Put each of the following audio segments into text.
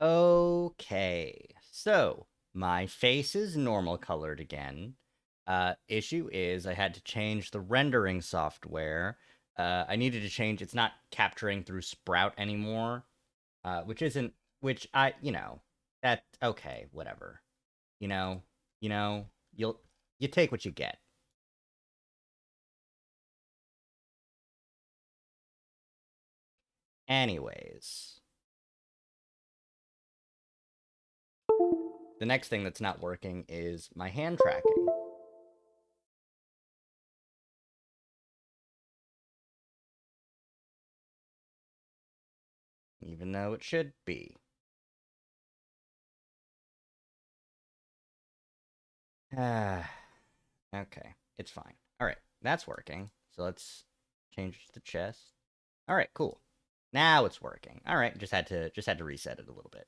Okay, so my face is normal colored again. Issue is I had to change the rendering software. I needed to change, it's not capturing through Sprout anymore, which isn't, which that, okay, whatever. You know, you know, you take what you get. Anyways, the next thing that's not working is my hand tracking. Even though it should be. Ah. Okay, it's fine. All right, that's working. So let's change the chest. All right, cool. Now it's working. All right, just had to reset it a little bit.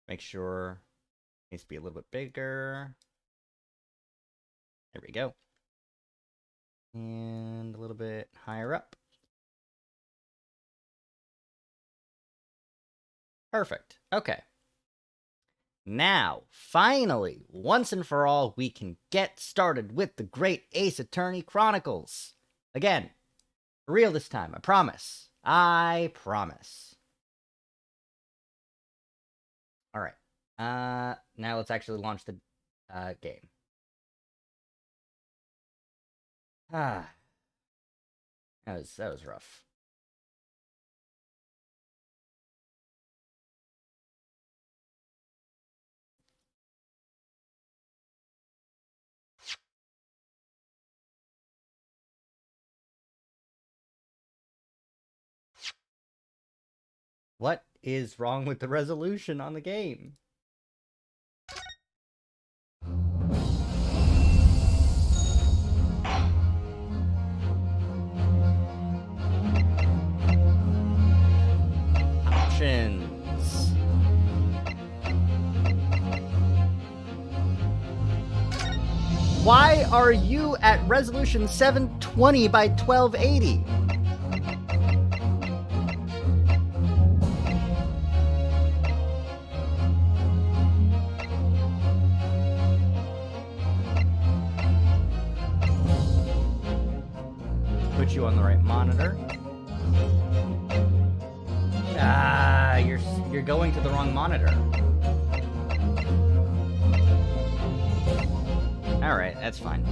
Make sure it needs to be a little bit bigger. There we go. And a little bit higher up. Perfect. Okay. Now, finally, once and for all, we can get started with the great Ace Attorney Chronicles. Again, for real this time, I promise. I promise. All right. Now let's actually launch the game. Ah, that was rough. What is wrong with the resolution on the game? Options. Why are you at resolution 720 by 1280? Put you on the right monitor. Ah, you're going to the wrong monitor. All right, that's fine.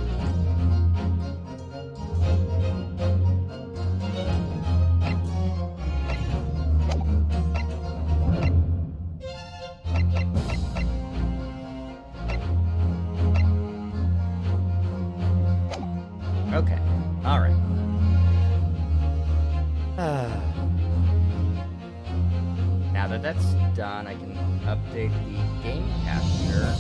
Okay, all right. Now that that's done, I can update the game capture.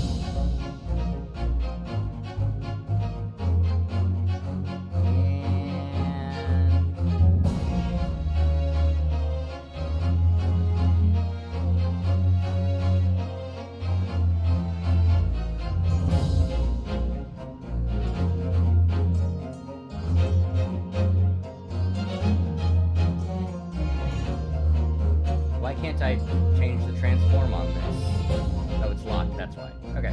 Why can't I change the transform on this? Oh, it's locked, that's why. Okay.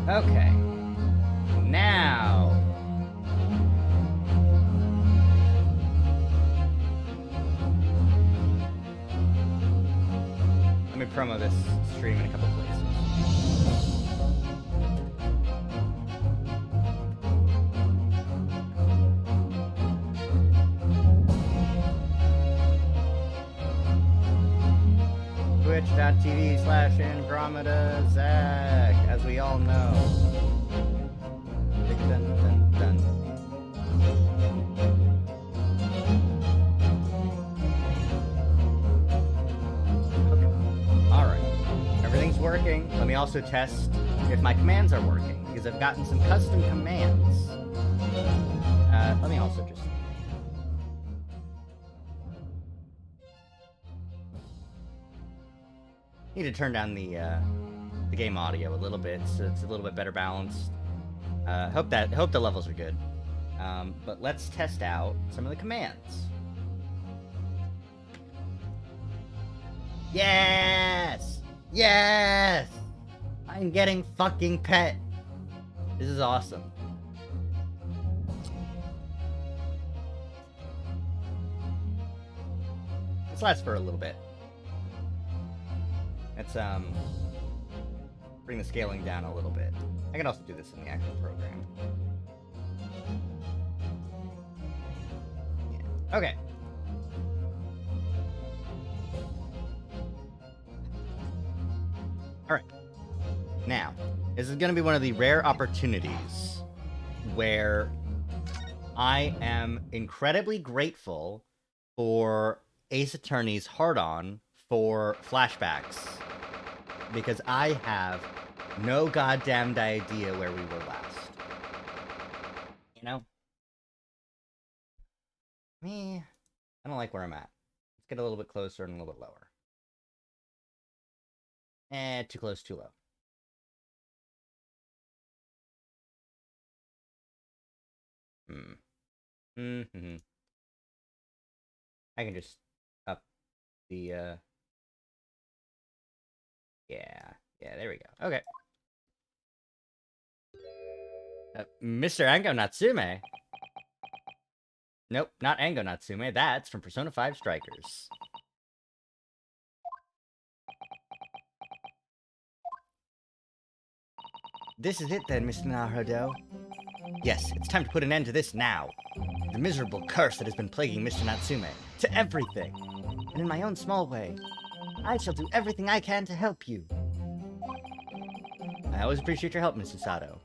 Okay. Now. Let me promo this stream in a couple places. Twitch.tv/Andromeda Zach, as we all know. Dun, dun, dun. Okay. Alright. Everything's working. Let me also test if my commands are working, because I've gotten some custom commands. Let me also just... Need to turn down the the game audio a little bit, so it's a little bit better balanced. Hope the levels are good. But let's test out some of the commands. Yes! Yes! I'm getting fucking pet. This is awesome. This lasts for a little bit. Let's bring the scaling down a little bit. I can also do this in the actual program. Yeah. Okay. Alright. Now, this is going to be one of the rare opportunities where I am incredibly grateful for Ace Attorney's hard-on for flashbacks, because I have no goddamned idea where we were last. You know? Me, I don't like where I'm at. Let's get a little bit closer and a little bit lower. Too close, too low. I can just up the, yeah, there we go. Okay. Mr. Ango Natsume? Nope, not Ango Natsume. That's from Persona 5 Strikers. This is it then, Mr. Naruto. Yes, it's time to put an end to this now. The miserable curse that has been plaguing Mr. Natsume. To everything. And in my own small way, I shall do everything I can to help you. I always appreciate your help, Mr. Sato.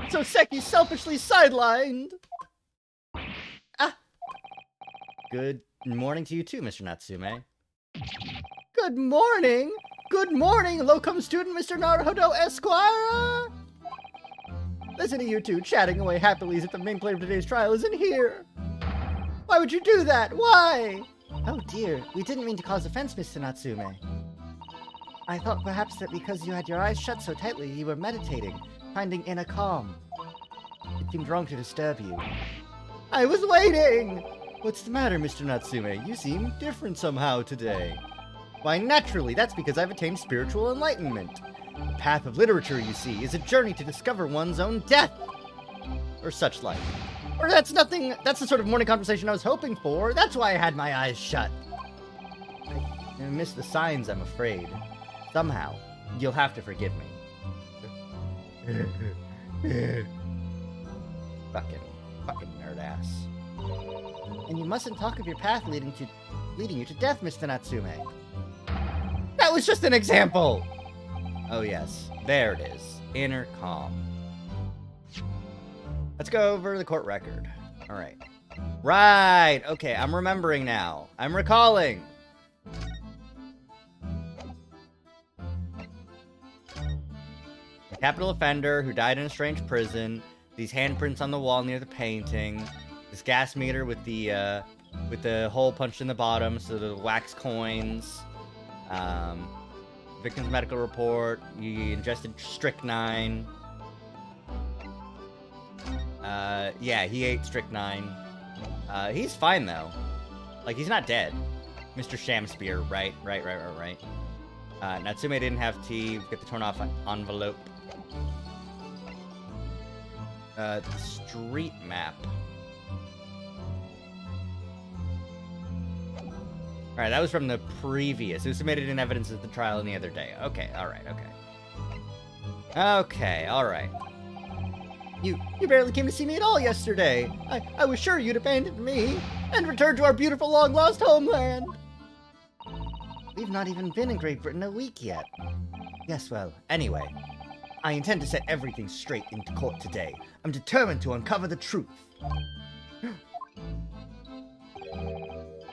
So Seki selfishly sidelined! Ah! Good morning to you too, Mr. Natsume. Good morning! Good morning, locum student Mr. Naruto Esquire! Listen to you two chatting away happily as if the main player of today's trial isn't here. Why would you do that? Why? Oh dear, we didn't mean to cause offense, Mr. Natsume. I thought perhaps that because you had your eyes shut so tightly, you were meditating, finding inner calm. It seemed wrong to disturb you. I was waiting! What's the matter, Mr. Natsume? You seem different somehow today. Why, naturally, that's because I've attained spiritual enlightenment. The path of literature, you see, is a journey to discover one's own death. Or such like. Or that's nothing, that's the sort of morning conversation I was hoping for. That's why I had my eyes shut. I missed the signs, I'm afraid. Somehow, you'll have to forgive me. Fucking nerd ass. And you mustn't talk of your path leading you to death, Mr. Natsume. That was just an example! Oh yes, there it is. Inner calm. Let's go over the court record. Alright. Right! Okay, I'm remembering now. I'm recalling! A capital offender who died in a strange prison. These handprints on the wall near the painting. This gas meter with the hole punched in the bottom, so the wax coins. Victim's medical report. He ingested strychnine. Yeah, he ate strychnine. He's fine though. Like, he's not dead. Mr. Shamspear, right. Natsume didn't have tea. Get the torn off envelope. Street map. Alright, that was from the previous. It was submitted in evidence at the trial the other day. Okay, alright, okay. Okay, alright. You barely came to see me at all yesterday. I was sure you'd abandoned me and returned to our beautiful long-lost homeland. We've not even been in Great Britain a week yet. Yes, well, anyway. I intend to set everything straight into court today. I'm determined to uncover the truth.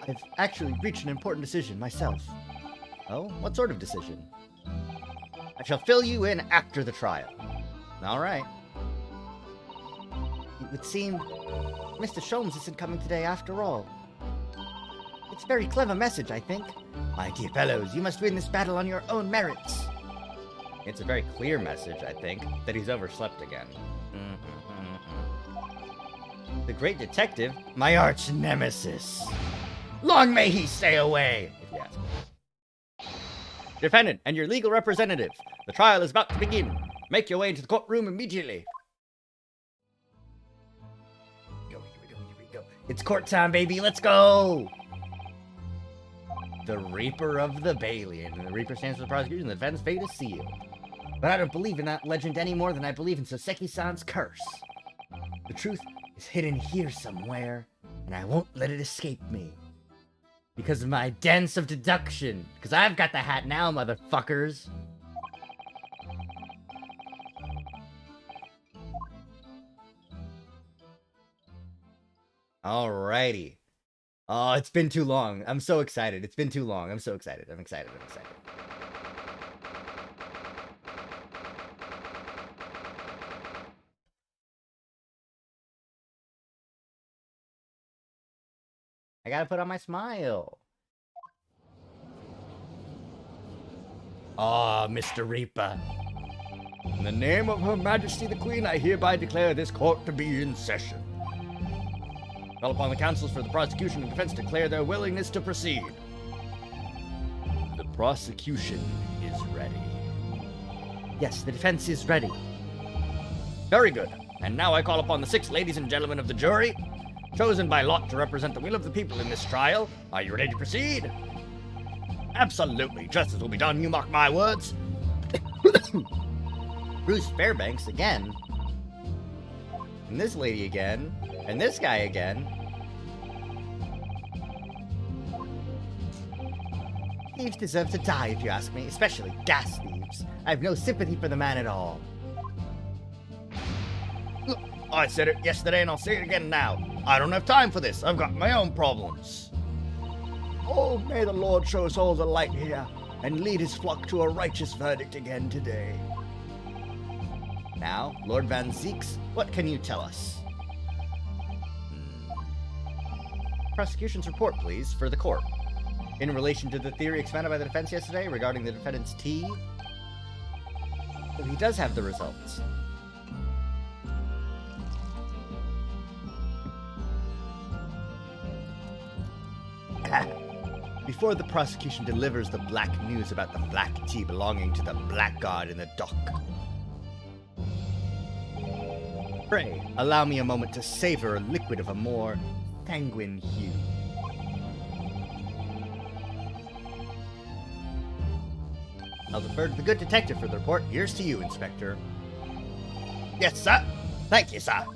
I've actually reached an important decision myself. Oh, what sort of decision? I shall fill you in after the trial. All right. It would seem Mr. Sholmes isn't coming today after all. It's a very clever message, I think. My dear fellows, you must win this battle on your own merits. It's a very clear message, I think, that he's overslept again. The great detective, my arch nemesis. Long may he stay away, if you ask me. Defendant and your legal representative, the trial is about to begin. Make your way into the courtroom immediately. Here we go. It's court time, baby. Let's go. The Reaper of the Bailey. And the Reaper stands for the prosecution. The defense fate is sealed. But I don't believe in that legend any more than I believe in Soseki-san's curse. The truth is hidden here somewhere, and I won't let it escape me. Because of my dance of deduction. Because I've got the hat now, motherfuckers. Alrighty. Oh, it's been too long. I'm so excited. It's been too long. I'm so excited. I'm excited. I gotta put on my smile. Ah, Mr. Reaper. In the name of Her Majesty the Queen, I hereby declare this court to be in session. Call upon the counsels for the prosecution and defense to declare their willingness to proceed. The prosecution is ready. Yes, the defense is ready. Very good. And now I call upon the 6 ladies and gentlemen of the jury, chosen by lot to represent the will of the people in this trial. Are you ready to proceed? Absolutely. Justice will be done, you mark my words. Bruce Fairbanks again. And this lady again. And this guy again. Thieves deserve to die, if you ask me, especially gas thieves. I have no sympathy for the man at all. Look, I said it yesterday and I'll say it again now. I don't have time for this. I've got my own problems. Oh, may the Lord show us all the light here and lead his flock to a righteous verdict again today. Now, Lord Van Zeeks, what can you tell us? Prosecution's report, please, for the court. In relation to the theory expounded by the defense yesterday regarding the defendant's tea, well, he does have the results. Before the prosecution delivers the black news about the black tea belonging to the blackguard in the dock, pray, allow me a moment to savor a liquid of a more sanguine hue. I'll defer to the good detective for the report. Here's to you, Inspector. Yes, sir. Thank you, sir.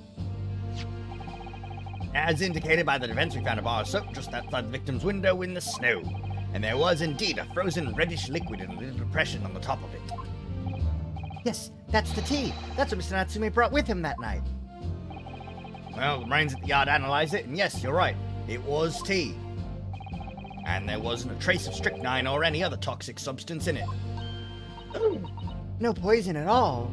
As indicated by the defense, we found a bar of soap just outside the victim's window in the snow. And there was indeed a frozen reddish liquid in a little depression on the top of it. Yes, that's the tea. That's what Mr. Natsume brought with him that night. Well, the brains at the yard analyzed it, and yes, you're right. It was tea. And there wasn't a trace of strychnine or any other toxic substance in it. No poison at all.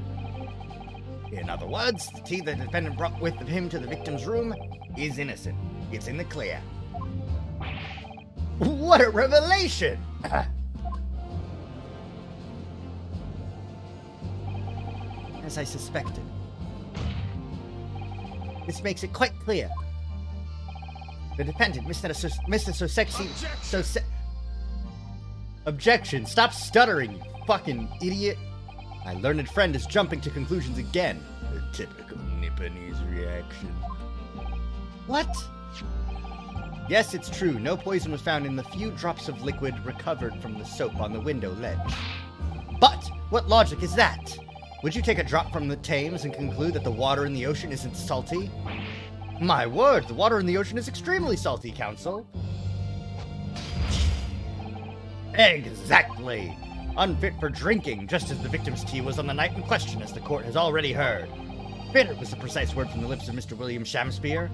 In other words, the tea the defendant brought with him to the victim's room is innocent. It's in the clear. What a revelation! As I suspected. This makes it quite clear. The defendant, Mr. Soseki... Objection! Stop stuttering, you fucking idiot! My learned friend is jumping to conclusions again. The typical Nipponese reaction. What? Yes, it's true. No poison was found in the few drops of liquid recovered from the soap on the window ledge. But what logic is that? Would you take a drop from the Thames and conclude that the water in the ocean isn't salty? My word, the water in the ocean is extremely salty, Counsel. Exactly. Unfit for drinking, just as the victim's tea was on the night in question, as the court has already heard. Bitter was the precise word from the lips of Mr. William Shamspeare,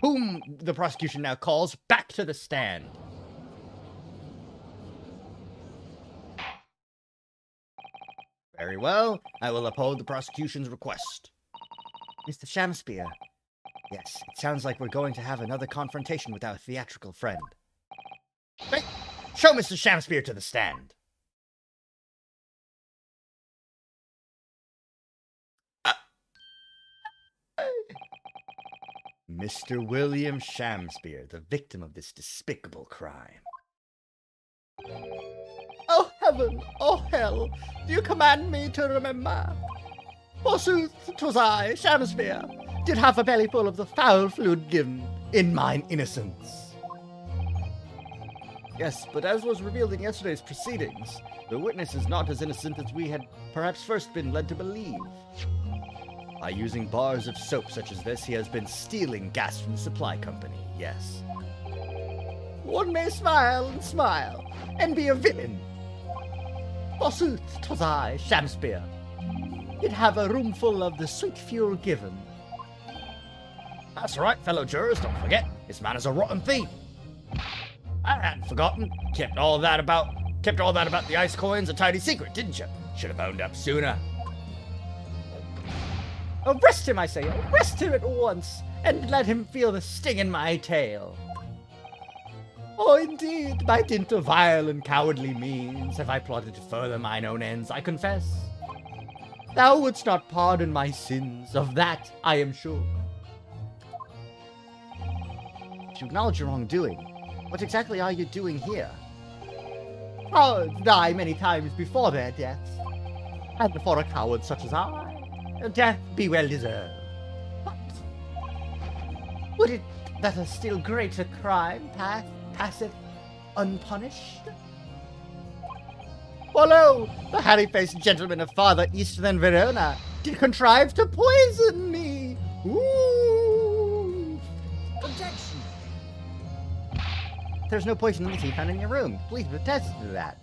whom the prosecution now calls back to the stand. Very well, I will uphold the prosecution's request. Mr. Shamspeare. Yes, it sounds like we're going to have another confrontation with our theatrical friend. Hey, show Mr. Shamspeare to the stand. Mr. William Shamspeare, the victim of this despicable crime. Oh heaven, oh hell, do you command me to remember? Forsooth, 'twas I, Shamspeare, did have a belly full of the foul fluid given in mine innocence. Yes, but as was revealed in yesterday's proceedings, the witness is not as innocent as we had perhaps first been led to believe. By using bars of soap such as this, he has been stealing gas from the supply company, yes. One may smile and be a villain. Forsooth, 'twas I, Shamspeare, did have a roomful of the sweet fuel given. That's right, fellow jurors, don't forget, this man is a rotten thief. I hadn't forgotten. Kept all that about the ice coins a tidy secret, didn't you? Should have owned up sooner. Arrest him, I say, arrest him at once, and let him feel the sting in my tail. Oh, indeed, by dint of vile and cowardly means have I plotted to further mine own ends, I confess. Thou wouldst not pardon my sins, of that I am sure. To acknowledge your wrongdoing, what exactly are you doing here? Cowards die many times before their deaths, and for a coward such as I, death be well deserved. But would it that a still greater crime passeth unpunished? For lo, the hairy-faced gentleman of farther east than Verona did contrive to poison me. Ooh! Objection! There's no poison in the tea found in your room. Please attest to that.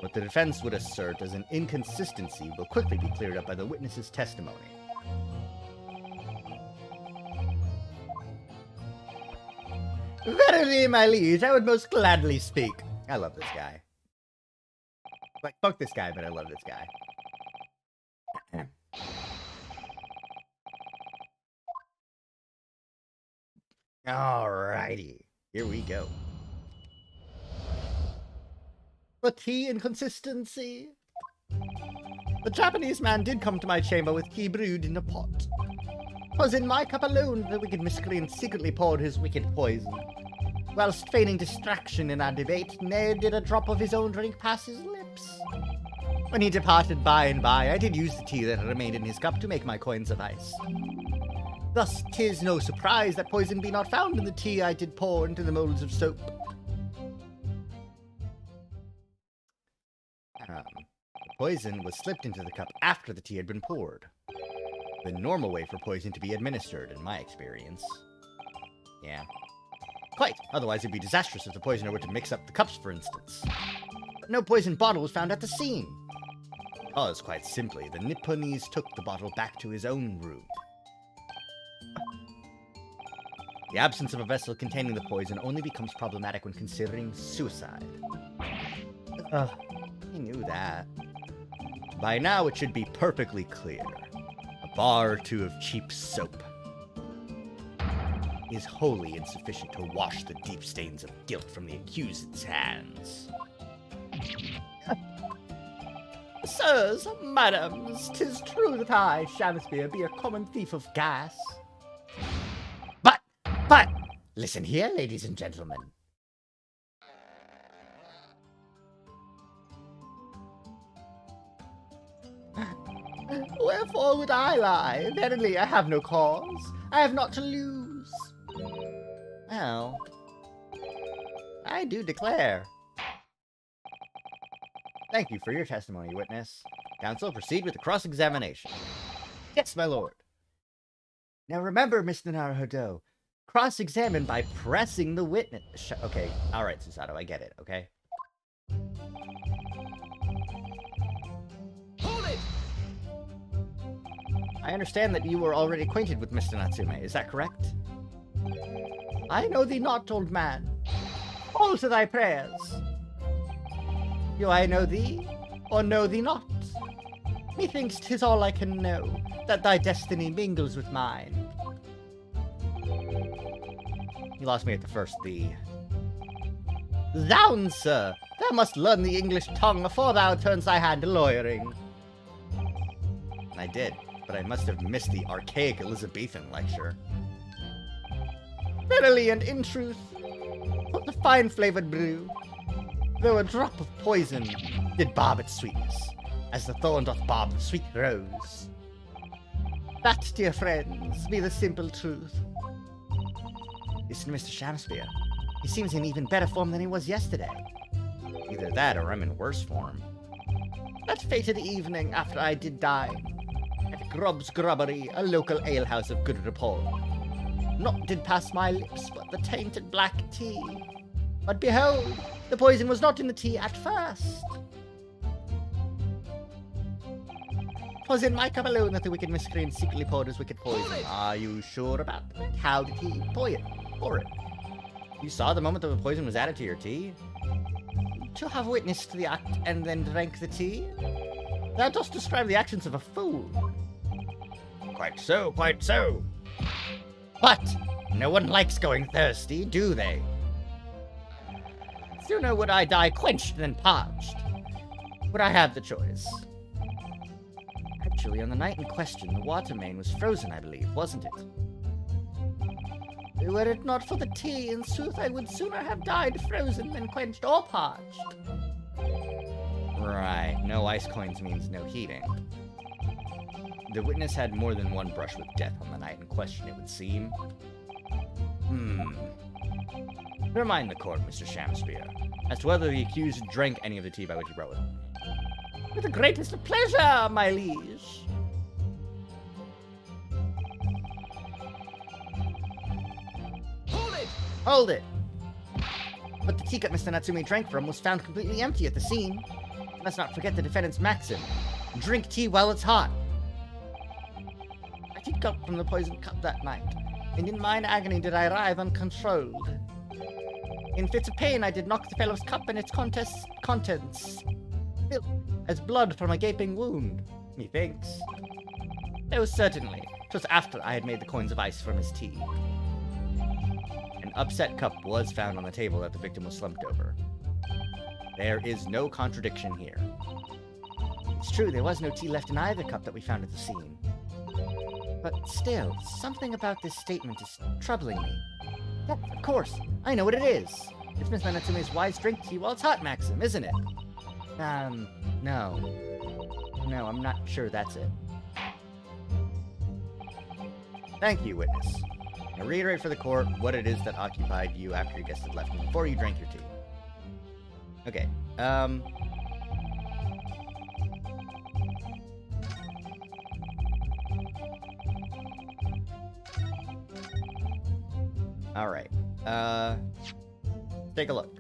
What the defense would assert as an inconsistency will quickly be cleared up by the witness's testimony. Verily, my liege, I would most gladly speak. I love this guy. Like, fuck this guy, but I love this guy. Alrighty. Here we go. The tea inconsistency. The Japanese man did come to my chamber with tea brewed in a pot. 'Twas in my cup alone the wicked miscreant secretly poured his wicked poison. Whilst feigning distraction in our debate, ne'er did a drop of his own drink pass his lips. When he departed by and by, I did use the tea that remained in his cup to make my coin suffice. Thus 'tis no surprise that poison be not found in the tea I did pour into the moulds of soap. The poison was slipped into the cup after the tea had been poured. The normal way for poison to be administered, in my experience. Yeah. Quite, otherwise it'd be disastrous if the poisoner were to mix up the cups, for instance. But no poison bottle was found at the scene. Because, quite simply, the Nipponese took the bottle back to his own room. The absence of a vessel containing the poison only becomes problematic when considering suicide. I knew that. By now it should be perfectly clear. A bar or two of cheap soap is wholly insufficient to wash the deep stains of guilt from the accused's hands. Sirs, madams, 'tis true that I, Shamspeare, be a common thief of gas. But, listen here, ladies and gentlemen. Wherefore would I lie? Verily, I have no cause. I have naught to lose. Well, I do declare. Thank you for your testimony, witness. Counsel, proceed with the cross-examination. Yes, my lord. Now remember, Mr. Naruhodo, cross-examine by pressing the witness. Okay, alright, Susato, I get it, okay? Hold it! I understand that you were already acquainted with Mr. Natsume, is that correct? I know thee not, old man. Fall to thy prayers. Do I know thee, or know thee not? Methinks 'tis all I can know, that thy destiny mingles with mine. You lost me at the first "the." Zounds, sir! Thou must learn the English tongue afore thou turns thy hand to lawyering. I did, but I must have missed the archaic Elizabethan lecture. Verily and in truth, what a fine-flavored brew, though a drop of poison did barb its sweetness, as the thorn doth barb the sweet rose. That, dear friends, be the simple truth. Listen to Mr. Shamspeare. He seems in even better form than he was yesterday. Either that or I'm in worse form. That fated evening after I did dine, at Grubb's Grubbery, a local alehouse of good report, naught did pass my lips but the tainted black tea. But behold, the poison was not in the tea at first. 'Twas in my cup alone that the wicked miscreant secretly poured his wicked poison. Are you sure about that? How did he pour it? You saw the moment that the poison was added to your tea? To have witnessed the act and then drank the tea? Thou dost describe the actions of a fool. Quite so, quite so. But no one likes going thirsty, do they? Sooner would I die quenched than parched. Would I have the choice? Actually, on the night in question, the water main was frozen, I believe, wasn't it? Were it not for the tea, in sooth, I would sooner have died frozen than quenched or parched. Right, no ice coins means no heating. The witness had more than one brush with death on the night in question, it would seem. Remind the court, Mr. Shamspeare, as to whether the accused drank any of the tea by which he brought with him. With the greatest of pleasure, my liege. Hold it! But the teacup Mr. Natsume drank from was found completely empty at the scene. Let's not forget the defendant's maxim. Drink tea while it's hot. I did gulp from the poisoned cup that night, and in mine agony did I writhe uncontrolled. In fits of pain I did knock the fellow's cup and its contents spilled as blood from a gaping wound, methinks. Though certainly, 'twas after I had made the coins of ice from his tea. An upset cup was found on the table that the victim was slumped over. There is no contradiction here. It's true, there was no tea left in either cup that we found at the scene. But still, something about this statement is troubling me. Yes, of course, I know what it is. It's Miss Natsume's wise drink tea while it's hot maxim, isn't it? No. No, I'm not sure that's it. Thank you, witness. Now reiterate for the court what it is that occupied you after your guest had left and before you drank your tea. Okay, Alright, take a look.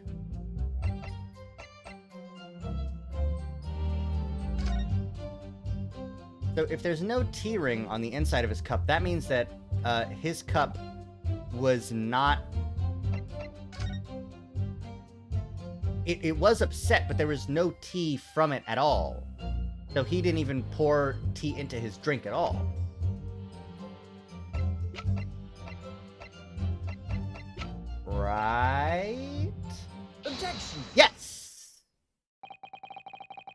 So if there's no tea ring on the inside of his cup, that means that his cup was not... It was upset, but there was no tea from it at all. So he didn't even pour tea into his drink at all. Right? Objection! Yes!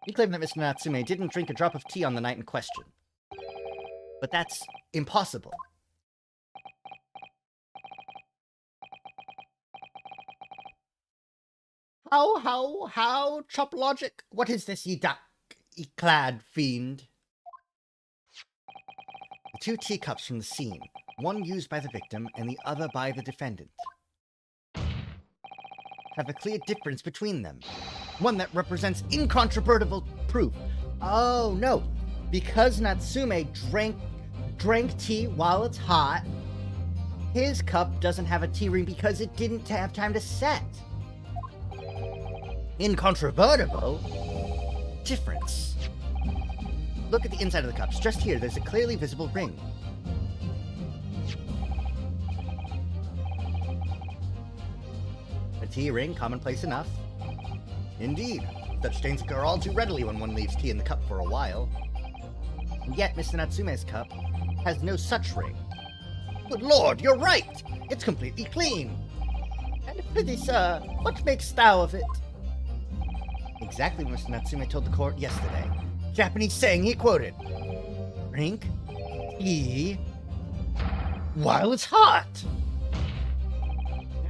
You claim that Mr. Natsume didn't drink a drop of tea on the night in question. But that's impossible. How, chop logic? What is this, ye clad fiend? The two teacups from the scene, one used by the victim and the other by the defendant, have a clear difference between them. One that represents incontrovertible proof. Oh, no. Because Natsume drank tea while it's hot, his cup doesn't have a tea ring because it didn't have time to set. Incontrovertible? Difference. Look at the inside of the cups. Just here, there's a clearly visible ring. A tea ring, commonplace enough. Indeed, such stains occur all too readily when one leaves tea in the cup for a while. And yet, Mr. Natsume's cup has no such ring. Good lord, you're right! It's completely clean! And prithee, sir, what makest thou of it? Exactly what Mr. Natsume told the court yesterday. Japanese saying he quoted. Drink tea while it's hot!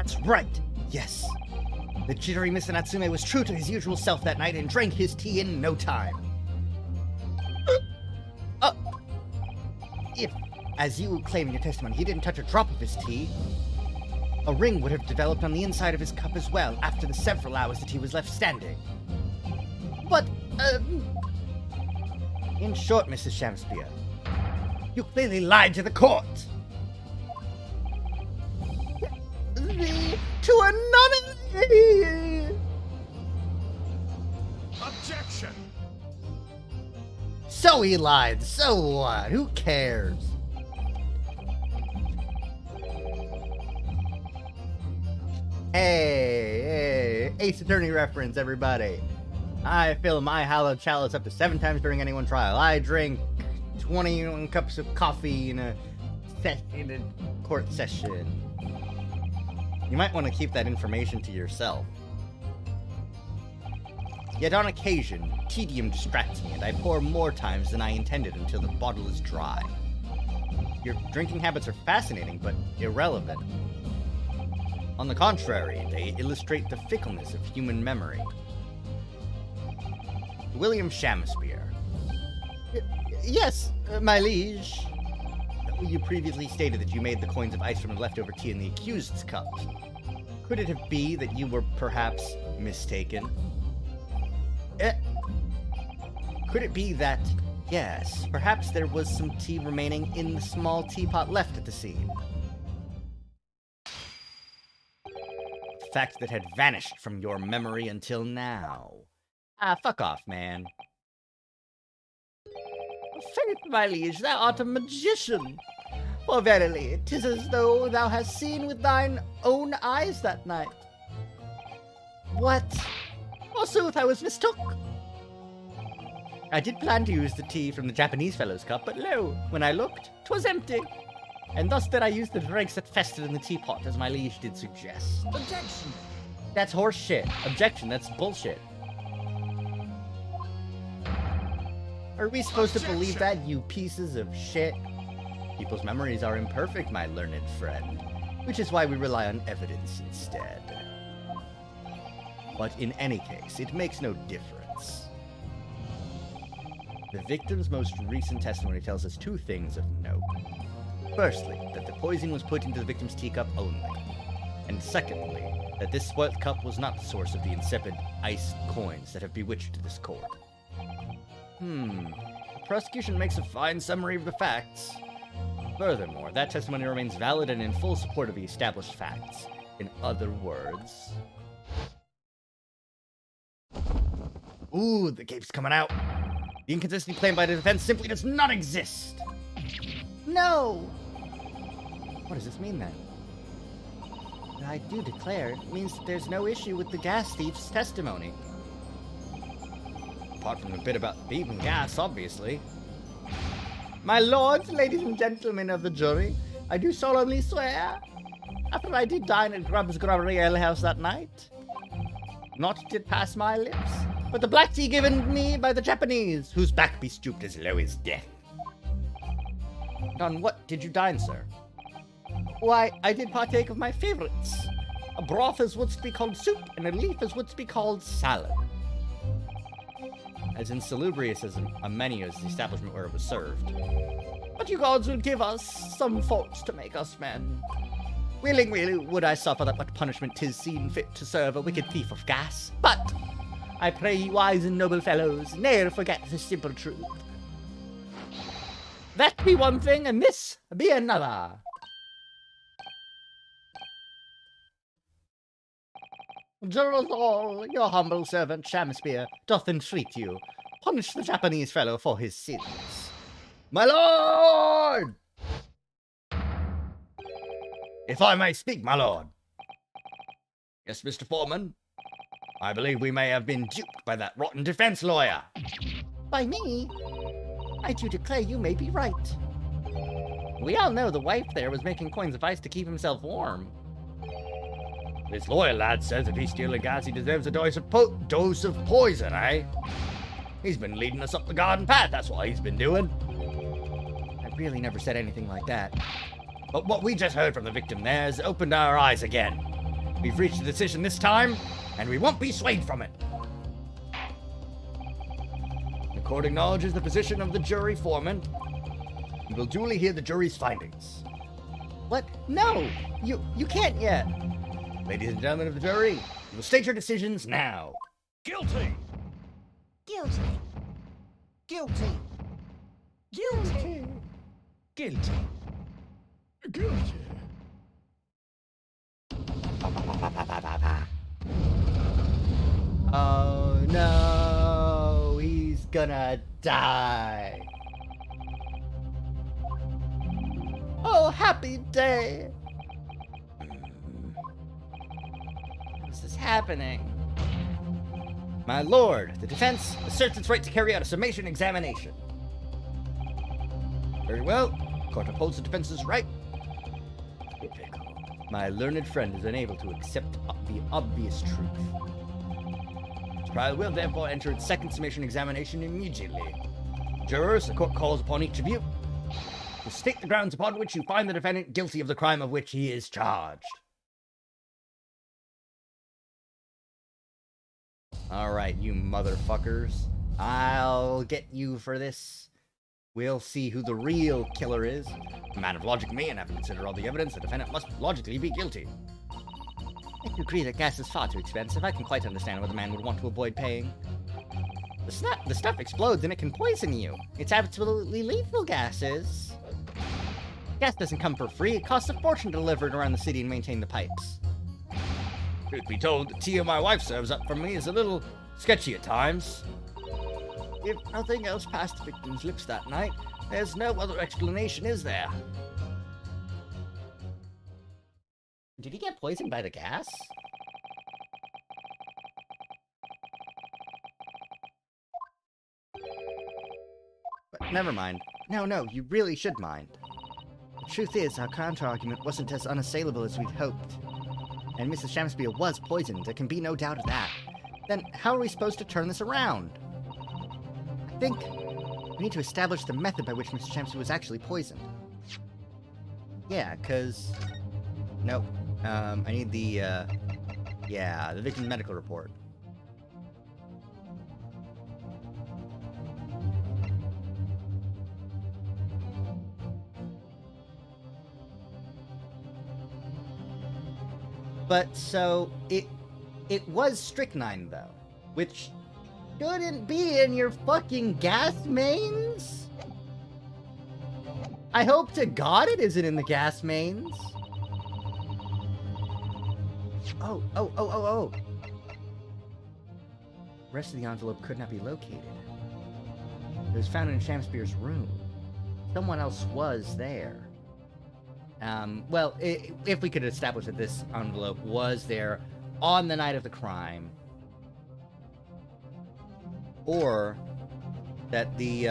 That's right, yes. The jittery Mr. Natsume was true to his usual self that night and drank his tea in no time. If, as you claim in your testimony, he didn't touch a drop of his tea, a ring would have developed on the inside of his cup as well after the several hours that he was left standing. But, in short, Mrs. Shamspeare, you clearly lied to the court. To another... Objection! So he lied, so what? Who cares? Hey, Ace Attorney reference, everybody. I fill my hallowed chalice up to 7 times during any one trial. I drink 21 cups of coffee in a court session. You might want to keep that information to yourself. Yet on occasion, tedium distracts me, and I pour more times than I intended until the bottle is dry. Your drinking habits are fascinating, but irrelevant. On the contrary, they illustrate the fickleness of human memory. William Shamspeare. Yes, my liege. You previously stated that you made the coins of ice from the leftover tea in the accused's cup. Could it have been that you were perhaps mistaken? Could it be that, yes, perhaps there was some tea remaining in the small teapot left at the scene? The fact that had vanished from your memory until now. Fuck off, man. Faith, my liege, thou art a magician. For verily, 'tis as though thou hast seen with thine own eyes that night. What? Forsooth, I was mistook. I did plan to use the tea from the Japanese fellow's cup, but lo, when I looked, 'twas empty. And thus did I use the dregs that festered in the teapot, as my liege did suggest. Objection! That's horse shit. Objection, that's bullshit. Are we supposed to believe that, you pieces of shit? People's memories are imperfect, my learned friend, which is why we rely on evidence instead. But in any case, it makes no difference. The victim's most recent testimony tells us 2 things of note. Firstly, that the poison was put into the victim's teacup only. And secondly, that this spoilt cup was not the source of the insipid ice coins that have bewitched this court. The prosecution makes a fine summary of the facts. Furthermore, that testimony remains valid and in full support of the established facts. In other words... Ooh, the cape's coming out. The inconsistency claimed by the defense simply does not exist. No! What does this mean then? I do declare, it means that there's no issue with the gas thief's testimony. Apart from the bit about thieving gas, obviously. My lords, ladies and gentlemen of the jury, I do solemnly swear, after I did dine at Grubb's Grubbery Ale House that night, not did pass my lips, but the black tea given me by the Japanese, whose back be stooped as low as death. On what did you dine, sir? Why, I did partake of my favorites. A broth as wouldst be called soup, and a leaf as wouldst be called salad. As insalubrious as a menu as the establishment where it was served. But you gods will give us some faults to make us men. Willingly would I suffer that what punishment 'tis seen fit to serve a wicked thief of gas. But I pray ye wise and noble fellows, ne'er forget the simple truth. That be one thing, and this be another. Jurors all, your humble servant Shamspeare doth entreat you, punish the Japanese fellow for his sins. My lord! If I may speak, my lord. Yes, Mr. Foreman? I believe we may have been duped by that rotten defense lawyer. By me? I do declare you may be right. We all know the wife there was making coins of ice to keep himself warm. This lawyer lad says if he's stealing gas, he deserves a dose of poison, eh? He's been leading us up the garden path, that's what he's been doing. I really never said anything like that. But what we just heard from the victim there has opened our eyes again. We've reached a decision this time, and we won't be swayed from it. The court acknowledges the position of the jury foreman. We will duly hear the jury's findings. What? No! You can't yet! Ladies and gentlemen of the jury, you will state your decisions now. Guilty! Guilty. Guilty. Guilty. Guilty. Guilty. Oh no, he's gonna die. Oh, happy day. This is happening. My lord, the defense asserts its right to carry out a summation examination. Very well. Court upholds the defense's right. My learned friend is unable to accept the obvious truth. This trial will therefore enter its second summation examination immediately. Jurors, the court calls upon each of you to state the grounds upon which you find the defendant guilty of the crime of which he is charged. Alright, you motherfuckers. I'll get you for this. We'll see who the real killer is. A man of logic may, and having considered all the evidence, the defendant must logically be guilty. I agree that gas is far too expensive. I can quite understand why the man would want to avoid paying. The stuff explodes and it can poison you. It's absolutely lethal, gas is. Gas doesn't come for free. It costs a fortune to deliver it around the city and maintain the pipes. Truth be told, the tea my wife serves up for me is a little sketchy at times. If nothing else passed the victim's lips that night, there's no other explanation, is there? Did he get poisoned by the gas? But never mind. No, you really should mind. The truth is, our counter-argument wasn't as unassailable as we'd hoped. And Mrs. Shamspeare was poisoned, there can be no doubt of that. Then how are we supposed to turn this around? I think we need to establish the method by which Mrs. Shamspeare was actually poisoned. Yeah, cause... Nope. I need the, yeah, the victim's medical report. But, so, it was strychnine, though, which shouldn't be in your fucking gas mains? I hope to God it isn't in the gas mains. Oh. The rest of the envelope could not be located. It was found in Shamspeare's room. Someone else was there. Well, if we could establish that this envelope was there on the night of the crime, or that the,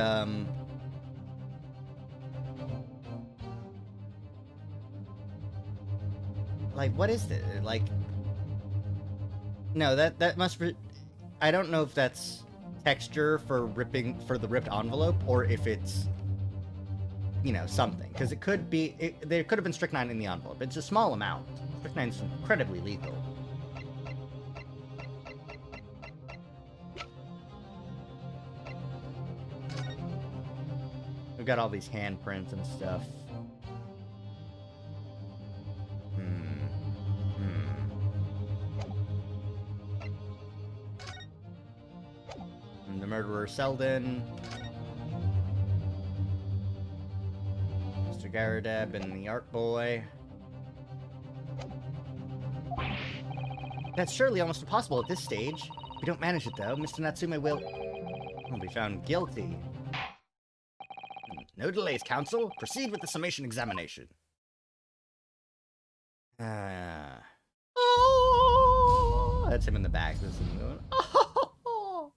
like, what is this? Like, no, that must be, I don't know if that's texture for the ripped envelope, or if it's, you know, something. Because it could be, there could have been strychnine in the envelope. It's a small amount. Strychnine's incredibly lethal. We've got all these handprints and stuff. And the murderer Selden. Mr. Garadeb and the Art Boy. That's surely almost impossible at this stage. If we don't manage it, though, Mr. Natsume will be found guilty. No delays, counsel. Proceed with the summation examination. Oh, that's him in the back. This is him going, oh.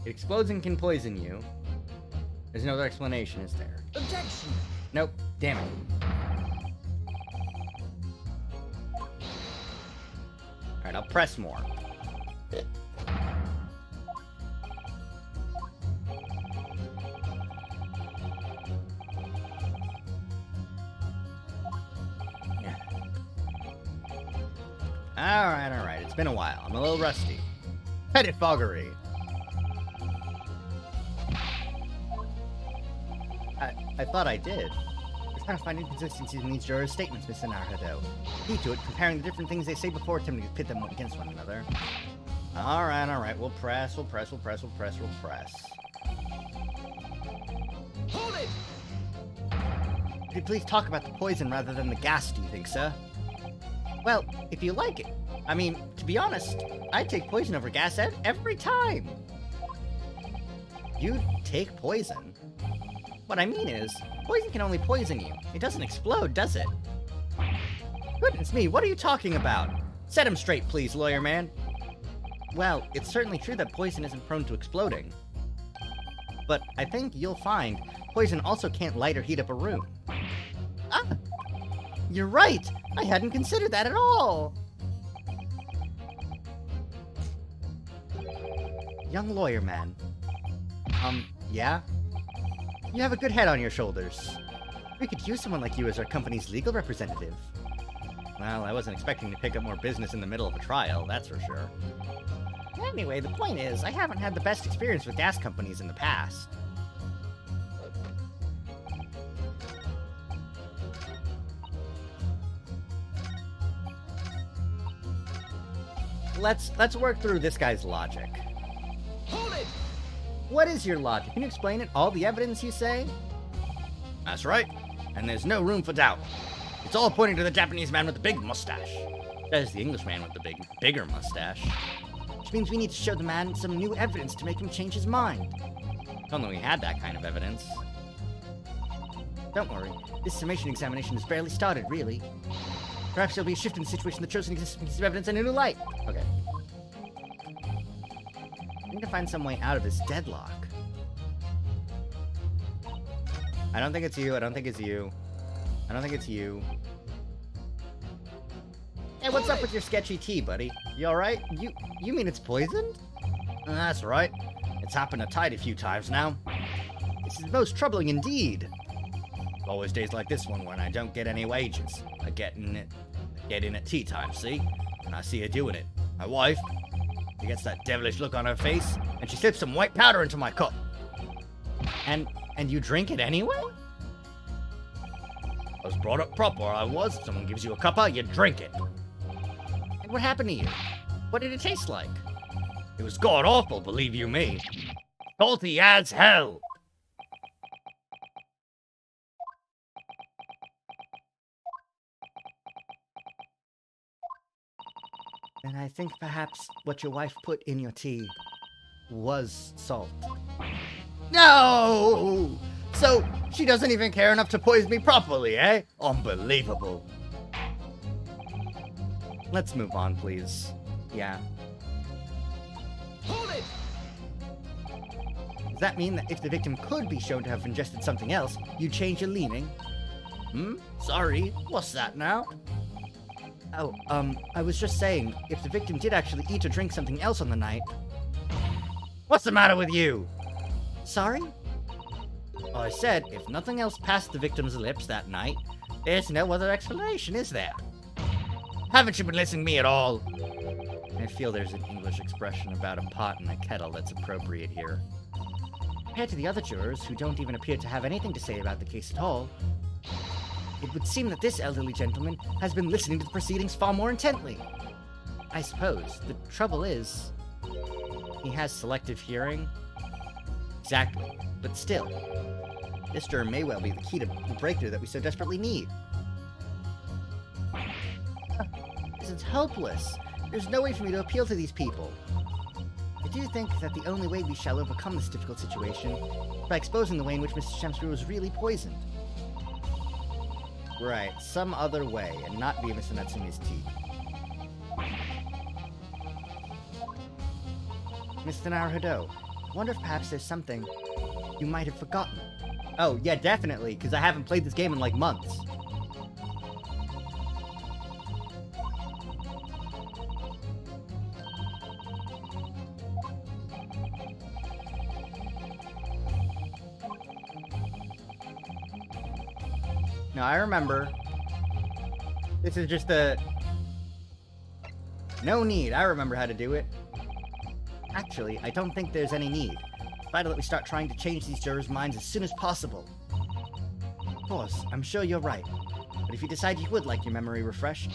It explodes and can poison you. There's no other explanation, is there? Objection. Nope. Damn it. Alright, I'll press more. Alright. It's been a while. I'm a little rusty. Pettifoggery. I thought I did. We're trying to find inconsistencies in these jurors' statements, Mr. Naruto. Key to it, comparing the different things they say before attempting to pit them against one another. Alright. We'll press. Hold it! Could you please talk about the poison rather than the gas, do you think, sir? Well, if you like it. I mean, to be honest, I take poison over gas every time. You take poison? What I mean is, poison can only poison you. It doesn't explode, does it? Goodness me, what are you talking about? Set him straight, please, lawyer man. Well, it's certainly true that poison isn't prone to exploding. But I think you'll find poison also can't light or heat up a room. Ah! You're right! I hadn't considered that at all! Young lawyer man. Yeah? You have a good head on your shoulders. We could use someone like you as our company's legal representative. Well, I wasn't expecting to pick up more business in the middle of a trial, that's for sure. Anyway, the point is, I haven't had the best experience with gas companies in the past. Let's work through this guy's logic. Hold it! What is your logic? Can you explain it? All the evidence you say? That's right. And there's no room for doubt. It's all pointing to the Japanese man with the big mustache. That is the English man with the bigger mustache. Which means we need to show the man some new evidence to make him change his mind. If only we had that kind of evidence. Don't worry. This summation examination has barely started, really. Perhaps there'll be a shift in the situation that shows an existing piece of evidence in a new light. Okay. I need to find some way out of this deadlock. I don't think it's you. Hey, what's up with your sketchy tea, buddy? You alright? You mean it's poisoned? That's right. It's happened a tide a few times now. This is most troubling indeed. Always days like this one when I don't get any wages. I get in at tea time, see? And I see her doing it. My wife, she gets that devilish look on her face, and she slips some white powder into my cup. And you drink it anyway? I was brought up proper, I was. Someone gives you a cuppa, you drink it. And what happened to you? What did it taste like? It was god-awful, believe you me. Salty as hell. And I think perhaps what your wife put in your tea was salt. No! So, she doesn't even care enough to poison me properly, eh? Unbelievable. Let's move on, please. Yeah. Hold it! Does that mean that if the victim could be shown to have ingested something else, you'd change your leaning? Sorry, what's that now? Oh, I was just saying, if the victim did actually eat or drink something else on the night... What's the matter with you? Sorry? Well, I said, if nothing else passed the victim's lips that night, there's no other explanation, is there? Haven't you been listening to me at all? I feel there's an English expression about a pot and a kettle that's appropriate here. Compared to the other jurors, who don't even appear to have anything to say about the case at all, it would seem that this elderly gentleman has been listening to the proceedings far more intently. I suppose the trouble is, he has selective hearing. Exactly, but still, this juror may well be the key to the breakthrough that we so desperately need. This is hopeless. There's no way for me to appeal to these people. I do think that the only way we shall overcome this difficult situation is by exposing the way in which Mr. Shamsbury was really poisoned. Right, some other way, and not via Mr. Natsume's teeth. Mr. Naruhodo, I wonder if perhaps there's something you might have forgotten. Oh, yeah, definitely, because I haven't played this game in like months. No, I remember. This is just a... No need. I remember how to do it. Actually, I don't think there's any need. It's vital that we start trying to change these jurors' minds as soon as possible. Of course, I'm sure you're right. But if you decide you would like your memory refreshed,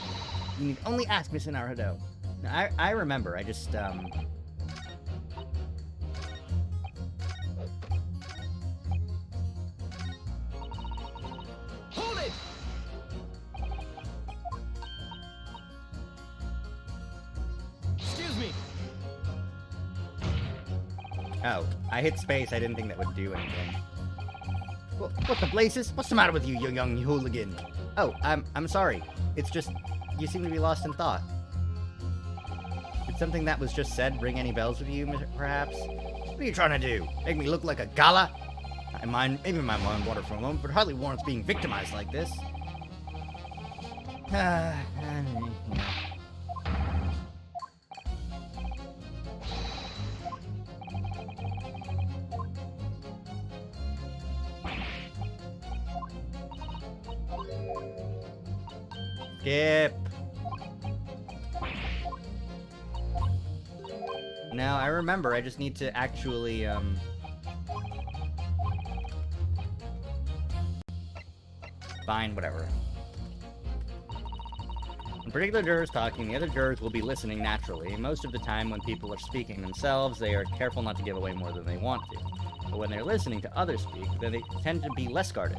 you need only ask Miss Naruto. No, I remember. I just, Hold it! Excuse me. Oh, I hit space. I didn't think that would do anything. What the blazes? What's the matter with you, you young hooligan? Oh, I'm sorry. It's just, you seem to be lost in thought. Did something that was just said ring any bells with you, perhaps? What are you trying to do? Make me look like a gala? Maybe my mind wandered for a moment, but it hardly warrants being victimized like this. Skip. No, I remember. I just need to actually, Fine, whatever. When particular jurors talking, the other jurors will be listening naturally. Most of the time when people are speaking themselves, they are careful not to give away more than they want to. But when they're listening to others speak, then they tend to be less guarded.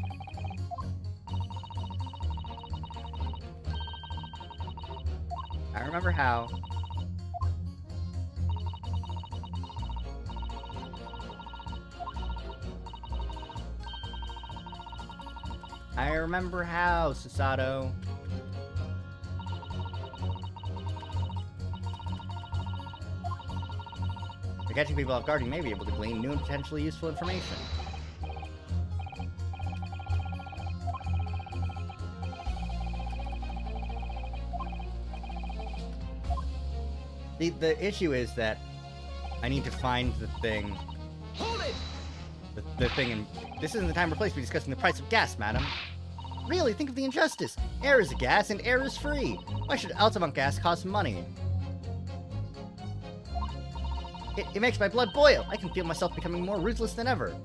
I remember how. I remember how, Susato. By catching people off guard, you may be able to glean new and potentially useful information. The issue is that I need to find the thing. Hold it! The thing in... This isn't the time or place to be discussing the price of gas, madam. Really, think of the injustice. Air is a gas, and air is free. Why should Altamont gas cost money? It makes my blood boil. I can feel myself becoming more ruthless than ever.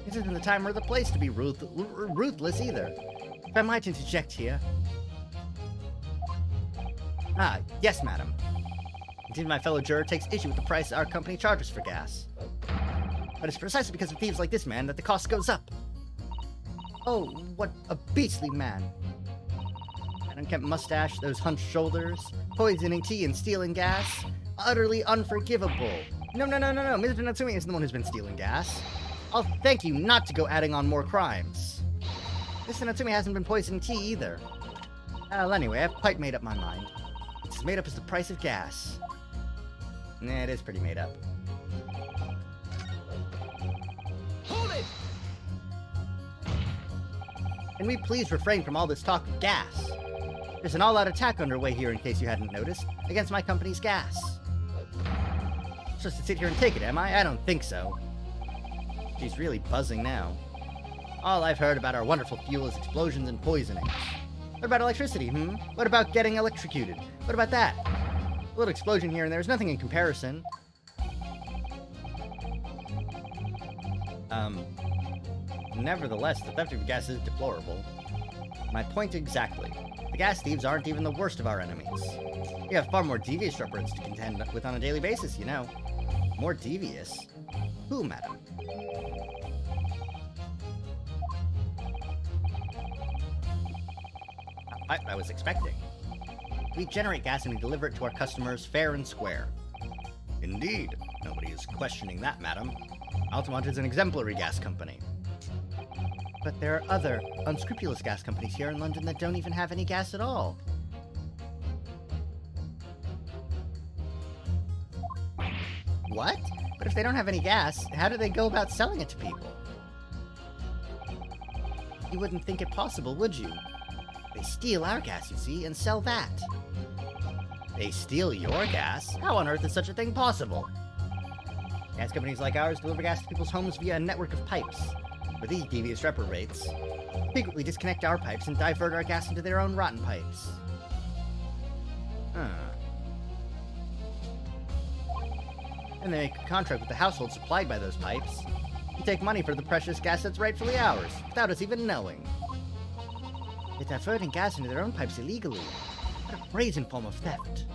This isn't the time or the place to be ruthless either. If I might interject here. Ah, yes, madam. Indeed, my fellow juror takes issue with the price our company charges for gas. But it's precisely because of thieves like this man that the cost goes up. Oh, what a beastly man. That unkempt mustache, those hunched shoulders, poisoning tea and stealing gas. Utterly unforgivable. No, Mr. Natsumi isn't the one who's been stealing gas. I'll thank you not to go adding on more crimes. Mr. Natsumi hasn't been poisoning tea either. Well, anyway, I've quite made up my mind. It's as made up as the price of gas. Nah, it is pretty made up. Hold it! Can we please refrain from all this talk of gas? There's an all-out attack underway here, in case you hadn't noticed, against my company's gas. Just to sit here and take it, am I? I don't think so. She's really buzzing now. All I've heard about our wonderful fuel is explosions and poisonings. What about electricity, What about getting electrocuted? What about that? A little explosion here and there's nothing in comparison. Nevertheless, the theft of gas is deplorable. My point exactly. The gas thieves aren't even the worst of our enemies. We have far more devious shepherd's to contend with on a daily basis, you know. More devious? Who, madam? I was expecting. We generate gas and we deliver it to our customers fair and square. Indeed. Nobody is questioning that, madam. Altamont is an exemplary gas company. But there are other unscrupulous gas companies here in London that don't even have any gas at all. What? But if they don't have any gas, how do they go about selling it to people? You wouldn't think it possible, would you? They steal our gas, you see, and sell that. They steal your gas? How on earth is such a thing possible? Gas companies like ours deliver gas to people's homes via a network of pipes. But these devious reprobates secretly disconnect our pipes and divert our gas into their own rotten pipes. And they make a contract with the household supplied by those pipes and take money for the precious gas that's rightfully ours, without us even knowing. They're diverting gas into their own pipes illegally. What a brazen form of theft.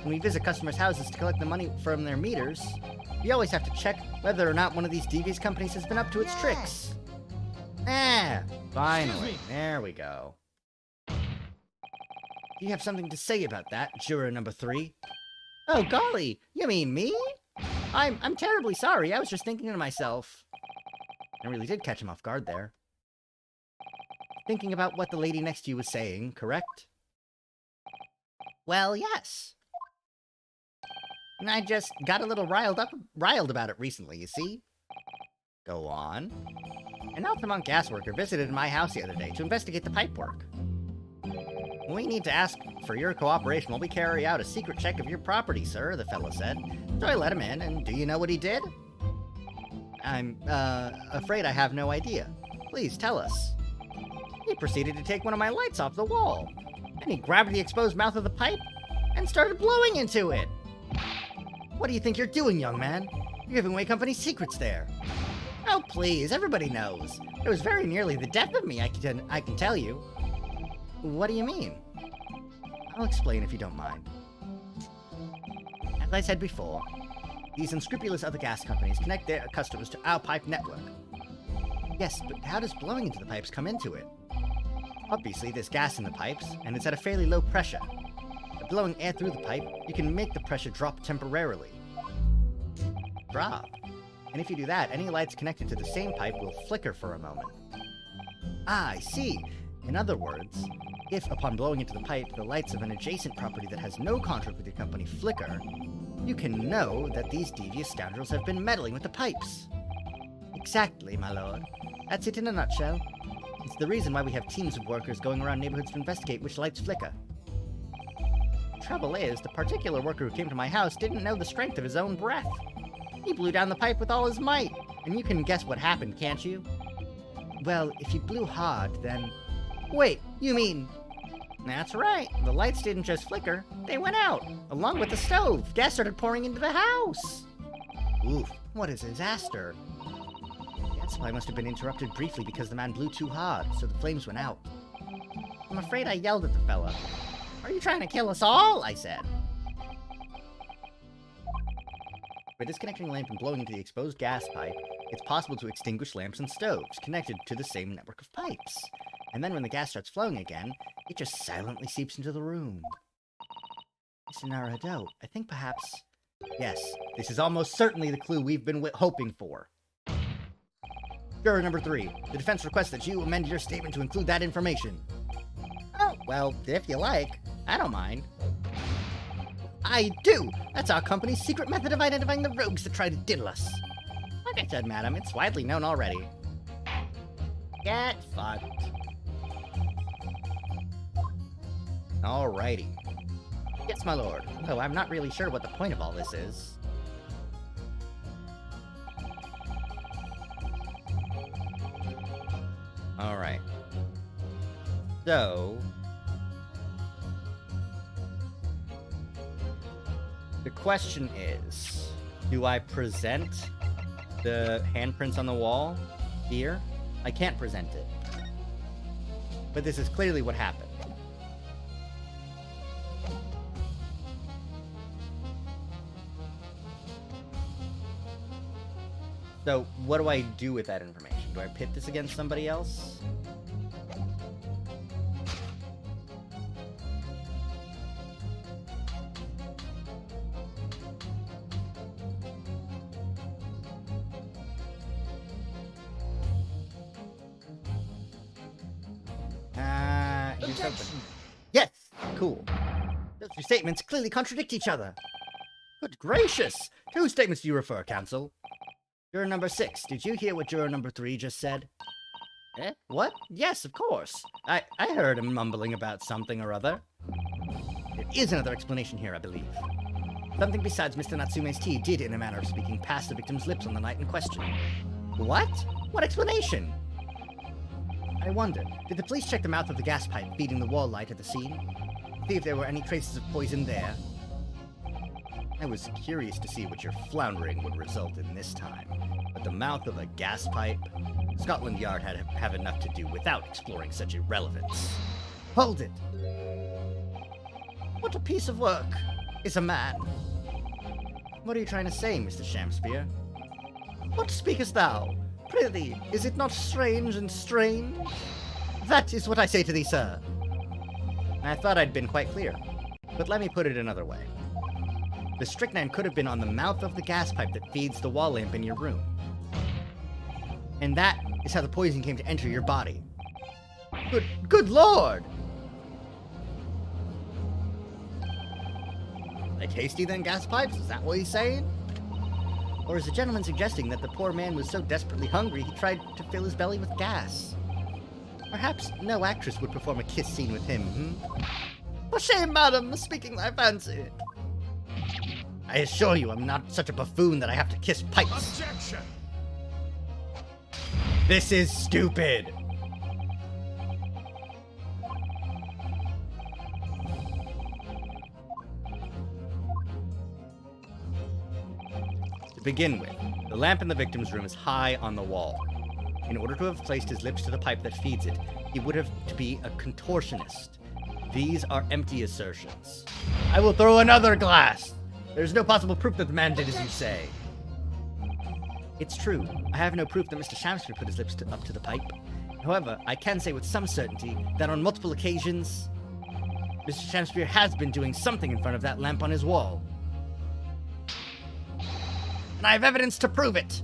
When we visit customers' houses to collect the money from their meters, we always have to check whether or not one of these devious companies has been up to its tricks. Finally. There we go. Do you have something to say about that, juror number 3? Oh, golly, you mean me? I'm terribly sorry. I was just thinking to myself. I really did catch him off guard there. Thinking about what the lady next to you was saying, correct? Well, yes. And I just got a little riled about it recently, you see? Go on. An Altamont gas worker visited my house the other day to investigate the pipe work. We need to ask for your cooperation while we carry out a secret check of your property, sir, the fellow said. So I let him in, and do you know what he did? I'm, afraid I have no idea. Please tell us. He proceeded to take one of my lights off the wall. And he grabbed the exposed mouth of the pipe and started blowing into it. What do you think you're doing, young man? You're giving away company secrets there. Oh, please, everybody knows. It was very nearly the death of me, I can tell you. What do you mean? I'll explain if you don't mind. As I said before, these unscrupulous other gas companies connect their customers to our pipe network. Yes, but how does blowing into the pipes come into it? Obviously, there's gas in the pipes, and it's at a fairly low pressure. By blowing air through the pipe, you can make the pressure drop temporarily. Drop? And if you do that, any lights connected to the same pipe will flicker for a moment. Ah, I see. In other words, if upon blowing into the pipe, the lights of an adjacent property that has no contract with your company flicker, you can know that these devious scoundrels have been meddling with the pipes. Exactly, my lord. That's it in a nutshell. It's the reason why we have teams of workers going around neighborhoods to investigate which lights flicker. The trouble is, the particular worker who came to my house didn't know the strength of his own breath. He blew down the pipe with all his might, and you can guess what happened, can't you? Well, if you blew hard, then... Wait, you mean... That's right, the lights didn't just flicker, they went out, along with the stove. Gas started pouring into the house. Oof, what a disaster. Gas supply must have been interrupted briefly because the man blew too hard, so the flames went out. I'm afraid I yelled at the fella. Are you trying to kill us all? I said. By disconnecting a lamp and blowing into the exposed gas pipe, it's possible to extinguish lamps and stoves connected to the same network of pipes. And then when the gas starts flowing again, it just silently seeps into the room. Mr. Naruhodo, I think perhaps... Yes, this is almost certainly the clue we've been hoping for. Juror number 3, the defense requests that you amend your statement to include that information. Oh, well, if you like, I don't mind. I do! That's our company's secret method of identifying the rogues that try to diddle us. Like I said, madam, it's widely known already. Get fucked. Alrighty. Yes, my lord. Though I'm not really sure what the point of all this is. Alright. So... the question is, do I present the handprints on the wall here? I can't present it. But this is clearly what happened. So, what do I do with that information? Do I pit this against somebody else? Yes! Cool. Those two statements clearly contradict each other. Good gracious! To whose statements do you refer, counsel? Juror number 6, did you hear what juror number 3 just said? Eh? What? Yes, of course. I heard him mumbling about something or other. There is another explanation here, I believe. Something besides Mr. Natsume's tea did, in a manner of speaking, pass the victim's lips on the night in question. What? What explanation? I wonder, did the police check the mouth of the gas pipe feeding the wall light at the scene? See if there were any traces of poison there? I was curious to see what your floundering would result in this time, but the mouth of a gas pipe? Scotland Yard had have enough to do without exploring such irrelevance. Hold it! What a piece of work is a man. What are you trying to say, Mr. Shamspeare? What speakest thou? Prithee, is it not strange and strange? That is what I say to thee, sir. I thought I'd been quite clear, but let me put it another way. The strychnine could have been on the mouth of the gas pipe that feeds the wall lamp in your room. And that is how the poison came to enter your body. Good lord! Like tasty then, gas pipes? Is that what he's saying? Or is the gentleman suggesting that the poor man was so desperately hungry he tried to fill his belly with gas? Perhaps no actress would perform a kiss scene with him, For shame, madam, speaking thy fancy. I assure you I'm not such a buffoon that I have to kiss pipes. Objection! This is stupid! To begin with, the lamp in the victim's room is high on the wall. In order to have placed his lips to the pipe that feeds it, he would have to be a contortionist. These are empty assertions. I will throw another glass! There's no possible proof that the man did as you say. It's true. I have no proof that Mr. Shamspeare put his lips up to the pipe. However, I can say with some certainty that on multiple occasions, Mr. Shamspeare has been doing something in front of that lamp on his wall. And I have evidence to prove it!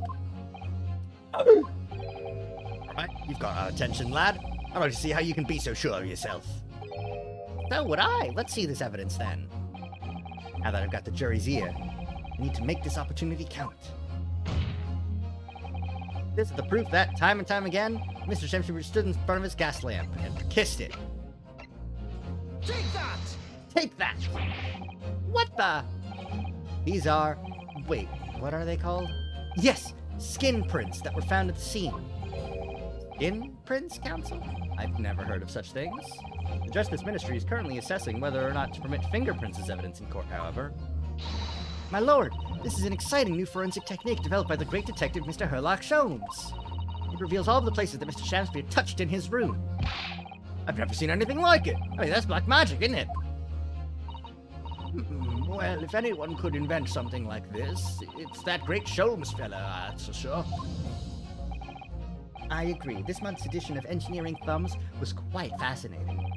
Alright, you've got our attention, lad. I'd like to see how you can be so sure of yourself. So would I. Let's see this evidence then. Now that I've got the jury's ear, I need to make this opportunity count. This is the proof that, time and time again, Mr. Shamspeare stood in front of his gas lamp and kissed it. Take that! Take that! What the? These are... Wait, what are they called? Yes! Skin prints that were found at the scene. Skin prints, counsel? I've never heard of such things. The Justice Ministry is currently assessing whether or not to permit fingerprints as evidence in court, however. My lord, this is an exciting new forensic technique developed by the great detective Mr. Herlock Sholmes. It reveals all of the places that Mr. Shamspeare touched in his room. I've never seen anything like it. I mean, that's black magic, isn't it? Well, if anyone could invent something like this, it's that great Sholmes fella, that's for sure. I agree. This month's edition of Engineering Thumbs was quite fascinating.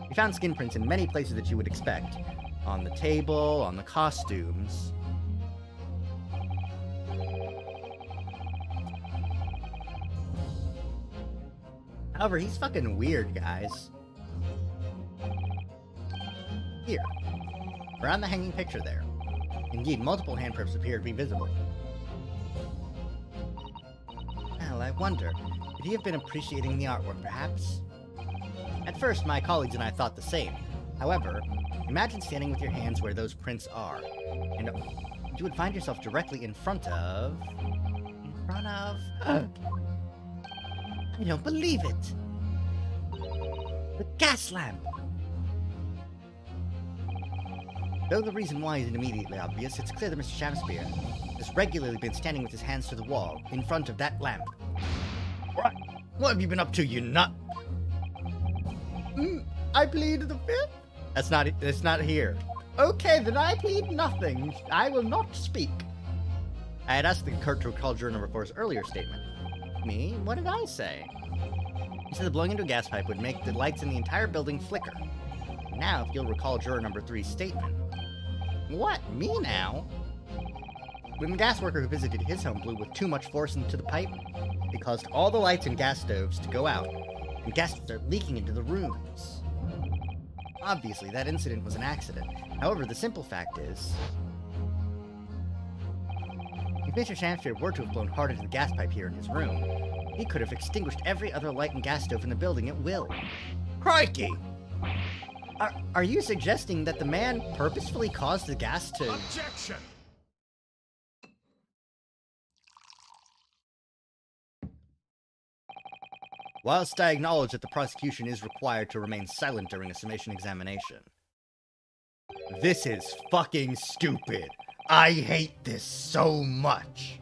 We found skin prints in many places that you would expect. On the table, on the costumes. However, he's fucking weird, guys. Here. Around the hanging picture there. Indeed, multiple handprints appear to be visible. Well, I wonder, could he have been appreciating the artwork, perhaps? At first, my colleagues and I thought the same. However, imagine standing with your hands where those prints are, and you would find yourself directly in front of... I don't believe it! The gas lamp! Though the reason why isn't immediately obvious, it's clear that Mr. Shamspeare has regularly been standing with his hands to the wall, in front of that lamp. What have you been up to, you nut? I plead the fifth? That's not here. Okay, then I plead nothing. I will not speak. I had asked the clerk to recall juror number 4's earlier statement. Me? What did I say? He said the blowing into a gas pipe would make the lights in the entire building flicker. Now, if you'll recall juror number 3's statement. What? Me now? When the gas worker who visited his home blew with too much force into the pipe, it caused all the lights and gas stoves to go out, and gas would start leaking into the rooms. Obviously, that incident was an accident. However, the simple fact is, if Mr. Shamspeare were to have blown hard into the gas pipe here in his room, he could have extinguished every other light and gas stove in the building at will. Crikey! Are you suggesting that the man purposefully caused the gas to... Objection! Whilst I acknowledge that the prosecution is required to remain silent during a summation examination, this is fucking stupid. I hate this so much.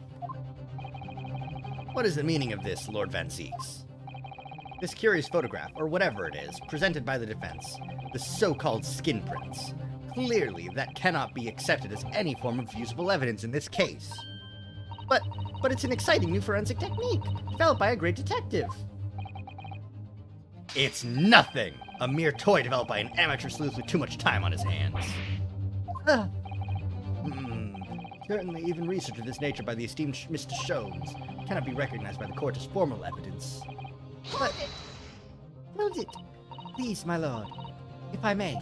What is the meaning of this, Lord Van Zieks? This curious photograph, or whatever it is, presented by the defense, the so-called skin prints. Clearly, that cannot be accepted as any form of usable evidence in this case. But it's an exciting new forensic technique, developed by a great detective. It's nothing! A mere toy developed by an amateur sleuth with too much time on his hands. Certainly, even research of this nature by the esteemed Mr. Sholmes cannot be recognized by the court as formal evidence. But... hold it! Please, my lord. If I may.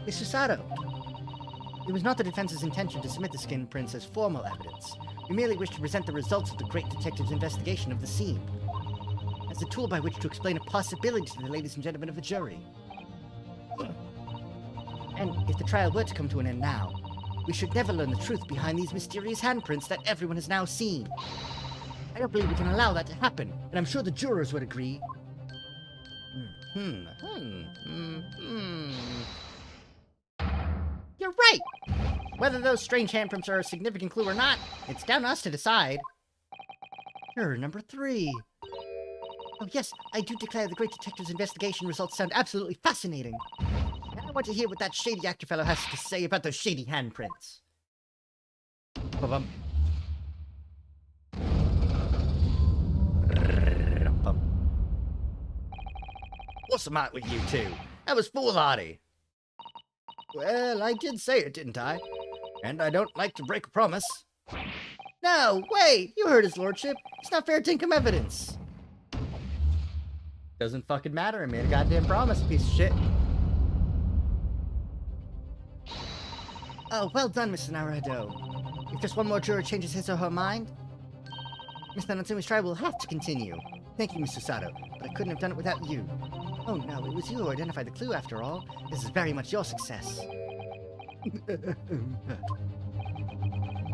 Mr. Sato. It was not the defense's intention to submit the skin prints as formal evidence. We merely wish to present the results of the great detective's investigation of the scene, as a tool by which to explain a possibility to the ladies and gentlemen of the jury. And if the trial were to come to an end now, we should never learn the truth behind these mysterious handprints that everyone has now seen. I don't believe we can allow that to happen, and I'm sure the jurors would agree. You're right! Whether those strange handprints are a significant clue or not, it's down to us to decide. Juror number 3. Oh yes, I do declare the great detective's investigation results sound absolutely fascinating. Now I want to hear what that shady actor fellow has to say about those shady handprints. Ba-bum. What's the matter with you two? That was foolhardy. Well, I did say it, didn't I? And I don't like to break a promise. No, wait! You heard his lordship. It's not fair dinkum evidence. Doesn't fucking matter. I made a goddamn promise, piece of shit. Oh, well done, Mr. Naruto. If just one more juror changes his or her mind, Mr. Natsumi's trial will have to continue. Thank you, Mr. Sato, but I couldn't have done it without you. Oh no, it was you who identified the clue after all. This is very much your success.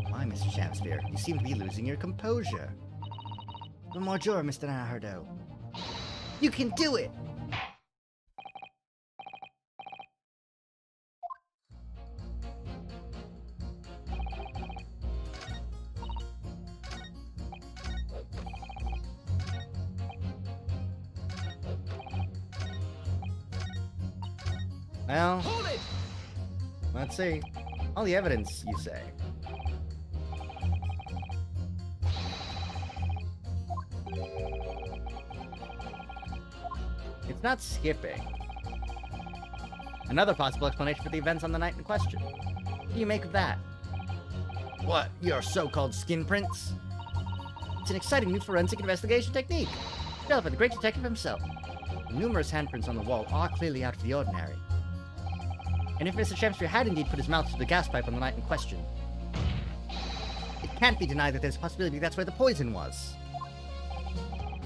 Why, Mr. Shamsphere, you seem to be losing your composure. One more juror, Mr. Naruto. You can do it! Well, Hold it! let's see. All the evidence, you say. It's not skipping. Another possible explanation for the events on the night in question. What do you make of that? What, your so-called skin prints? It's an exciting new forensic investigation technique, developed by the great detective himself. The numerous handprints on the wall are clearly out of the ordinary. And if Mr. Shamsphere had indeed put his mouth to the gas pipe on the night in question, it can't be denied that there's a possibility that's where the poison was.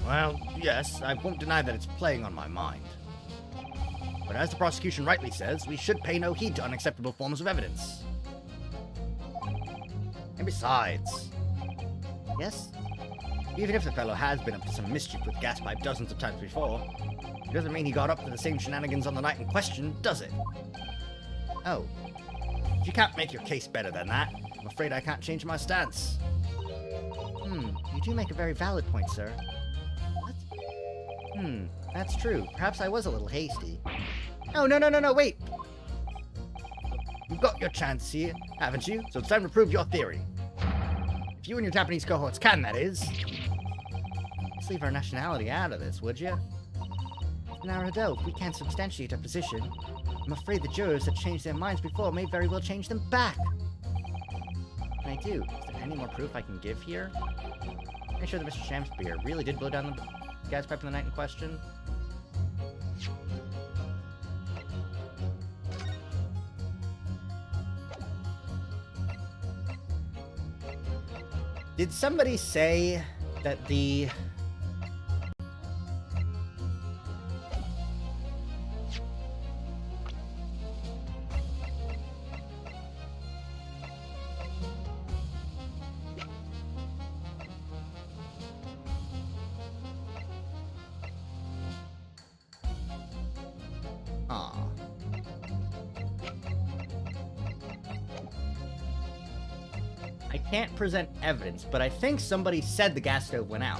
Well, yes, I won't deny that it's playing on my mind. But as the prosecution rightly says, we should pay no heed to unacceptable forms of evidence. And besides... Yes? Even if the fellow has been up to some mischief with gas pipe dozens of times before, it doesn't mean he got up to the same shenanigans on the night in question, does it? Oh. If you can't make your case better than that, I'm afraid I can't change my stance. You do make a very valid point, sir. What? That's true. Perhaps I was a little hasty. Oh, no, wait! You've got your chance here, haven't you? So it's time to prove your theory. If you and your Japanese cohorts can, that is. Let's leave our nationality out of this, would you? Naruto, if we can't substantiate our position, I'm afraid the jurors that changed their minds before may very well change them back. And I do. Is there any more proof I can give here? Make sure that Mr. Shamsphere really did blow down the gas pipe in the night in question. Did somebody say that the... I can't present evidence, but I think somebody said the gas stove went out.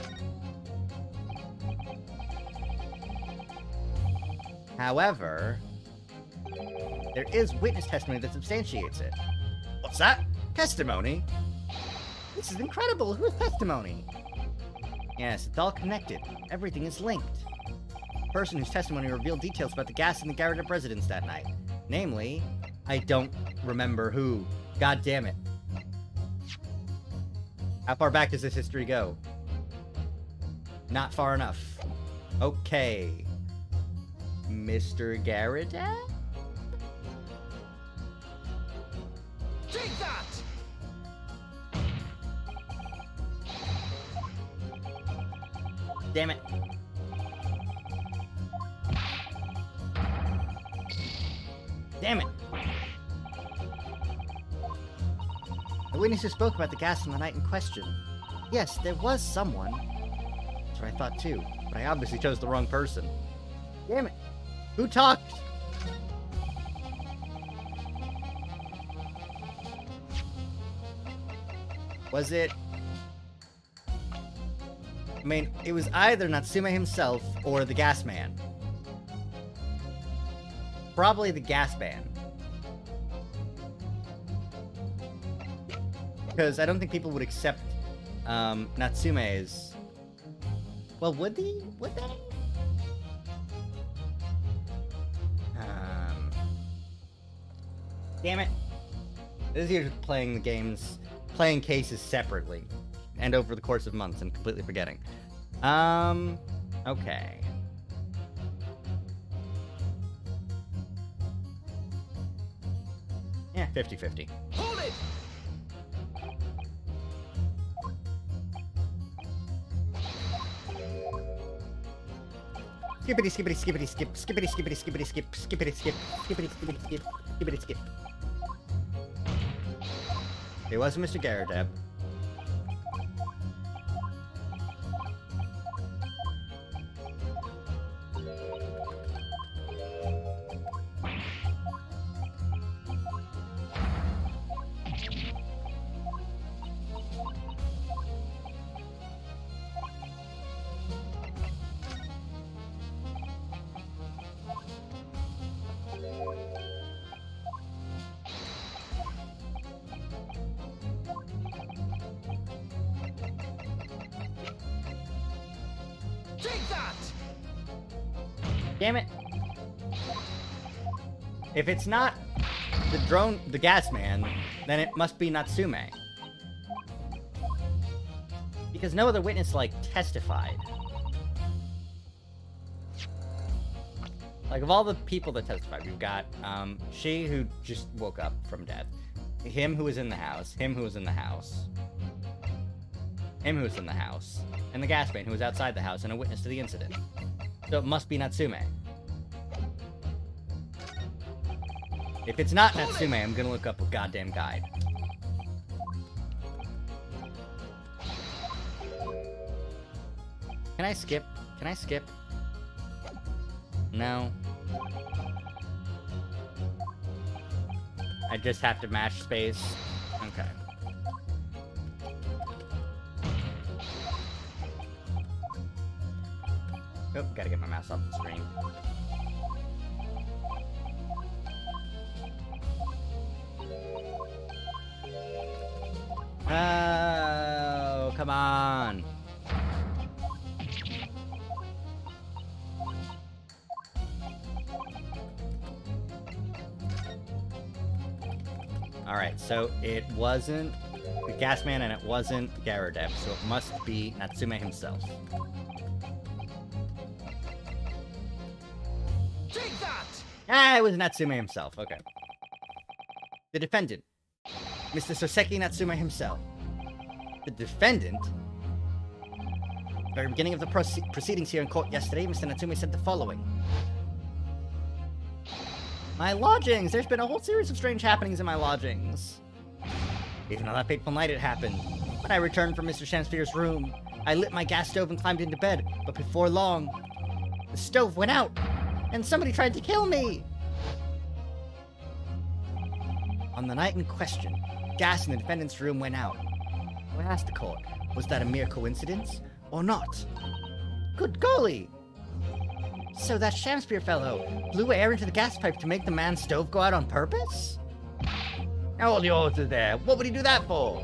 However, there is witness testimony that substantiates it. What's that? Testimony? This is incredible. Whose testimony? Yes, it's all connected. Everything is linked. The person whose testimony revealed details about the gas in the Garrett residence that night. Namely, I don't remember who. God damn it. How far back does this history go? Not far enough. Okay. Mr. Garrett? Take that! Damn it. Damn it. The witnesses spoke about the gas on the night in question. Yes, there was someone. That's what I thought too, but I obviously chose the wrong person. Damn it. Who talked? Was it... I mean, it was either Natsume himself or the gas man. Probably the gas man. Because I don't think people would accept Natsume's... Well, would they? Would they? Damn it. This is usually playing the games, playing cases separately, and over the course of months, and completely forgetting. Okay. Yeah, 50-50. Hold it! Skippity, skippity, skippity, skip, skippity, skippity, skippity, skip, skippity, skip, skippity, skippity, skip, skippity, skip. It wasn't Mr. Garadeb. Take that! Damn it. If it's not the gas man, then it must be Natsume. Because no other witness, like, testified. Like, of all the people that testified, we've got, she who just woke up from death, him who was in the house, him who was in the house, him who was in the house, and the gas man who was outside the house and a witness to the incident. So it must be Natsume. If it's not Natsume, I'm gonna look up a goddamn guide. Can I skip? Can I skip? No. I just have to mash space? Okay. Oh, gotta get my mouse off the screen. Oh, come on. Alright, so it wasn't the gas man and it wasn't Garadeb, so it must be Natsume himself. Take that! Ah, it was Natsume himself, okay. The defendant, Mr. Soseki Natsume himself. The defendant? At the very beginning of the proceedings here in court yesterday, Mr. Natsume said the following. My lodgings! There's been a whole series of strange happenings in my lodgings. Even on that fateful night it happened. When I returned from Mr. Shamsphere's room, I lit my gas stove and climbed into bed, but before long, the stove went out, and somebody tried to kill me! On the night in question, gas in the defendant's room went out. I asked the court, was that a mere coincidence or not? Good golly! So that Shamspeare fellow blew air into the gas pipe to make the man's stove go out on purpose? Now all the oaths are there. What would he do that for?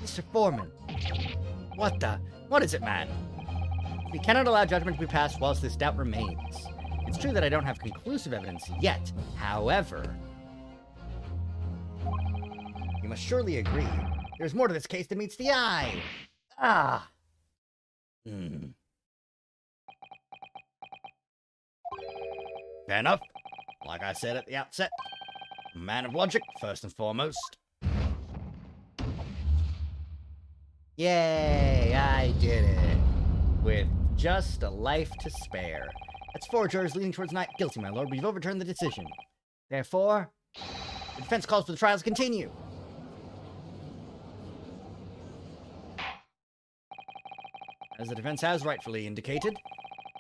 Mr. Foreman. What is it, man? We cannot allow judgment to be passed whilst this doubt remains. It's true that I don't have conclusive evidence yet. However, you must surely agree there's more to this case than meets the eye. Fair enough. Like I said at the outset, a man of logic, first and foremost. Yay, I did it. With just a life to spare. That's 4 jurors leaning towards not guilty, my lord. We've overturned the decision. Therefore, the defense calls for the trials to continue. As the defense has rightfully indicated,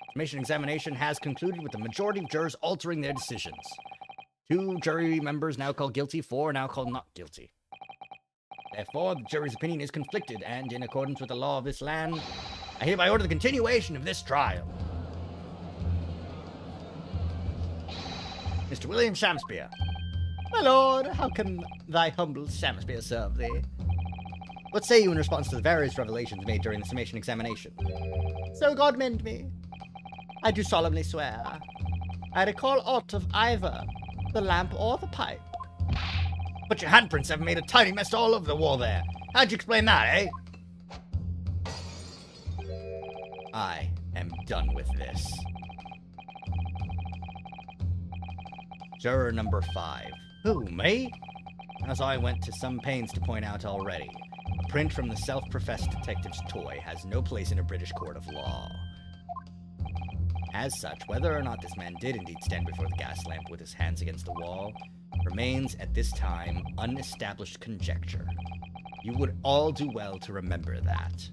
information examination has concluded with the majority of jurors altering their decisions. 2 jury members now called guilty, 4 now called not guilty. Therefore, the jury's opinion is conflicted, and in accordance with the law of this land, I hereby order the continuation of this trial. Mr. William Shamspeare. My lord, how can thy humble Shamspeare serve thee? What say you in response to the various revelations made during the summation examination? So God mend me. I do solemnly swear, I recall aught of either the lamp or the pipe. But your handprints have made a tiny mess all over the wall there. How'd you explain that, eh? I am done with this. Juror number 5. Who, me? As I went to some pains to point out already, a print from the self-professed detective's toy has no place in a British court of law. As such, whether or not this man did indeed stand before the gas lamp with his hands against the wall remains at this time unestablished conjecture. You would all do well to remember that.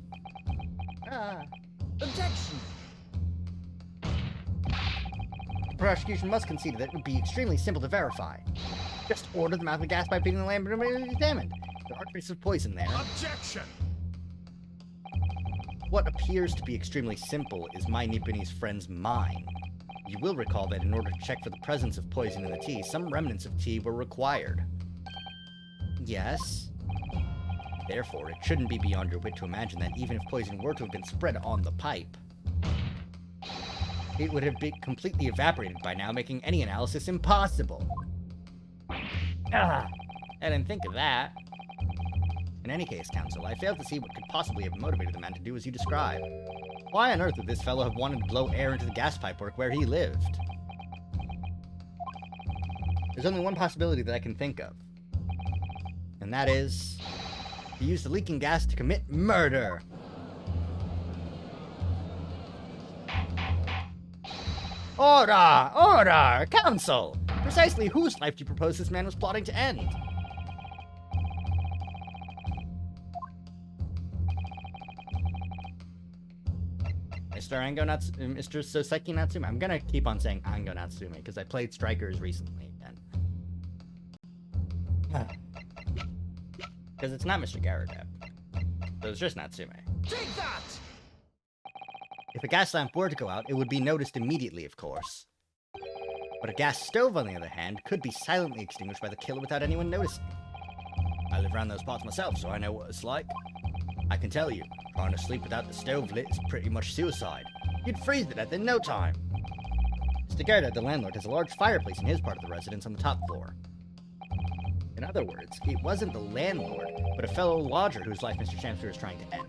Objection. The prosecution must concede that it would be extremely simple to verify. Just order the mouth of the gas pipe being the lamp examined. There are traces of poison there. Objection! What appears to be extremely simple is my Nipponese friend's mind. You will recall that in order to check for the presence of poison in the tea, some remnants of tea were required. Yes. Therefore, it shouldn't be beyond your wit to imagine that even if poison were to have been spread on the pipe, it would have been completely evaporated by now, making any analysis impossible. I didn't think of that. In any case, counsel, I failed to see what could possibly have motivated the man to do as you describe. Why on earth would this fellow have wanted to blow air into the gas pipework where he lived? There's only one possibility that I can think of. And that is, he used the leaking gas to commit murder. Order! Order! Counsel! Precisely whose life do you propose this man was plotting to end? Mr. Soseki Natsume. I'm gonna keep on saying Ango Natsume because I played Strikers recently again. Because it's not Mr. Garadeb. So it's just Natsume. Take that! If a gas lamp were to go out, it would be noticed immediately, of course. But a gas stove, on the other hand, could be silently extinguished by the killer without anyone noticing. I live around those parts myself, so I know what it's like. I can tell you, trying to sleep without the stove lit is pretty much suicide. You'd freeze to death in no time. Mr. Gerda, the landlord, has a large fireplace in his part of the residence on the top floor. In other words, it wasn't the landlord, but a fellow lodger whose life Mr. Shamspeare is trying to end.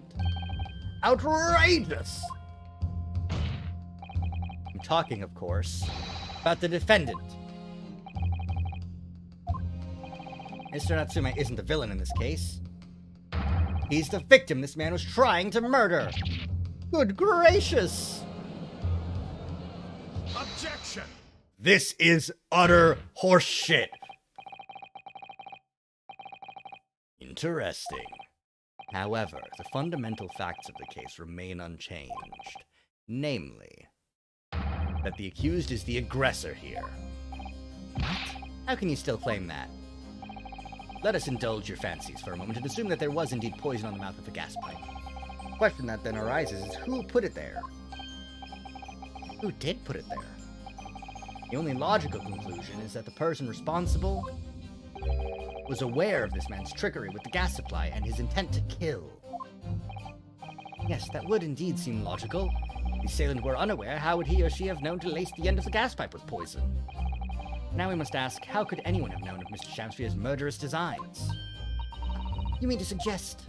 Outrageous! I'm talking, of course, about the defendant. Mr. Natsume isn't the villain in this case. He's the victim this man was trying to murder. Good gracious! Objection! This is utter horseshit. Interesting. However, the fundamental facts of the case remain unchanged. Namely, that the accused is the aggressor here. What? How can you still claim that? Let us indulge your fancies for a moment and assume that there was indeed poison on the mouth of the gas pipe. The question that then arises is who put it there? Who did put it there? The only logical conclusion is that the person responsible was aware of this man's trickery with the gas supply and his intent to kill. Yes, that would indeed seem logical. If the assailant were unaware, how would he or she have known to lace the end of the gas pipe with poison? Now we must ask, how could anyone have known of Mr. Shamsphere's murderous designs? You mean to suggest?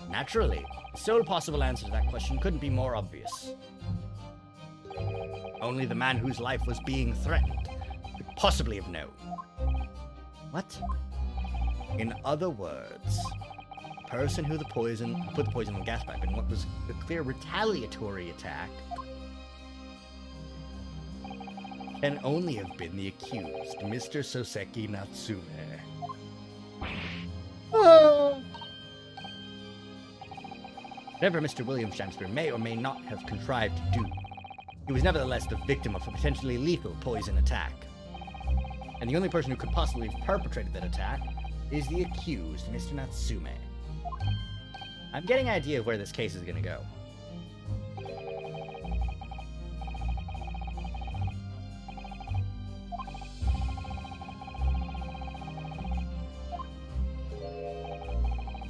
Naturally. The sole possible answer to that question couldn't be more obvious. Only the man whose life was being threatened could possibly have known. What? In other words, the person who put the poison in the gas pipe in what was a clear retaliatory attack can only have been the accused, Mr. Soseki Natsume. Oh. Whatever Mr. William Shamsphere may or may not have contrived to do, he was nevertheless the victim of a potentially lethal poison attack. And the only person who could possibly have perpetrated that attack is the accused, Mr. Natsume. I'm getting an idea of where this case is going to go.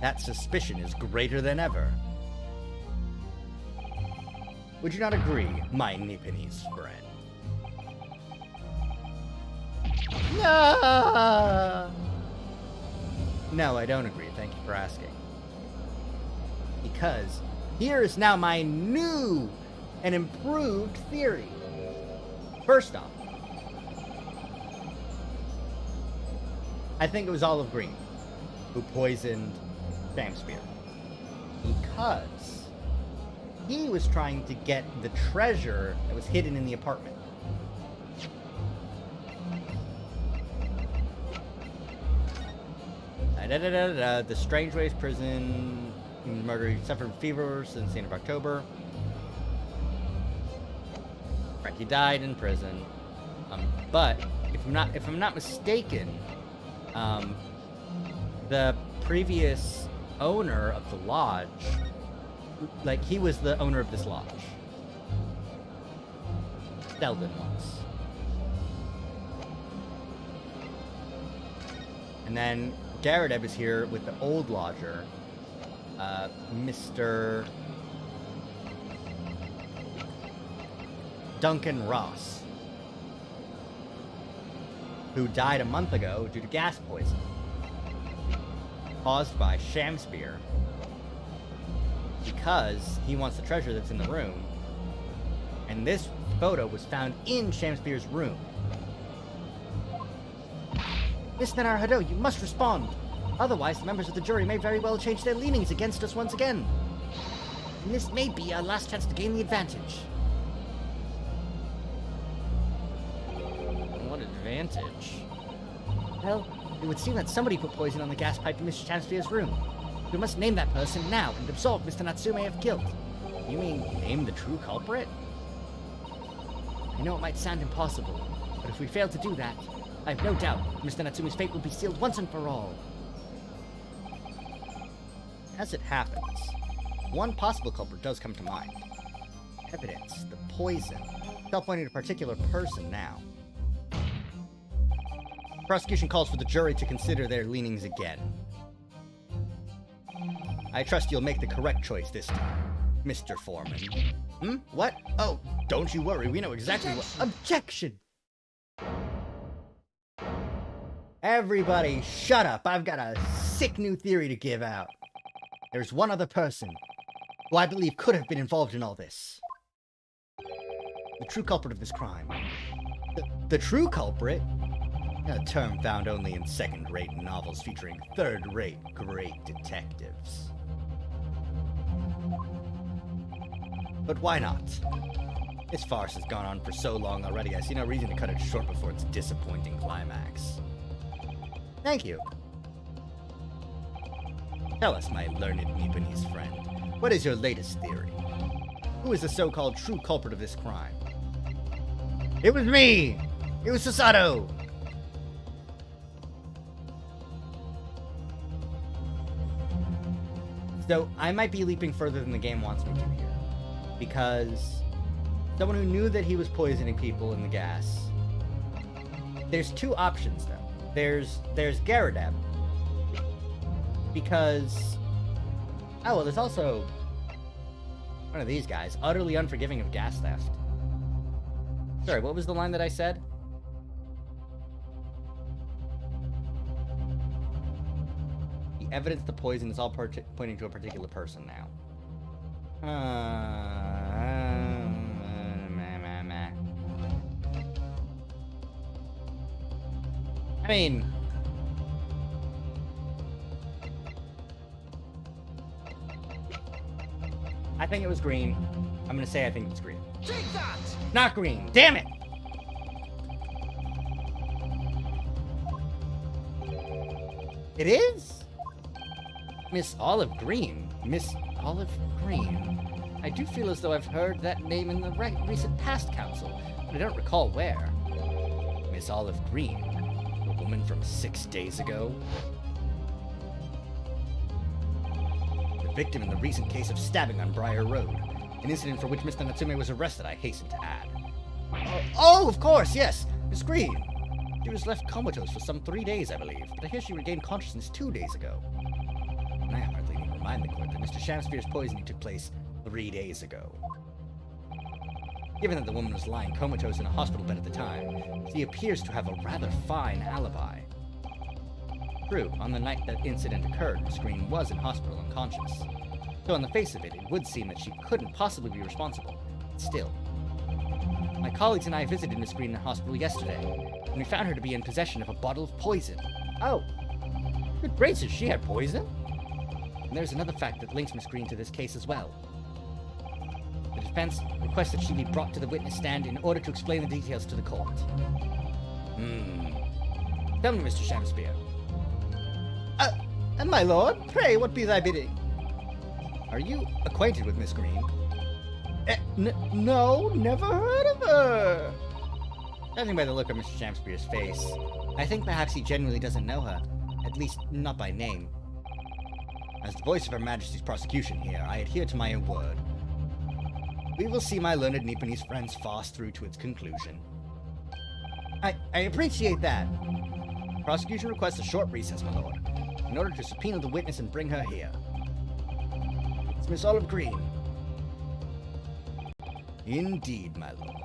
That suspicion is greater than ever. Would you not agree, my Nipponese friend? No, I don't agree. Thank you for asking. Because here is now my new and improved theory. First off, I think it was Olive Green who poisoned Shamsphere. Because he was trying to get the treasure that was hidden in the apartment. The Strangeways prison murder. He suffered fever since the end of October. Right, he died in prison. But if I'm not mistaken, the previous owner of the lodge, like he was the owner of this lodge. Selden was. And then Garadeb is here with the old lodger, Mr. Duncan Ross, who died a month ago due to gas poison caused by Shamsphere because he wants the treasure that's in the room. And this photo was found in Shamsphere's room. Miss Nenarhado, you must respond. Otherwise, the members of the jury may very well change their leanings against us once again. And this may be our last chance to gain the advantage. What advantage? Well, it would seem that somebody put poison on the gas pipe in Mr. Shamsphere's room. We must name that person now and absolve Mr. Natsume of guilt. You mean name the true culprit? I know it might sound impossible, but if we fail to do that, I have no doubt Mr. Natsume's fate will be sealed once and for all. As it happens, one possible culprit does come to mind. Evidence, the poison. It's all pointing to a particular person now. Prosecution calls for the jury to consider their leanings again. I trust you'll make the correct choice this time, Mr. Foreman. What? Oh, don't you worry, we know exactly what— Objection! Everybody, shut up! I've got a sick new theory to give out. There's one other person who I believe could have been involved in all this. The true culprit of this crime. The true culprit? A term found only in second-rate novels featuring third-rate great detectives. But why not? This farce has gone on for so long already, I see no reason to cut it short before its disappointing climax. Thank you. Tell us, my learned Nipponese friend, what is your latest theory? Who is the so-called true culprit of this crime? It was me! It was Susato! So I might be leaping further than the game wants me to here. Because someone who knew that he was poisoning people in the gas. There's two options, though. There's Garadeb. Because... Oh, well, there's also one of these guys. Utterly unforgiving of gas theft. Sorry, what was the line that I said? The evidence to poison is all pointing to a particular person now. I mean... I think it was green. I'm gonna say I think it's green. Take that! Not green! Damn it! It is? Miss Olive Green. Miss Olive Green. I do feel as though I've heard that name in the recent past council, but I don't recall where. Miss Olive Green. The woman from 6 days ago. The victim in the recent case of stabbing on Briar Road. An incident for which Mr. Natsume was arrested, I hasten to add. Oh, of course, yes! Miss Green. She was left comatose for some 3 days, I believe, but I hear she regained consciousness 2 days ago. And I hardly need to remind the court that Mr. Shamspeare's poisoning took place 3 days ago. Given that the woman was lying comatose in a hospital bed at the time, she appears to have a rather fine alibi. True, on the night that incident occurred, Miss Green was in hospital unconscious. So on the face of it, it would seem that she couldn't possibly be responsible. But still. My colleagues and I visited Miss Green in hospital yesterday, and we found her to be in possession of a bottle of poison. Oh. Good gracious, she had poison? And there's another fact that links Miss Green to this case as well. The defense requests that she be brought to the witness stand in order to explain the details to the court. Tell me, Mr. Shamspeare. And my lord, pray, what be thy bidding? Are you acquainted with Miss Green? No, never heard of her. Judging by the look on Mr. Shamspeare's face, I think perhaps he genuinely doesn't know her. At least, not by name. As the voice of Her Majesty's prosecution here, I adhere to my own word. We will see my learned Nipponese friends fast through to its conclusion. I appreciate that. Prosecution requests a short recess, my lord, in order to subpoena the witness and bring her here. It's Miss Olive Green. Indeed, my lord.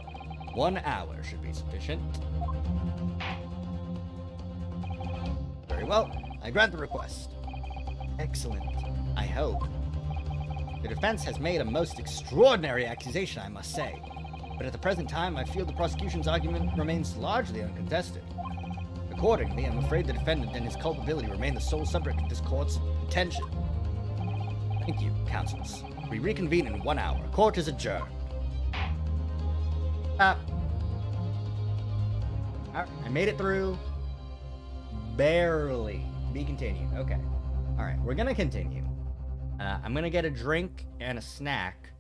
1 hour should be sufficient. Very well. I grant the request. Excellent. I hope. The defense has made a most extraordinary accusation, I must say. But at the present time, I feel the prosecution's argument remains largely uncontested. Accordingly, I'm afraid the defendant and his culpability remain the sole subject of this court's attention. Thank you, counsels. We reconvene in 1 hour. Court is adjourned. I made it through. Barely. Be continued. Okay. Alright, we're gonna continue. I'm gonna get a drink and a snack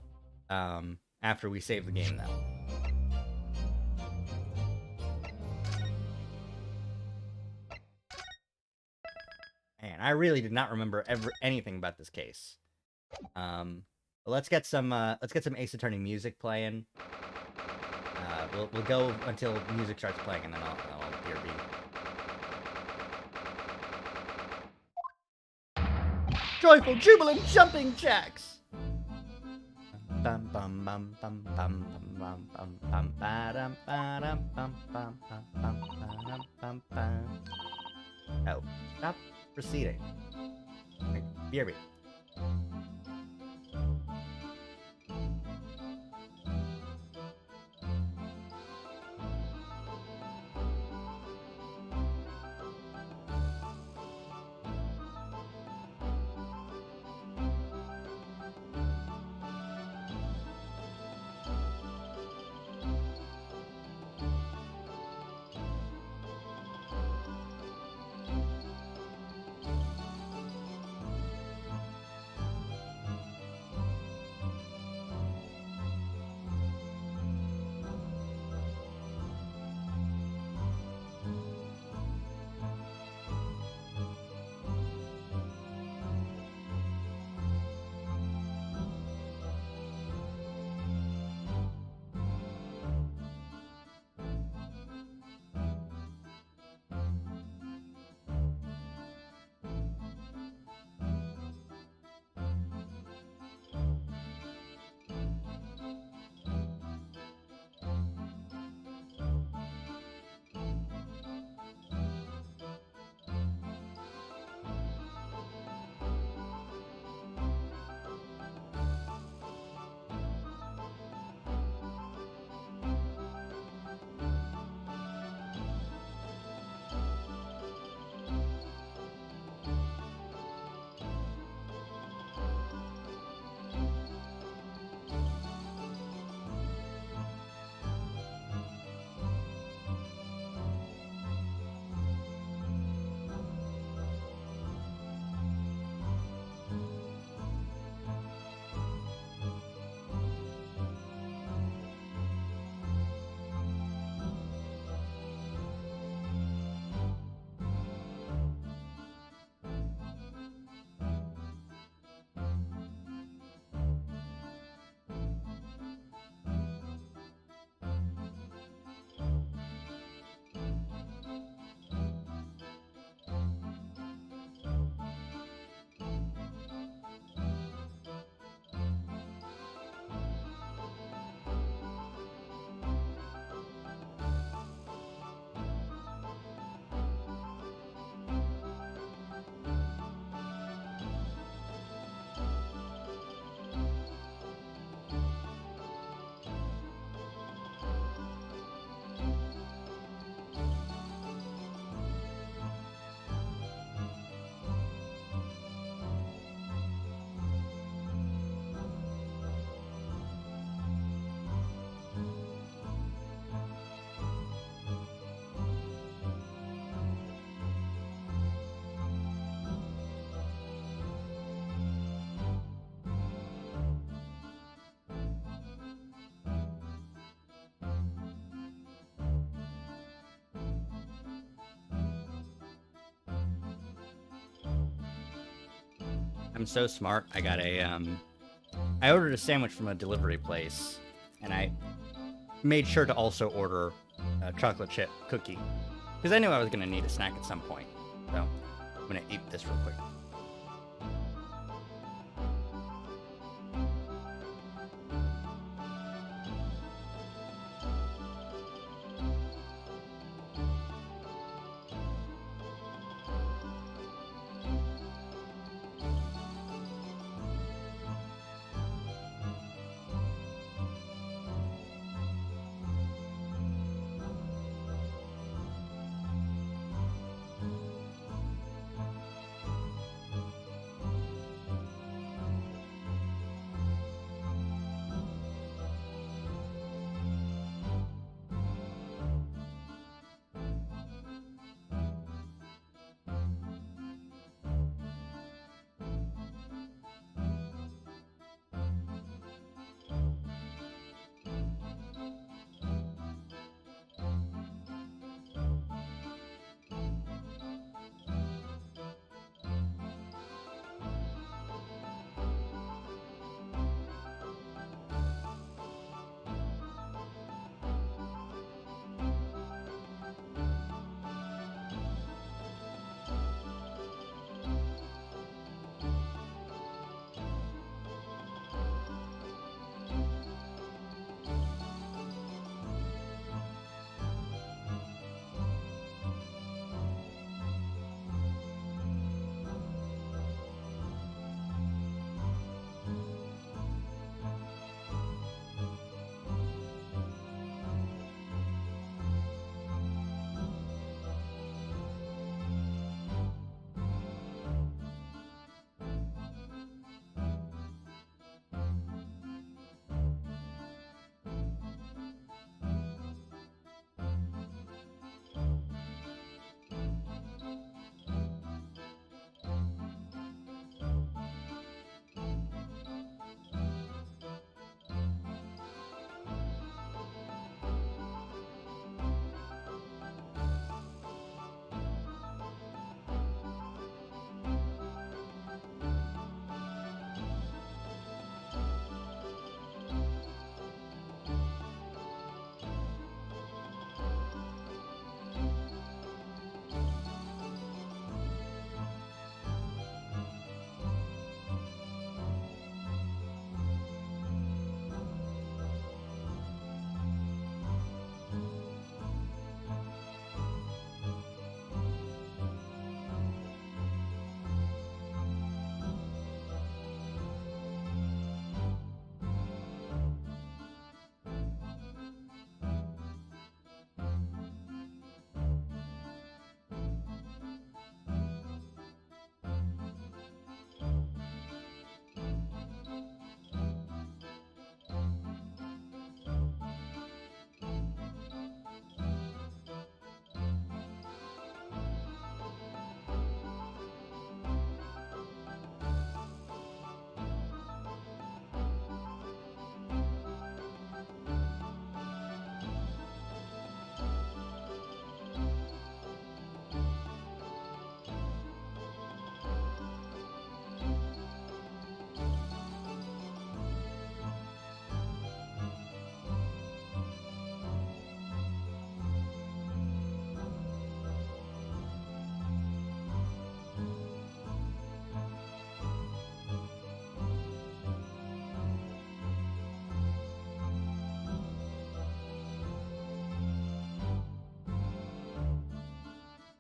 after we save the game, though. Man, I really did not remember anything about this case. Let's get some Ace Attorney music playing. We'll go until music starts playing, and then I'll BRB. Joyful, jubilant, jumping jacks. Bum bum bum bum bum bum bum bum ba-dum ba-dum bum bum bum bum ba-dum bum bum. Oh, stop proceeding. BRB. I'm so smart. I got I ordered a sandwich from a delivery place, and I made sure to also order a chocolate chip cookie, because I knew I was gonna need a snack at some point. So I'm gonna eat this real quick.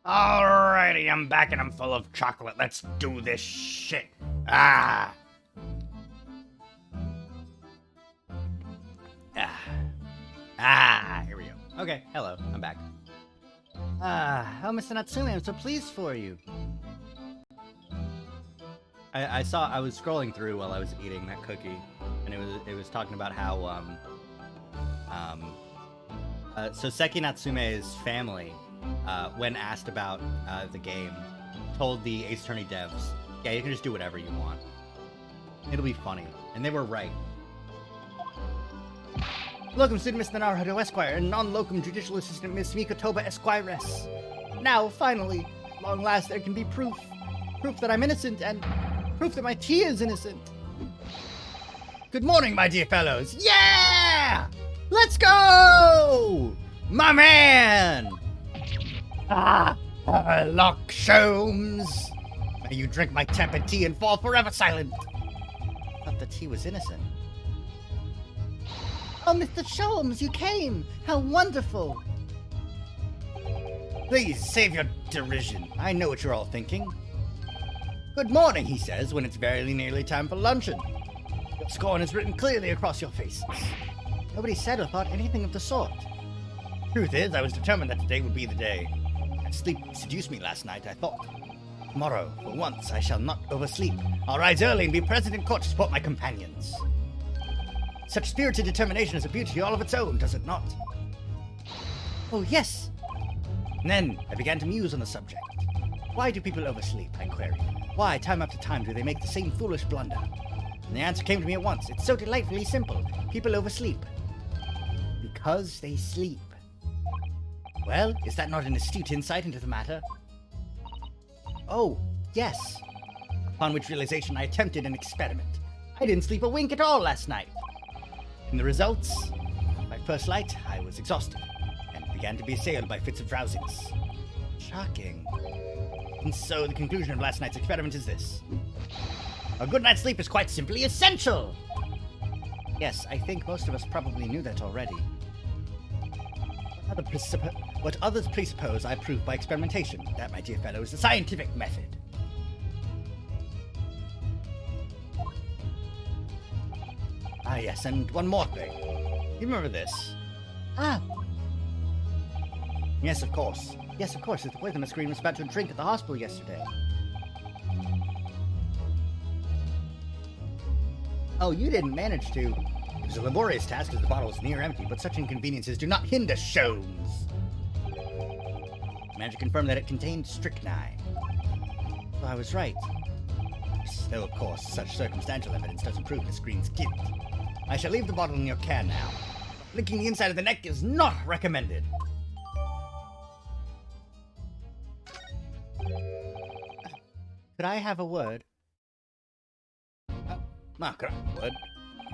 Alrighty, I'm back and I'm full of chocolate. Let's do this shit. Ah. Here we go. Okay, hello, I'm back. Oh, Mr. Natsume, I'm so pleased for you. I was scrolling through while I was eating that cookie, and it was talking about how so Seki Natsume's family, when asked about the game, told the Ace Attorney devs, yeah, you can just do whatever you want. It'll be funny. And they were right. Locum Sid Miss Naruto Esquire, and non-locum judicial assistant Miss Mikotoba Esquiress. Now, finally, at long last, there can be proof. Proof that I'm innocent, and proof that my tea is innocent. Good morning, my dear fellows. Yeah! Let's go! My man! Lock Sholmes. May you drink my tepid tea and fall forever silent. I thought the tea was innocent. Oh, Mr. Sholmes, you came! How wonderful! Please, save your derision. I know what you're all thinking. Good morning, he says, when it's very nearly time for luncheon. Your scorn is written clearly across your faces. Nobody said or thought anything of the sort. Truth is, I was determined that today would be the day. As sleep seduced me last night, I thought, tomorrow, for once, I shall not oversleep. I'll rise early and be present in court to support my companions. Such spirited determination is a beauty all of its own, does it not? Oh, yes. And then I began to muse on the subject. Why do people oversleep, I queried. Why, time after time, do they make the same foolish blunder? And the answer came to me at once. It's so delightfully simple. People oversleep. Because they sleep. Well, is that not an astute insight into the matter? Oh, yes. Upon which realization I attempted an experiment. I didn't sleep a wink at all last night. And the results? By first light, I was exhausted, and began to be assailed by fits of drowsiness. Shocking. And so the conclusion of last night's experiment is this. A good night's sleep is quite simply essential! Yes, I think most of us probably knew that already. What others presuppose I prove by experimentation. That, my dear fellow, is the scientific method. Ah, yes, and one more thing. You remember this? Ah! Yes, of course. Yes, of course, it's the poisonous green was about to drink at the hospital yesterday. Oh, you didn't manage to. It was a laborious task as the bottle was near empty, but such inconveniences do not hinder Sholmes. I managed to confirm that it contained strychnine. So I was right. Though, of course, such circumstantial evidence doesn't prove Miss Green's guilt. I shall leave the bottle in your care now. Licking the inside of the neck is not recommended. Could I have a word? Could I have a word?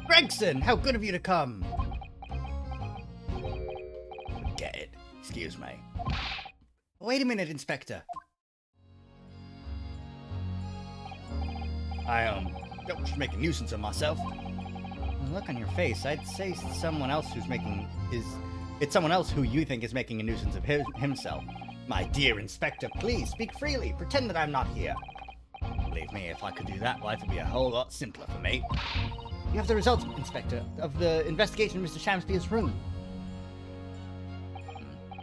Gregson, how good of you to come! Forget it. Excuse me. Wait a minute, Inspector. I, don't wish to make a nuisance of myself. The look on your face, I'd say someone else it's someone else who you think is making a nuisance of himself. My dear Inspector, please speak freely. Pretend that I'm not here. Believe me, if I could do that, life would be a whole lot simpler for me. You have the results, Inspector, of the investigation in Mr. Shamspier's room.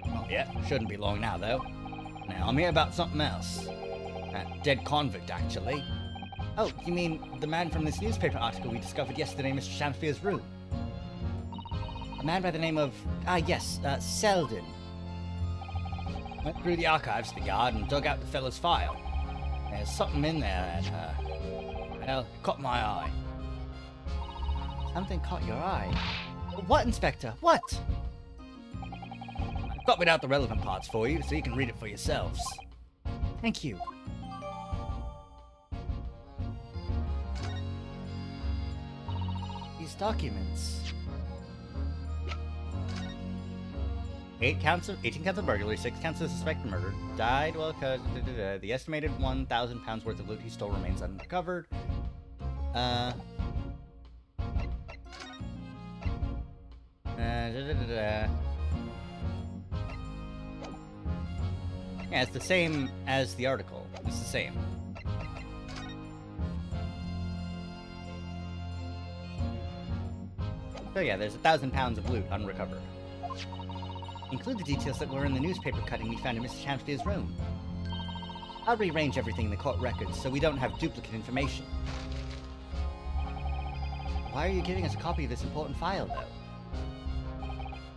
Not yet. Shouldn't be long now, though. Now, I'm here about something else. That dead convict, actually. Oh, you mean the man from this newspaper article we discovered yesterday in Mr. Shamspier's room? A man by the name of... Selden. Went through the archives of the yard and dug out the fellow's file. There's something in there that, caught my eye. Something caught your eye? What, Inspector? What? I've copied out the relevant parts for you, so you can read it for yourselves. Thank you. These documents... 18 counts of burglary, 6 counts of suspected murder. Died while the estimated £1,000 worth of loot he stole remains uncovered. Yeah, it's the same as the article. It's the same. So yeah, there's £1,000 of loot unrecovered. Include the details that were in the newspaper cutting we found in Mr. Shamspier's room. I'll rearrange everything in the court records so we don't have duplicate information. Why are you giving us a copy of this important file, though?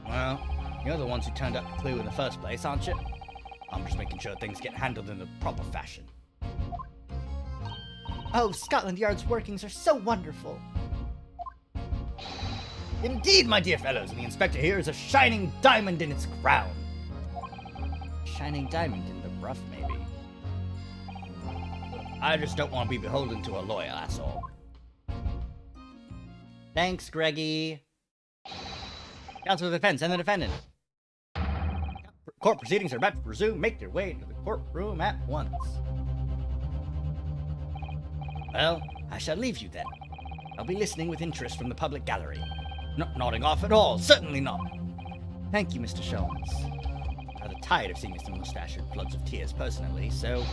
Well, you're the ones who turned up the clue in the first place, aren't you? I'm just making sure things get handled in the proper fashion. Oh, Scotland Yard's workings are so wonderful! Indeed, my dear fellows, and the inspector here is a shining diamond in its crown. Shining diamond in the rough, maybe. I just don't want to be beholden to a lawyer, that's all. Thanks, Greggy. Counsel of Defense and the defendant. Court proceedings are about to resume. Make your way to the courtroom at once. Well, I shall leave you then. I'll be listening with interest from the public gallery. Not nodding off at all, certainly not. Thank you, Mr. Sholmes. Rather tired of seeing Mr. Mustache in floods of tears personally, so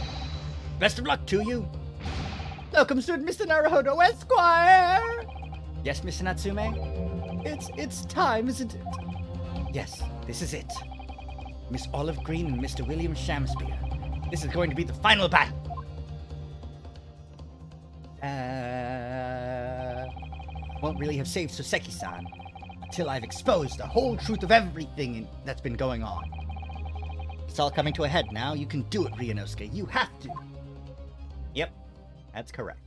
best of luck to you. Welcome, student Mr. Naruhodo Esquire! Yes, Mr. Natsume? It's time, isn't it? Yes, this is it. Miss Olive Green and Mr. William Shamspeare. This is going to be the final battle. Won't really have saved Soseki-san until I've exposed the whole truth of everything that's been going on. It's all coming to a head now. You can do it, Ryunosuke. You have to. Yep, that's correct.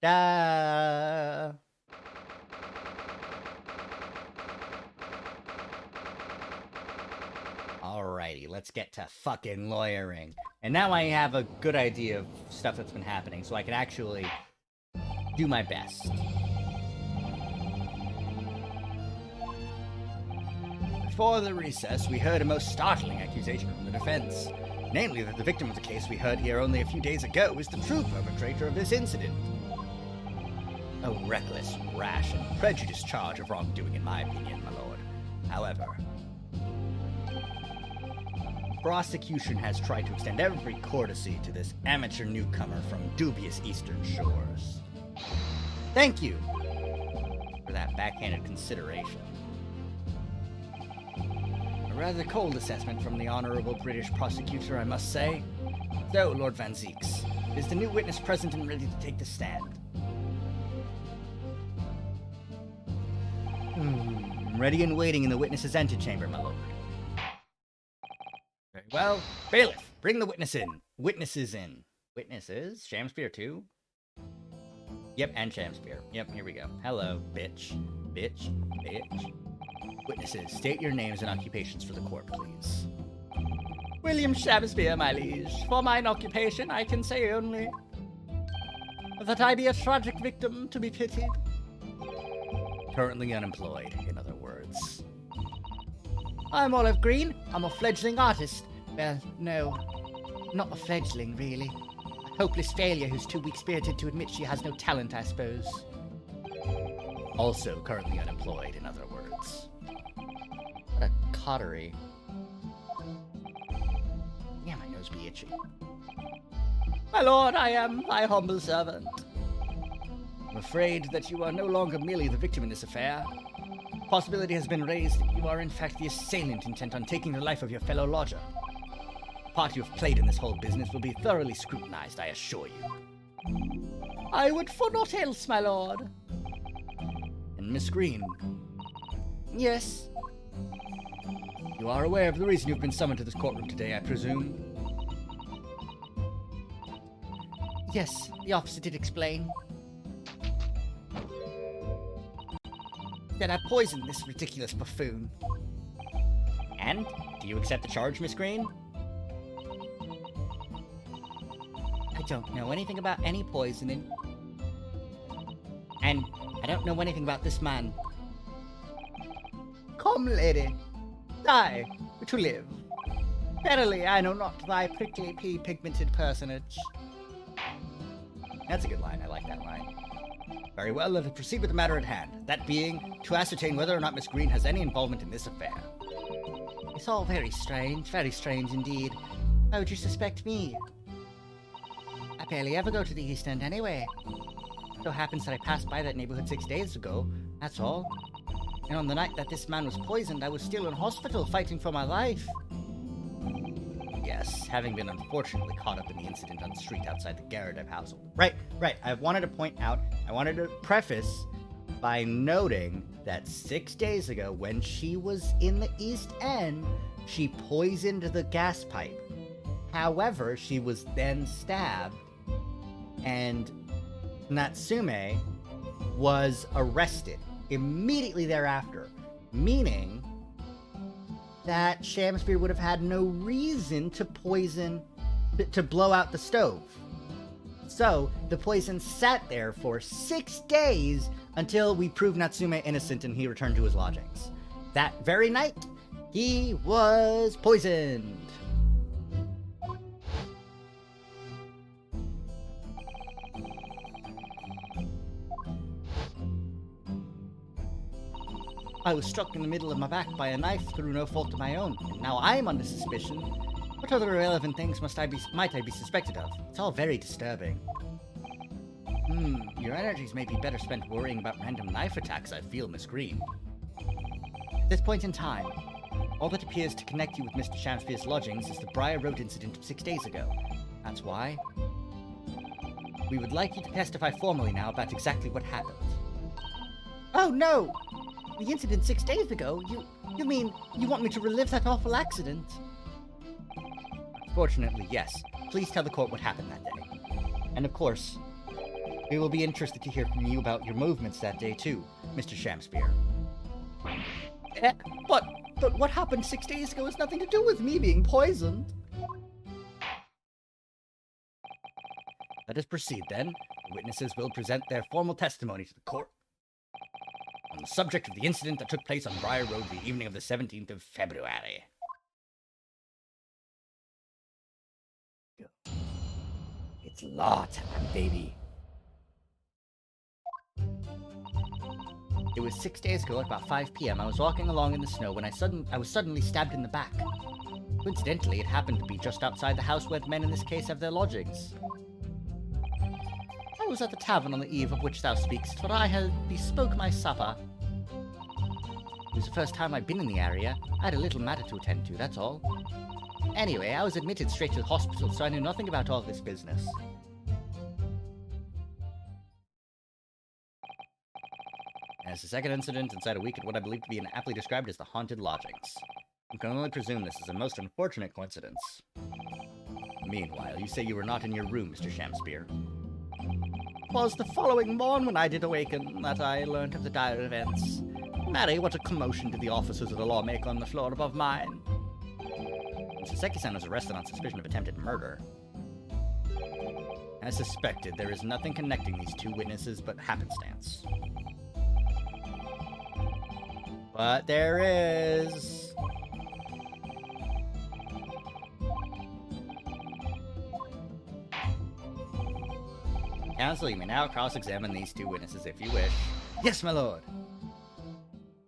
Da. Alrighty, let's get to fucking lawyering. And now I have a good idea of stuff that's been happening, so I can actually do my best. Before the recess, we heard a most startling accusation from the defense. Namely, that the victim of the case we heard here only a few days ago is the true perpetrator of this incident. A reckless, rash, and prejudiced charge of wrongdoing, in my opinion, my lord. However, the prosecution has tried to extend every courtesy to this amateur newcomer from dubious eastern shores. Thank you for that backhanded consideration. A rather cold assessment from the honorable British prosecutor, I must say. So, Lord Van Zeeks, is the new witness present and ready to take the stand? Ready and waiting in the witness's antechamber, my lord. Very well. Bailiff, bring the witness in. Witnesses in. Witnesses? Shamspeare too? Yep, and Shamspeare. Yep, here we go. Hello, bitch. Bitch. Bitch. Witnesses, state your names and occupations for the court, please. William Shamspeare, my liege. For mine occupation, I can say only that I be a tragic victim to be pitied. Currently unemployed, in other words. I'm Olive Green. I'm a fledgling artist. Well, no, not a fledgling, really. A hopeless failure who's too weak-spirited to admit she has no talent, I suppose. Also currently unemployed, in other words. What a cottery. Yeah, my nose be itchy. My lord, I am thy humble servant. I'm afraid that you are no longer merely the victim in this affair. Possibility has been raised that you are in fact the assailant intent on taking the life of your fellow lodger. The part you have played in this whole business will be thoroughly scrutinized, I assure you. I would for naught else, my lord. And Miss Green, Yes. you are aware of the reason you've been summoned to this courtroom today, I presume? Yes, the officer did explain. That I poisoned this ridiculous buffoon. And? Do you accept the charge, Miss Green? I don't know anything about any poisoning. And I don't know anything about this man. Come, lady, die to live. Verily, I know not thy prickly pea-pigmented personage. That's a good line. I like that line. Very well, let us proceed with the matter at hand. That being, to ascertain whether or not Miss Green has any involvement in this affair. It's all very strange indeed. Why would you suspect me? I barely ever go to the East End anyway. So happens that I passed by that neighborhood 6 days ago, that's all. And on the night that this man was poisoned, I was still in hospital fighting for my life. Yes, having been unfortunately caught up in the incident on the street outside the Garrett household. Right. I wanted to point out, I wanted to preface by noting that 6 days ago, when she was in the East End, she poisoned the gas pipe. However, she was then stabbed, and Natsume was arrested immediately thereafter, meaning that Shamspeare would have had no reason to poison to blow out the stove. So, the poison sat there for 6 days until we proved Natsume innocent and he returned to his lodgings. That very night, he was poisoned. I was struck in the middle of my back by a knife through no fault of my own, and now I'm under suspicion. What other irrelevant things might I be suspected of? It's all very disturbing. Your energies may be better spent worrying about random knife attacks, I feel, Miss Green. At this point in time, all that appears to connect you with Mr. Shamspeare's lodgings is the Briar Road incident of 6 days ago. That's why. We would like you to testify formally now about exactly what happened. Oh no! The incident 6 days ago? You mean you want me to relive that awful accident? Unfortunately, yes. Please tell the court what happened that day. And of course, we will be interested to hear from you about your movements that day too, Mr. Shamspeare. But what happened 6 days ago has nothing to do with me being poisoned. Let us proceed then. The witnesses will present their formal testimony to the court on the subject of the incident that took place on Briar Road the evening of the 17th of February. It's law time, baby. It was 6 days ago at about 5 p.m. I was walking along in the snow when I was suddenly stabbed in the back. Coincidentally, it happened to be just outside the house where the men in this case have their lodgings. I was at the tavern on the eve of which thou speakst, for I had bespoke my supper. It was the first time I'd been in the area. I had a little matter to attend to, that's all. Anyway, I was admitted straight to the hospital, so I knew nothing about all this business. As the second incident inside a week at what I believe to be aptly described as the haunted lodgings. I can only presume this is a most unfortunate coincidence. Meanwhile, you say you were not in your room, Mr. Shamspeare. 'Twas the following morn when I did awaken that I learnt of the dire events. Marry, what a commotion did the officers of the law make on the floor above mine. Mr. Seki-san was arrested on suspicion of attempted murder. As suspected, there is nothing connecting these two witnesses but happenstance. But there is... Counsel, you may now cross-examine these two witnesses if you wish. Yes, my lord!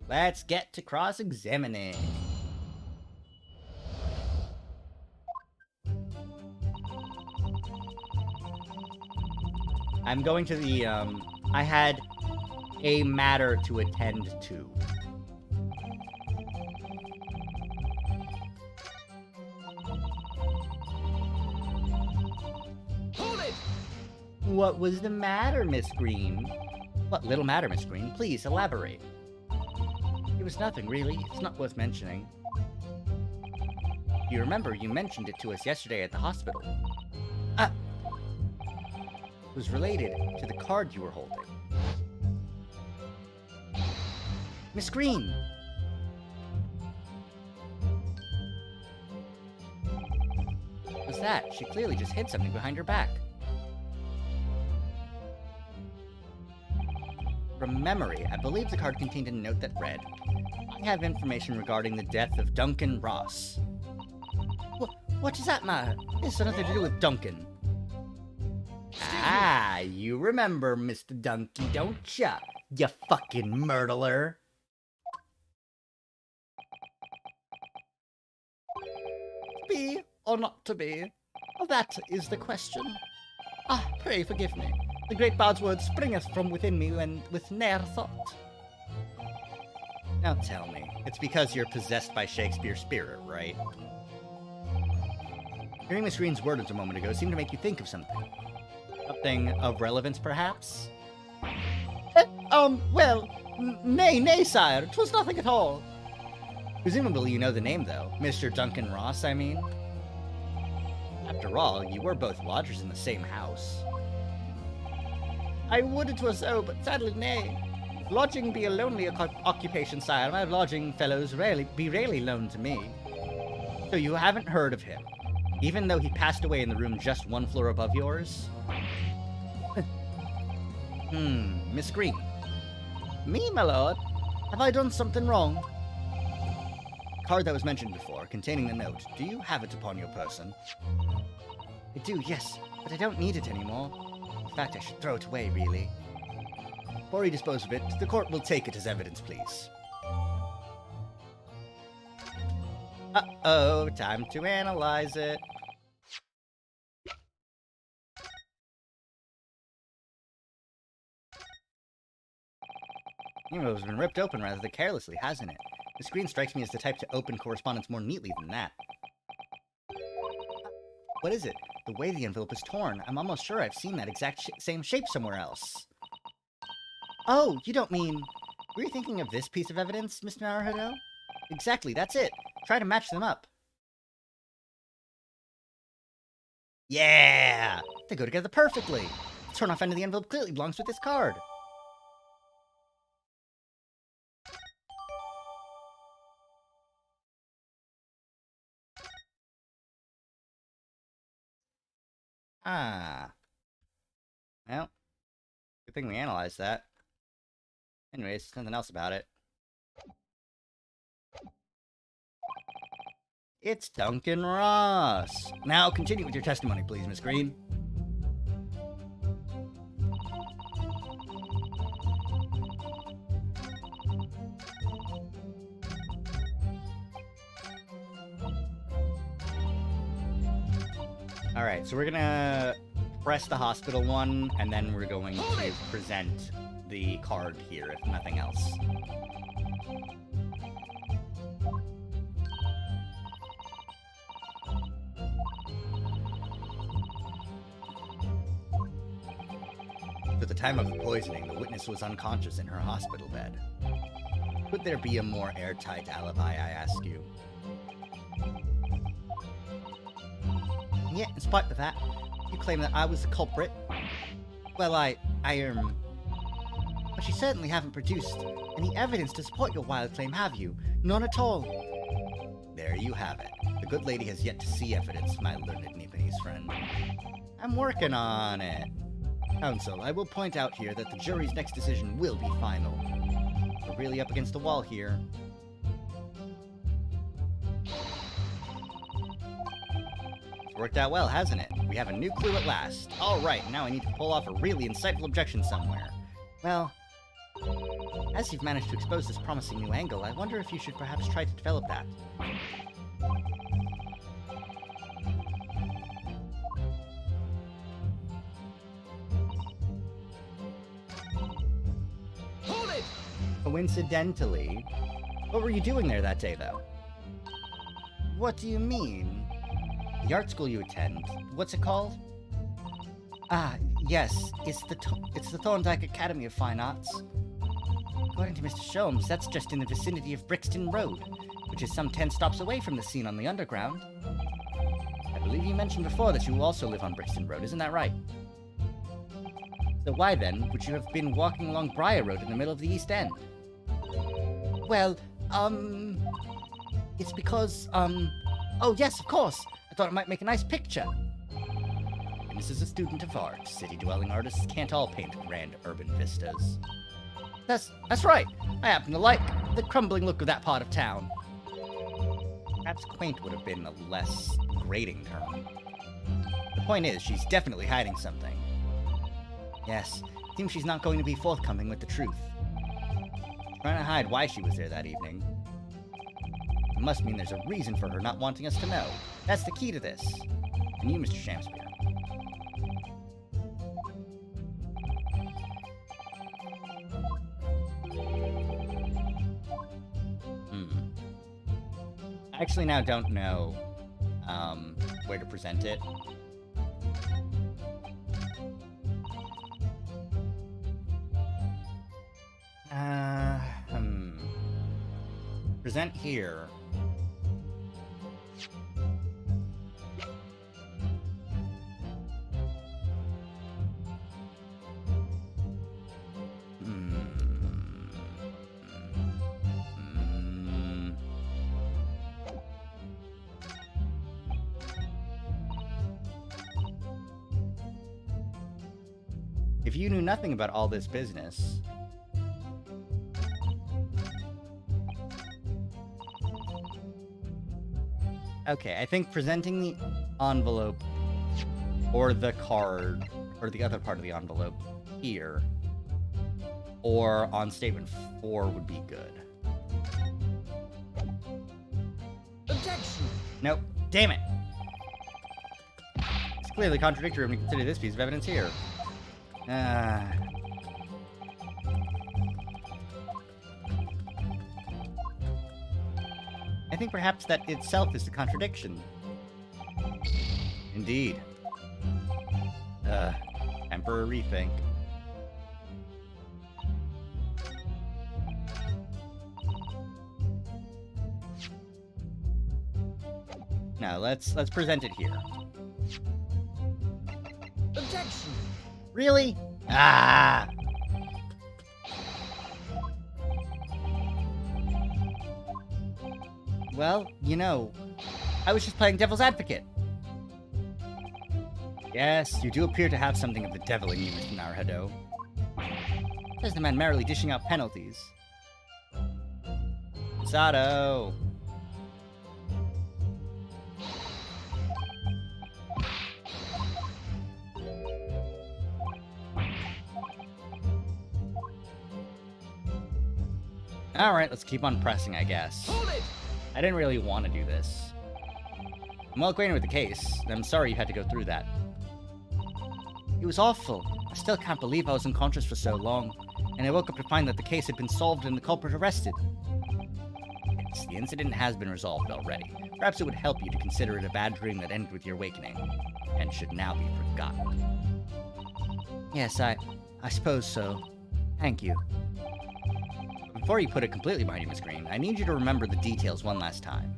Let's get to cross-examining. I'm going to the, I had a matter to attend to. Hold it! What was the matter, Miss Green? What little matter, Miss Green? Please elaborate. It was nothing, really. It's not worth mentioning. You remember you mentioned it to us yesterday at the hospital. It was related to the card you were holding. Miss Green! What was that? She clearly just hid something behind her back. From memory, I believe the card contained a note that read, I have information regarding the death of Duncan Ross. What does that matter? This has nothing to do with Duncan. Ah, you remember Mr. Dunky, don't ya? You fucking murderer. Be or not to be? That is the question. Pray forgive me. The great bard's words springeth from within me and with ne'er thought. Now tell me, it's because you're possessed by Shakespeare's spirit, right? Hearing Miss Green's words a moment ago seemed to make you think of something. Something of relevance, perhaps? Well, nay, sire, 'twas nothing at all. Presumably you know the name, though. Mr. Duncan Ross, I mean. After all, you were both lodgers in the same house. I would it were so, but sadly nay. Lodging be a lonely occupation, sire. My lodging fellows rarely loan to me. So you haven't heard of him. Even though he passed away in the room just one floor above yours? Miss Green. Me, my lord? Have I done something wrong? Card that was mentioned before, containing the note. Do you have it upon your person? I do, yes, but I don't need it anymore. In fact, I should throw it away, really. Before you dispose of it, the court will take it as evidence, please. Uh-oh, time to analyze it. The envelope has been ripped open rather carelessly, hasn't it? The screen strikes me as the type to open correspondence more neatly than that. What is it? The way the envelope is torn. I'm almost sure I've seen that exact same shape somewhere else. Oh, you don't mean... Were you thinking of this piece of evidence, Mr. Naruhodo? Exactly, that's it. Try to match them up. Yeah! They go together perfectly. The torn off end of the envelope clearly belongs with this card. Ah. Well, good thing we analyzed that. Anyways, nothing else about it. It's Duncan Ross. Now continue with your testimony, please, Miss Green. Alright, so we're gonna press the hospital one, and then we're going to present the card here, if nothing else. At the time of the poisoning, the witness was unconscious in her hospital bed. Could there be a more airtight alibi, I ask you? Yeah, in spite of that, you claim that I was the culprit. Well, But you certainly haven't produced any evidence to support your wild claim, have you? None at all. There you have it. The good lady has yet to see evidence, my learned Nipponese friend. I'm working on it. Counsel, I will point out here that the jury's next decision will be final. We're really up against the wall here. It's worked out well, hasn't it? We have a new clue at last. Alright, now I need to pull off a really insightful objection somewhere. Well, as you've managed to expose this promising new angle, I wonder if you should perhaps try to develop that. Hold it! Coincidentally, what were you doing there that day, though? What do you mean? The art school you attend, what's it called? Ah, yes, it's the Thorndike Academy of Fine Arts. According to Mr. Sholmes, that's just in the vicinity of Brixton Road, which is some 10 stops away from the scene on the Underground. I believe you mentioned before that you also live on Brixton Road, isn't that right? So why then would you have been walking along Briar Road in the middle of the East End? Well, it's because, oh yes, of course, I thought it might make a nice picture. And this is a student of art. City-dwelling artists can't all paint grand urban vistas. That's right. I happen to like the crumbling look of that part of town. Perhaps quaint would have been a less grating term. The point is, she's definitely hiding something. Yes, seems she's not going to be forthcoming with the truth. Trying to hide why she was there that evening. It must mean there's a reason for her not wanting us to know. That's the key to this. And you, Mr. Shamspeare. I actually now don't know where to present it. Present here. if you knew nothing about all this business... Okay, I think presenting the envelope or the card, or the other part of the envelope here, or on statement 4 would be good. Objection! Nope. Damn it! It's clearly contradictory when you consider this piece of evidence here. I think perhaps that itself is the contradiction. Indeed. Time for a rethink. Now, let's present it here. Objection! Really? Ah! Well, you know, I was just playing devil's advocate. Yes, you do appear to have something of the devil in you, Mr. Naruhodo. Says the man merrily dishing out penalties. Sato! Alright, let's keep on pressing, I guess. Hold it! I didn't really want to do this. I'm well acquainted with the case, and I'm sorry you had to go through that. It was awful. I still can't believe I was unconscious for so long, and I woke up to find that the case had been solved and the culprit arrested. Yes, the incident has been resolved already. Perhaps it would help you to consider it a bad dream that ended with your awakening, and should now be forgotten. Yes, I suppose so. Thank you. Before you put it completely behind you, Miss Green, I need you to remember the details one last time.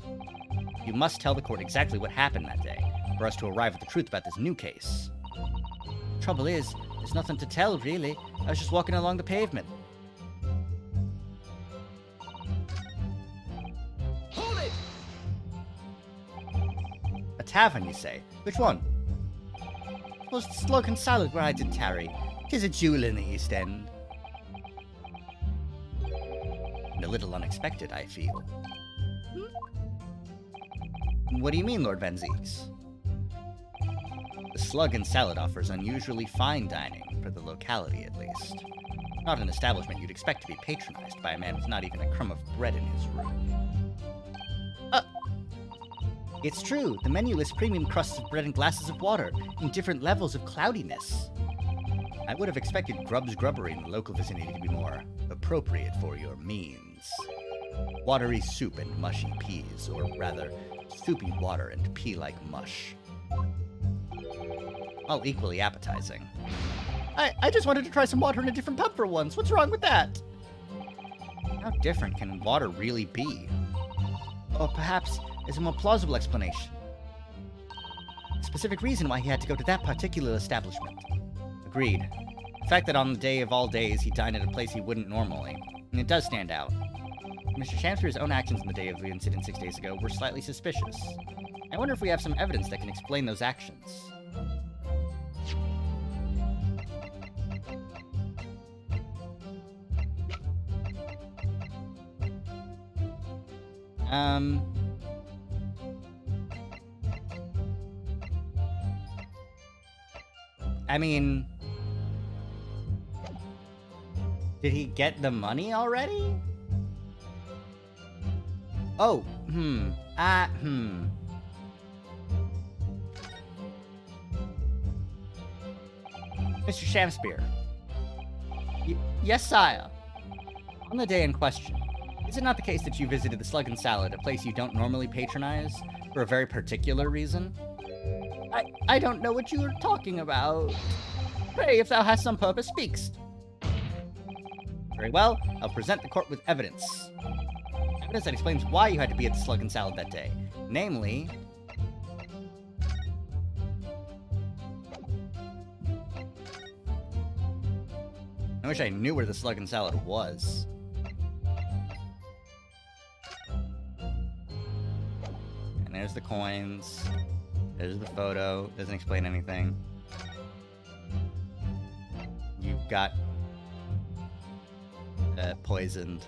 You must tell the court exactly what happened that day, for us to arrive at the truth about this new case. Trouble is, there's nothing to tell, really. I was just walking along the pavement. Hold it! A tavern, you say? Which one? It was the Slug and Salad where I did tarry. 'Tis a jewel in the East End. A little unexpected, I feel. What do you mean, Lord Van Zeeks? The Slug and Salad offers unusually fine dining, for the locality at least. Not an establishment you'd expect to be patronized by a man with not even a crumb of bread in his room. It's true, the menu lists premium crusts of bread and glasses of water, in different levels of cloudiness. I would have expected Grubb's Grubbery in the local vicinity to be more appropriate for your means. Watery soup and mushy peas, or rather, soupy water and pea-like mush. All equally appetizing. I just wanted to try some water in a different pub for once. What's wrong with that? How different can water really be? Or perhaps there's a more plausible explanation. A specific reason why he had to go to that particular establishment. Agreed. The fact that on the day of all days he dined at a place he wouldn't normally. And it does stand out. Mr. Shamspeare's own actions on the day of the incident 6 days ago were slightly suspicious. I wonder if we have some evidence that can explain those actions. I mean... Did he get the money already? Oh, Mr. Shamspeare. Yes, sire. On the day in question, is it not the case that you visited the Slug and Salad, a place you don't normally patronize, for a very particular reason? I don't know what you are talking about. Pray, if thou hast some purpose, speakst. Very well, I'll present the court with evidence. Evidence that explains why you had to be at the Slug and Salad that day. Namely... I wish I knew where the Slug and Salad was. And there's the coins. There's the photo. Doesn't explain anything. got poisoned.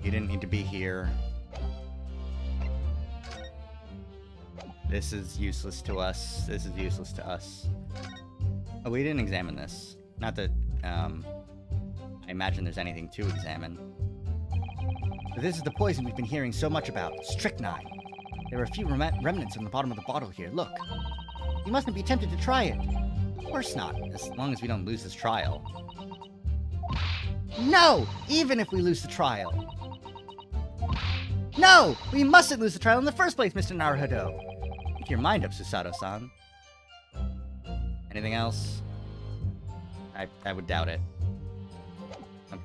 You didn't need to be here. This is useless to us. This is useless to us. Oh, we didn't examine this. Not that, I imagine there's anything to examine. But this is the poison we've been hearing so much about. Strychnine. There are a few remnants on the bottom of the bottle here. Look. You mustn't be tempted to try it. Of course not, as long as we don't lose this trial. No! Even if we lose the trial. No! We mustn't lose the trial in the first place, Mr. Naruhodo. Make your mind up, Susato-san. Anything else? I would doubt it. Okay.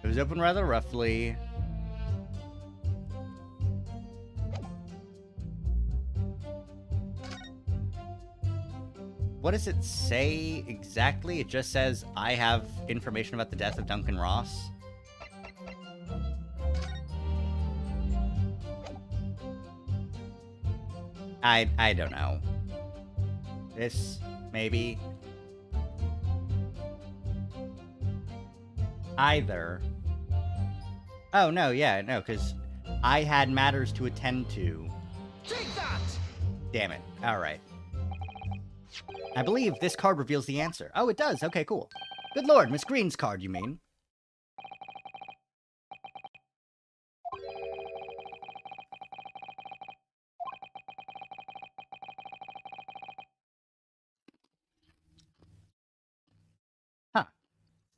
It was open rather roughly. What does it say exactly? It just says, I have information about the death of Duncan Ross. I don't know. This, maybe. Either. Oh, no, yeah, no, because I had matters to attend to. Take that! Damn it. Alright. I believe this card reveals the answer. Oh, it does. Okay, cool. Good lord, Miss Green's card, you mean? Huh.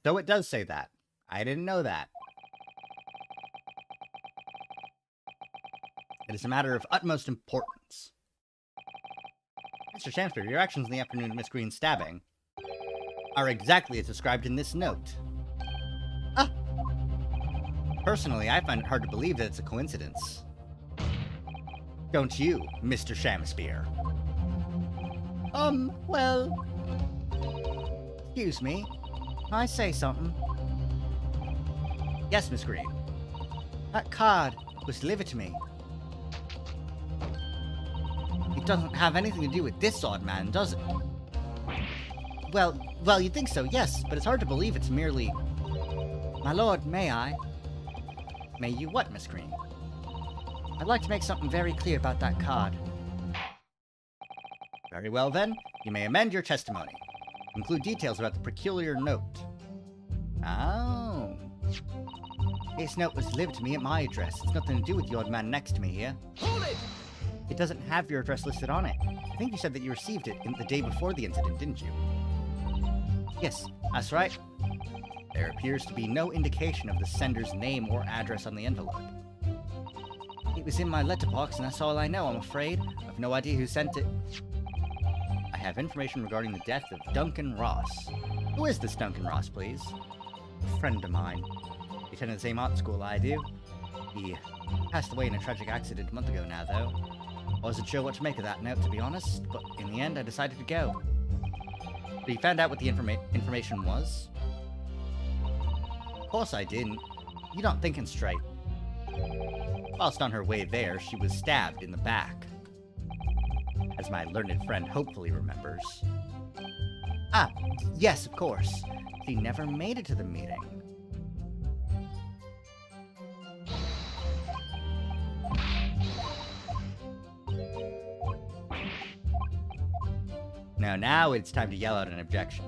So it does say that. I didn't know that. It is a matter of utmost importance. Mr. Shamsbury, your actions in the afternoon of Miss Green's stabbing are exactly as described in this note. Ah! Personally, I find it hard to believe that it's a coincidence. Don't you, Mr. Shamsbury? Well... Excuse me. Can I say something? Yes, Miss Green. That card was delivered to me. It doesn't have anything to do with this odd man, does it? Well, you'd think so, yes, but it's hard to believe it's merely... My lord, may I? May you what, Miss Green? I'd like to make something very clear about that card. Very well, then. You may amend your testimony. Include details about the peculiar note. Oh. This note was delivered to me at my address. It's nothing to do with the odd man next to me here. Hold it! It doesn't have your address listed on it. I think you said that you received it the day before the incident, didn't you? Yes, that's right. There appears to be no indication of the sender's name or address on the envelope. It was in my letterbox, and that's all I know, I'm afraid. I've no idea who sent it. I have information regarding the death of Duncan Ross. Who is this Duncan Ross, please? A friend of mine. You attend the same art school I do. He passed away in a tragic accident a month ago now, though. I wasn't sure what to make of that note, to be honest, but in the end I decided to go. But you found out what the information was? Of course I didn't. You're not thinking straight. Whilst on her way there, she was stabbed in the back. As my learned friend hopefully remembers. Ah, yes, of course. He never made it to the meeting. Now it's time to yell out an objection.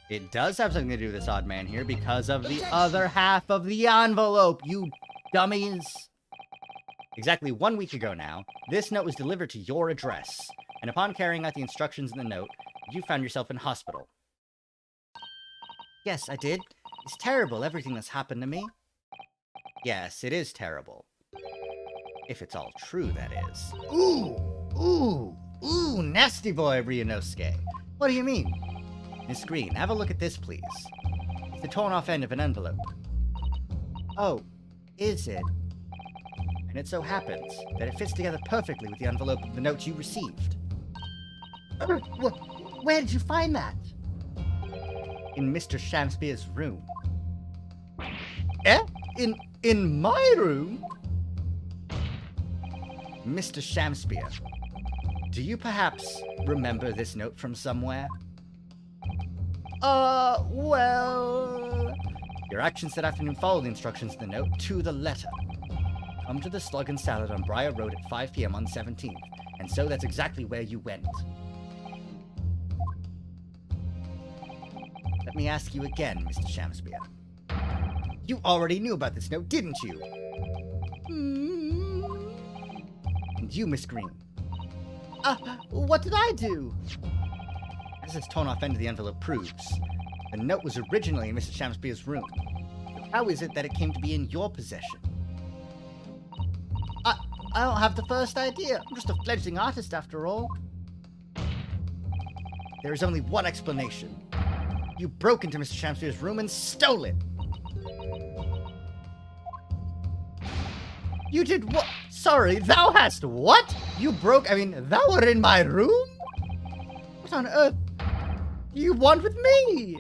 It does have something to do with this odd man here because of the other half of the envelope, you dummies! Exactly 1 week ago now, this note was delivered to your address, and upon carrying out the instructions in the note, you found yourself in hospital. Yes, I did. It's terrible, everything that's happened to me. Yes, it is terrible. If it's all true, that is. Ooh, nasty boy, Ryunosuke. What do you mean? Miss Green, have a look at this, please. It's the torn-off end of an envelope. Oh, is it? I and it so happens that it fits together perfectly with the envelope of the note you received. Where did you find that? In Mr. Shamspeare's room. Eh? In my room? Mr. Shamspeare, do you perhaps remember this note from somewhere? Well... Your actions that afternoon followed the instructions in the note to the letter. Come to the Slug and Salad on Briar Road at 5 p.m. on 17th, and so that's exactly where you went. Let me ask you again, Mr. Shamspeare. You already knew about this note, didn't you? And you, Miss Green. What did I do? As this torn-off end of the envelope proves, the note was originally in Mr. Shamspeare's room. But how is it that it came to be in your possession? I don't have the first idea. I'm just a fledgling artist after all. There is only one explanation. You broke into Mr. Shamspeare's room and stole it. You did what? Sorry, thou hast what? Thou were in my room? What on earth do you want with me?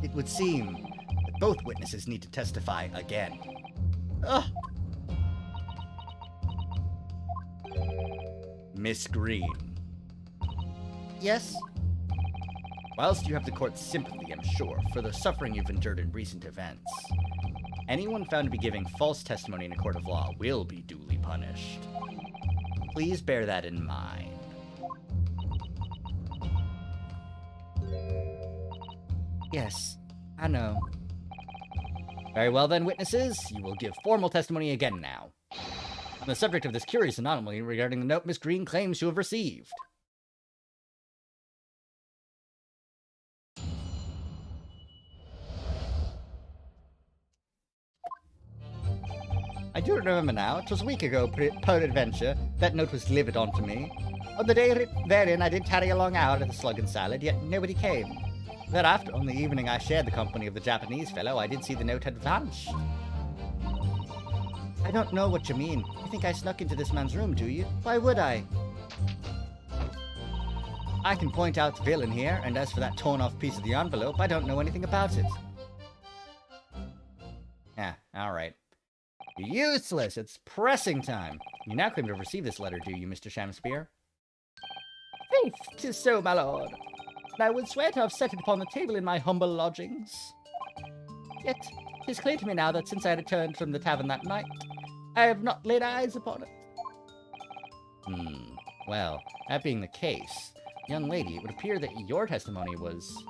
It would seem that both witnesses need to testify again. Ugh. Miss Green. Yes? Whilst you have the court's sympathy, I'm sure, for the suffering you've endured in recent events, anyone found to be giving false testimony in a court of law will be duly punished. Please bear that in mind. Yes, I know. Very well then, witnesses. You will give formal testimony again now. On the subject of this curious anomaly regarding the note Miss Green claims to have received. I do remember now, 'twas a week ago, peradventure, that note was delivered unto me. On the day therein I did tarry a long hour at the Slug and Salad, yet nobody came. Thereafter, on the evening I shared the company of the Japanese fellow, I did see the note had vanished. I don't know what you mean. You think I snuck into this man's room, do you? Why would I? I can point out the villain here, and as for that torn-off piece of the envelope, I don't know anything about it. Alright. Useless! It's pressing time! You now claim to have received this letter, do you, Mr. Shamspeare? Faith, 'tis so, my lord. And I would swear to have set it upon the table in my humble lodgings. Yet, 'tis clear to me now that since I returned from the tavern that night, I have not laid eyes upon it. Well, that being the case, young lady, it would appear that your testimony was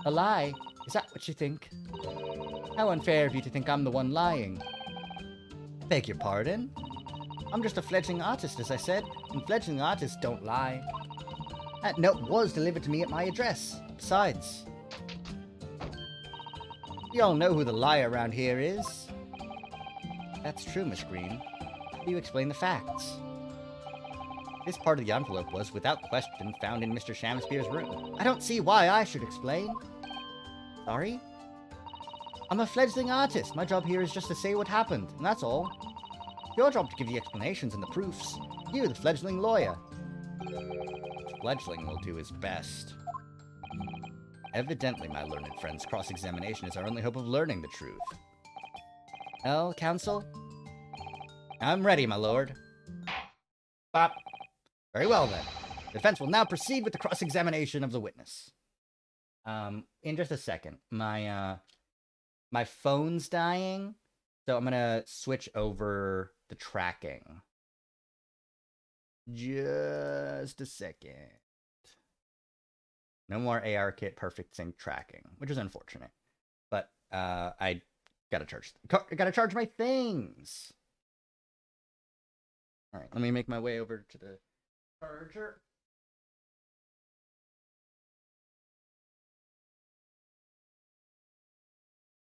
a lie. Is that what you think? How unfair of you to think I'm the one lying. Beg your pardon? I'm just a fledgling artist, as I said, and fledgling artists don't lie. That note was delivered to me at my address. Besides, you all know who the liar around here is. That's true, Miss Green. How do you explain the facts? This part of the envelope was, without question, found in Mr. Shamspeare's room. I don't see why I should explain. Sorry? I'm a fledgling artist. My job here is just to say what happened, and that's all. It's your job to give the explanations and the proofs. You're the fledgling lawyer. Fledgling will do his best. Evidently, my learned friend's cross-examination is our only hope of learning the truth. Well, counsel? I'm ready, my lord. Bop. Very well, then. The defense will now proceed with the cross-examination of the witness. In just a second. My phone's dying, so I'm gonna switch over the tracking. Just a second. No more ARKit perfect sync tracking, which is unfortunate. But I gotta charge my things. All right, let me make my way over to the charger.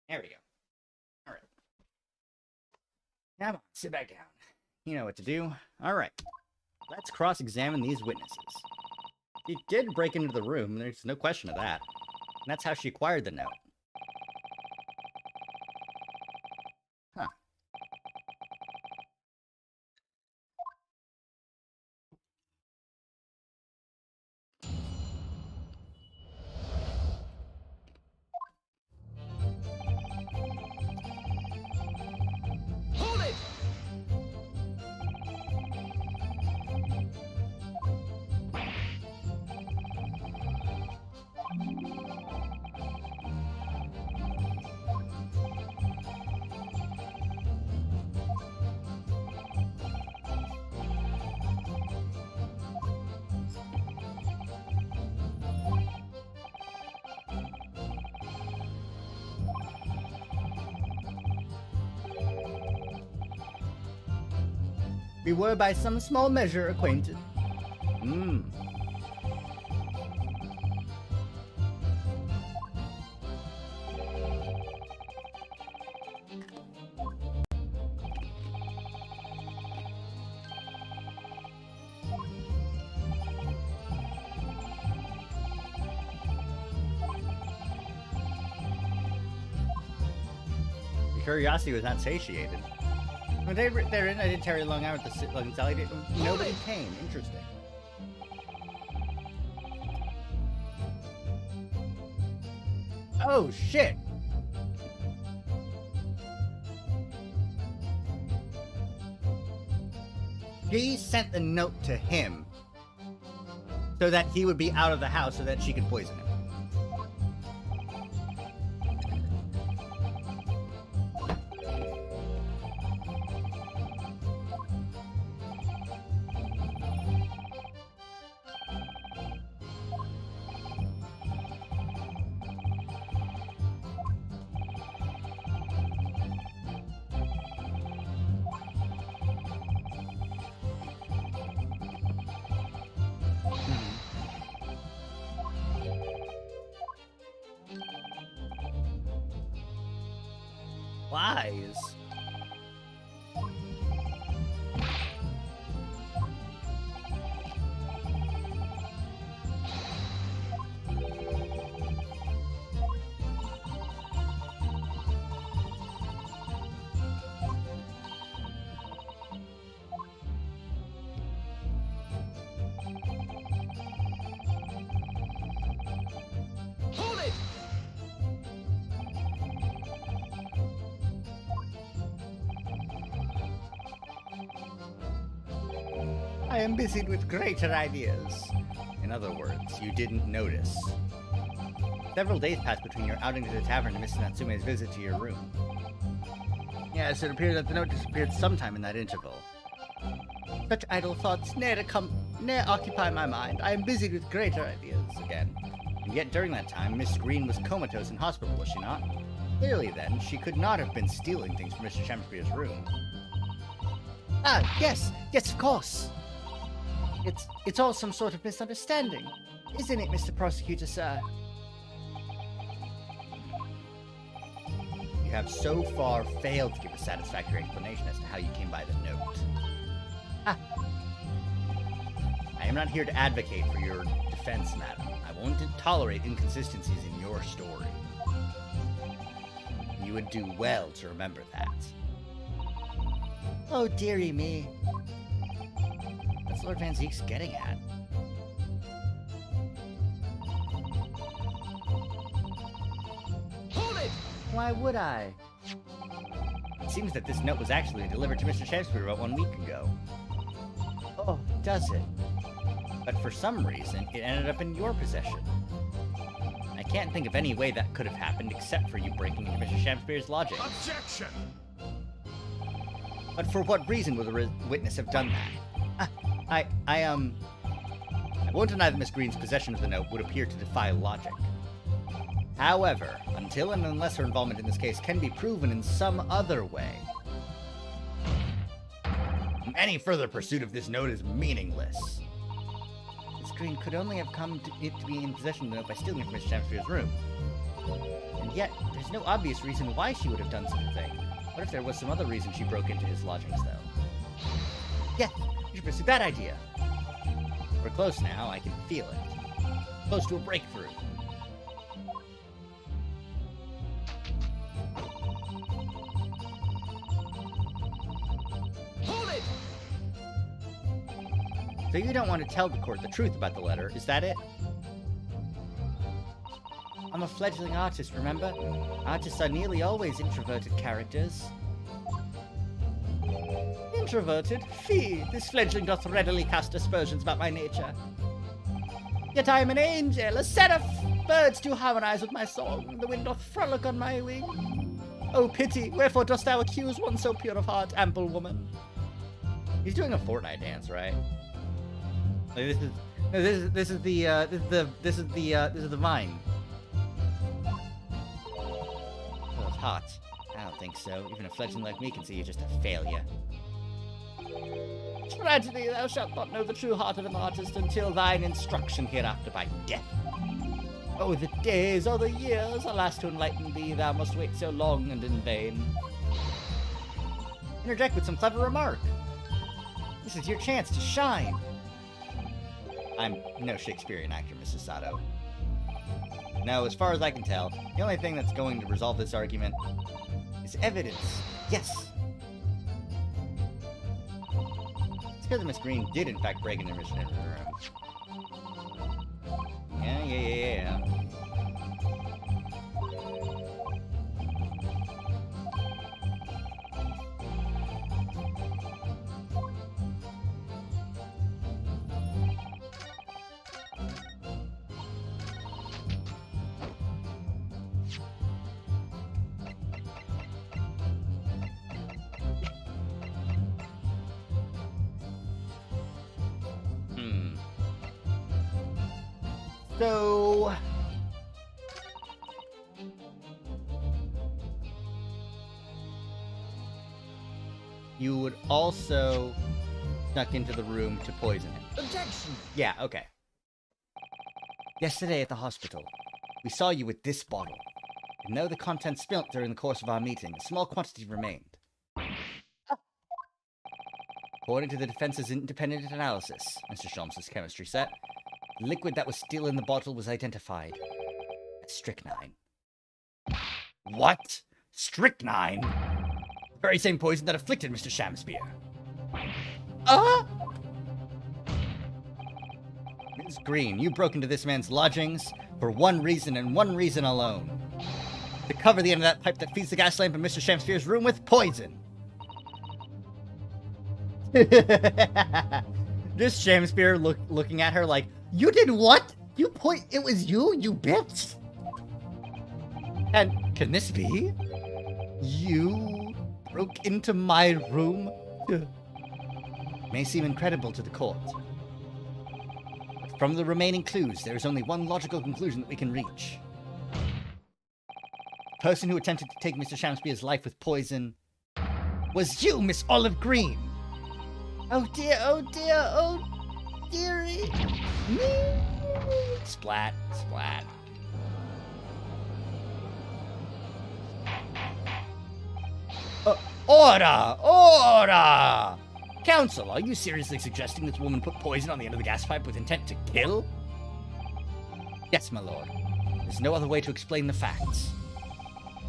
There we go. All right. Come on, sit back down. You know what to do. All right. Let's cross-examine these witnesses. She did break into the room, there's no question of that. And that's how she acquired the note. We were by some small measure acquainted. Hmm. Curiosity was not satiated. When they're in, I didn't tarry long hour at the Luggins Alley. Nobody came. Interesting. Oh, shit! She sent the note to him so that he would be out of the house so that she could poison him. Lies. Hold it! I am busied with greater ideas. In other words, you didn't notice. Several days passed between your outing to the tavern and Mrs. Natsume's visit to your room. Yes, it appeared that the note disappeared sometime in that interval. Such idle thoughts ne'er occupy my mind. I am busied with greater ideas. Again. And yet during that time, Miss Green was comatose in hospital, was she not? Clearly then, she could not have been stealing things from Mr. Shakespeare's room. Ah, yes, of course. It's all some sort of misunderstanding, isn't it, Mr. Prosecutor, sir? You have so far failed to give a satisfactory explanation as to how you came by the note. Ah. I am not here to advocate for your defense, madam. I won't tolerate inconsistencies in your story. You would do well to remember that. Oh, dearie me. What's Lord Van Zeek's getting at? Hold it! Why would I? It seems that this note was actually delivered to Mr. Shakespeare about 1 week ago. Oh, does it? But for some reason, it ended up in your possession. I can't think of any way that could have happened except for you breaking into Mr. Shakespeare's lodging. Objection! But for what reason would the witness have done that? I won't deny that Miss Green's possession of the note would appear to defy logic. However, until and unless her involvement in this case can be proven in some other way, any further pursuit of this note is meaningless. Miss Green could only have come to be in possession of the note by stealing it from Mr. Shakespeare's room. And yet, there's no obvious reason why she would have done such a thing. What if there was some other reason she broke into his lodgings, though? Yeah, you should pursue that idea. We're close now, I can feel it. Close to a breakthrough. Hold it! So you don't want to tell the court the truth about the letter, is that it? I'm a fledgling artist, remember? Artists are nearly always introverted characters. Introverted? Fie, this fledgling doth readily cast aspersions about my nature. Yet I am an angel, a seraph! Birds do harmonize with my song, the wind doth frolic on my wing. Oh pity, wherefore dost thou accuse one so pure of heart, ample woman? He's doing a Fortnite dance, right? Like, this is the vine. Oh, it's hot. I don't think so. Even a fledgling like me can see you're just a failure. Tragedy, thou shalt not know the true heart of an artist until thine instruction hereafter by death. Oh, the days, oh, the years, alas, to enlighten thee, thou must wait so long and in vain. Interject with some clever remark. This is your chance to shine. I'm no Shakespearean actor, Mrs. Sato. No, as far as I can tell, the only thing that's going to resolve this argument is evidence. Yes. It's because Miss Green did, in fact, break into Mr. Room. Yeah. So... you would also snuck into the room to poison it. Objection! Yeah, okay. Yesterday at the hospital, we saw you with this bottle. And though the contents spilt during the course of our meeting, a small quantity remained. According to the defense's independent analysis, Mr. Sholmes' chemistry set, the liquid that was still in the bottle was identified as strychnine. What? Strychnine? The very same poison that afflicted Mr. Shamspeare. Ms. Green, you broke into this man's lodgings for one reason and one reason alone. To cover the end of that pipe that feeds the gas lamp in Mr. Shamspeare's room with poison. Just Shamspeare looking at her like, you did what? It was you bitch? And can this be? You broke into my room? May seem incredible to the court. But from the remaining clues, there is only one logical conclusion that we can reach. The person who attempted to take Mr. Shamspeare's life with poison was you, Miss Olive Green. Oh dear, oh dear, oh dearie. Splat, splat. Order! Order! Counsel, are you seriously suggesting this woman put poison on the end of the gas pipe with intent to kill? Yes, my lord. There's no other way to explain the facts.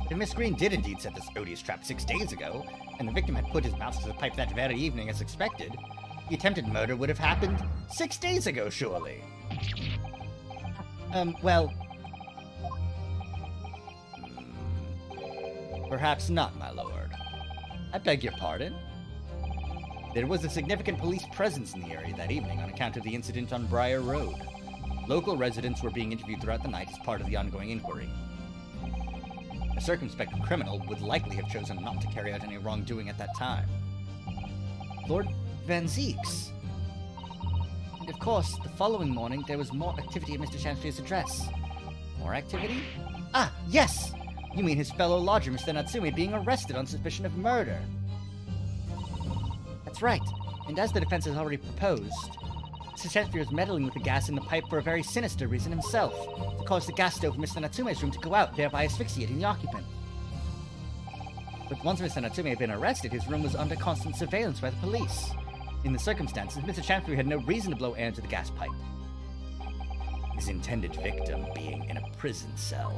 If Miss Green did indeed set this odious trap 6 days ago, and the victim had put his mouth to the pipe that very evening as expected, the attempted murder would have happened 6 days ago, surely. Well... perhaps not, my lord. I beg your pardon? There was a significant police presence in the area that evening on account of the incident on Briar Road. Local residents were being interviewed throughout the night as part of the ongoing inquiry. A circumspect criminal would likely have chosen not to carry out any wrongdoing at that time. Lord Van Zeeks. And of course, the following morning there was more activity at Mr. Shamspeare's address. More activity? Ah, yes! You mean his fellow lodger, Mr. Natsume, being arrested on suspicion of murder. That's right, and as the defense has already proposed, Mr. Shamspeare is meddling with the gas in the pipe for a very sinister reason himself, to cause the gas stove in Mr. Natsume's room to go out, thereby asphyxiating the occupant. But once Mr. Natsume had been arrested, his room was under constant surveillance by the police. In the circumstances, Mr. Shamspeare had no reason to blow air into the gas pipe. His intended victim being in a prison cell.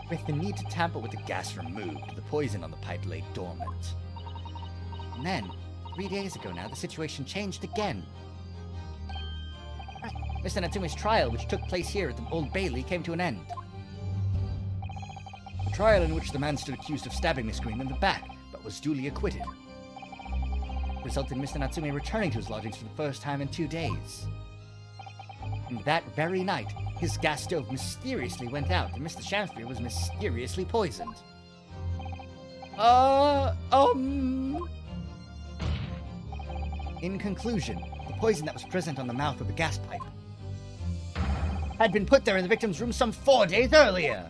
With the need to tamper with the gas removed, the poison on the pipe lay dormant. And then, 3 days ago now, the situation changed again. Mr. Natsume's trial, which took place here at the Old Bailey, came to an end. A trial in which the man stood accused of stabbing Miss Green in the back, but was duly acquitted. Resulted in Mr. Natsume returning to his lodgings for the first time in 2 days. And that very night, his gas stove mysteriously went out, and Mr. Shamspeare was mysteriously poisoned. In conclusion, the poison that was present on the mouth of the gas pipe had been put there in the victim's room some 4 days earlier.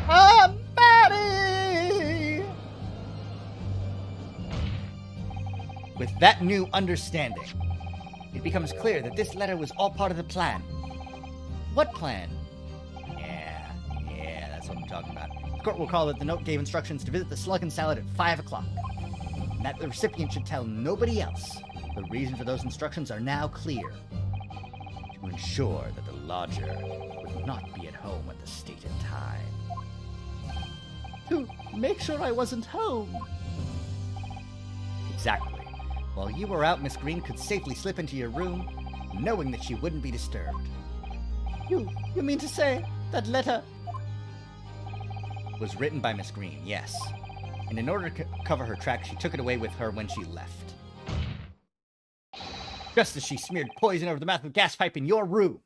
Maddie! With that new understanding, it becomes clear that this letter was all part of the plan. What plan? Yeah, that's what I'm talking about. The court will call that the note gave instructions to visit the Slug and Salad at 5 o'clock, and that the recipient should tell nobody else. The reason for those instructions are now clear. To ensure that the lodger would not be at home at the stated time. To make sure I wasn't home. Exactly. While you were out, Miss Green could safely slip into your room, knowing that she wouldn't be disturbed. You mean to say that letter was written by Miss Green? Yes. And in order to cover her tracks, she took it away with her when she left. Just as she smeared poison over the mouth of the gas pipe in your room.